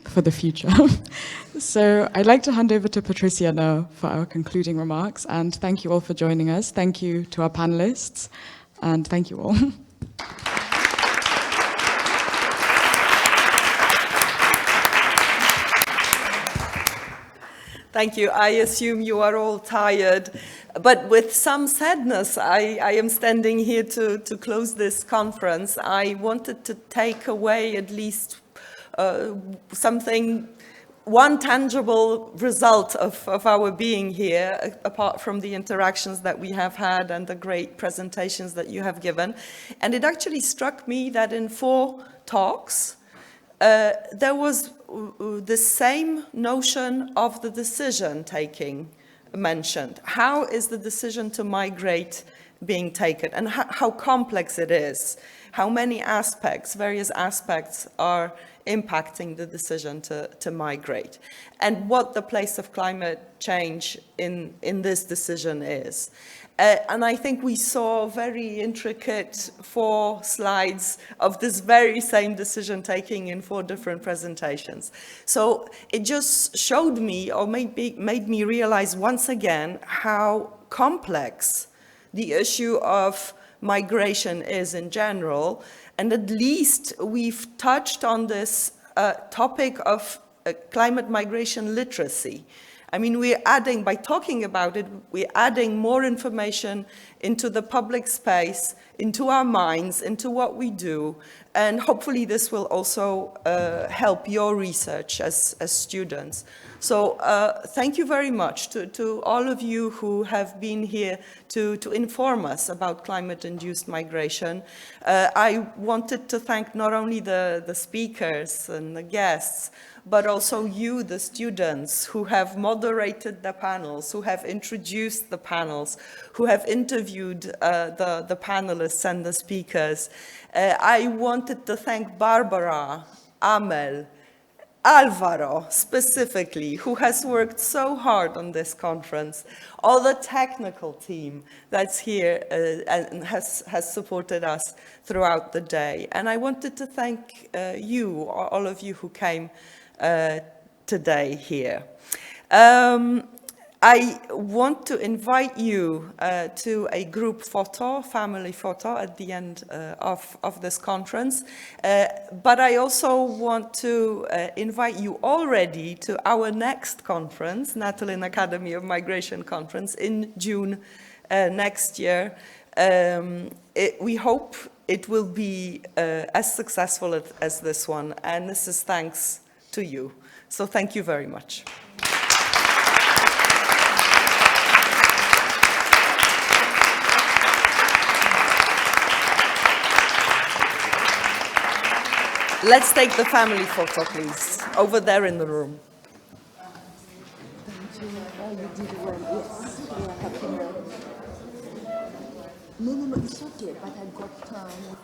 For the future. So I'd like to hand over to Patricia now for our concluding remarks, and thank you all for joining us. Thank you to our panelists, and thank you all. Thank you. I assume you are all tired, but with some sadness, I am standing here to close this conference. I wanted to take away at least one tangible result of our being here, apart from the interactions that we have had and the great presentations that you have given. And it actually struck me that in 4 talks, there was the same notion of the decision taking mentioned. How is the decision to migrate being taken, and how complex it is? How many aspects, various aspects, are impacting the decision to migrate, and what the place of climate change in this decision is. And I think we saw very intricate 4 slides of this very same decision taking in 4 different presentations. So it just showed me, or made me realize once again, how complex the issue of migration is in general. And at least we've touched on this topic of climate migration literacy. I mean, we're adding, by talking about it, we're adding more information into the public space, into our minds, into what we do. And hopefully this will also help your research as students. So thank you very much to all of you who have been here to inform us about climate-induced migration. I wanted to thank not only the speakers and the guests, but also you, the students, who have moderated the panels, who have introduced the panels, who have interviewed the panelists and the speakers. I wanted to thank Barbara, Amel, Alvaro, specifically, who has worked so hard on this conference, all the technical team that's here and has supported us throughout the day. And I wanted to thank you, all of you who came today here. I want to invite you to a group photo, family photo, at the end of this conference. But I also want to invite you already to our next conference, Natolin Academy of Migration Conference, in June next year. We hope it will be as successful as this one, and this is thanks to you. So thank you very much. Let's take the family photo, please, over there in the room. Thank you. Oh, you did well. Yes, we are happy now. No, it's okay, but I got time.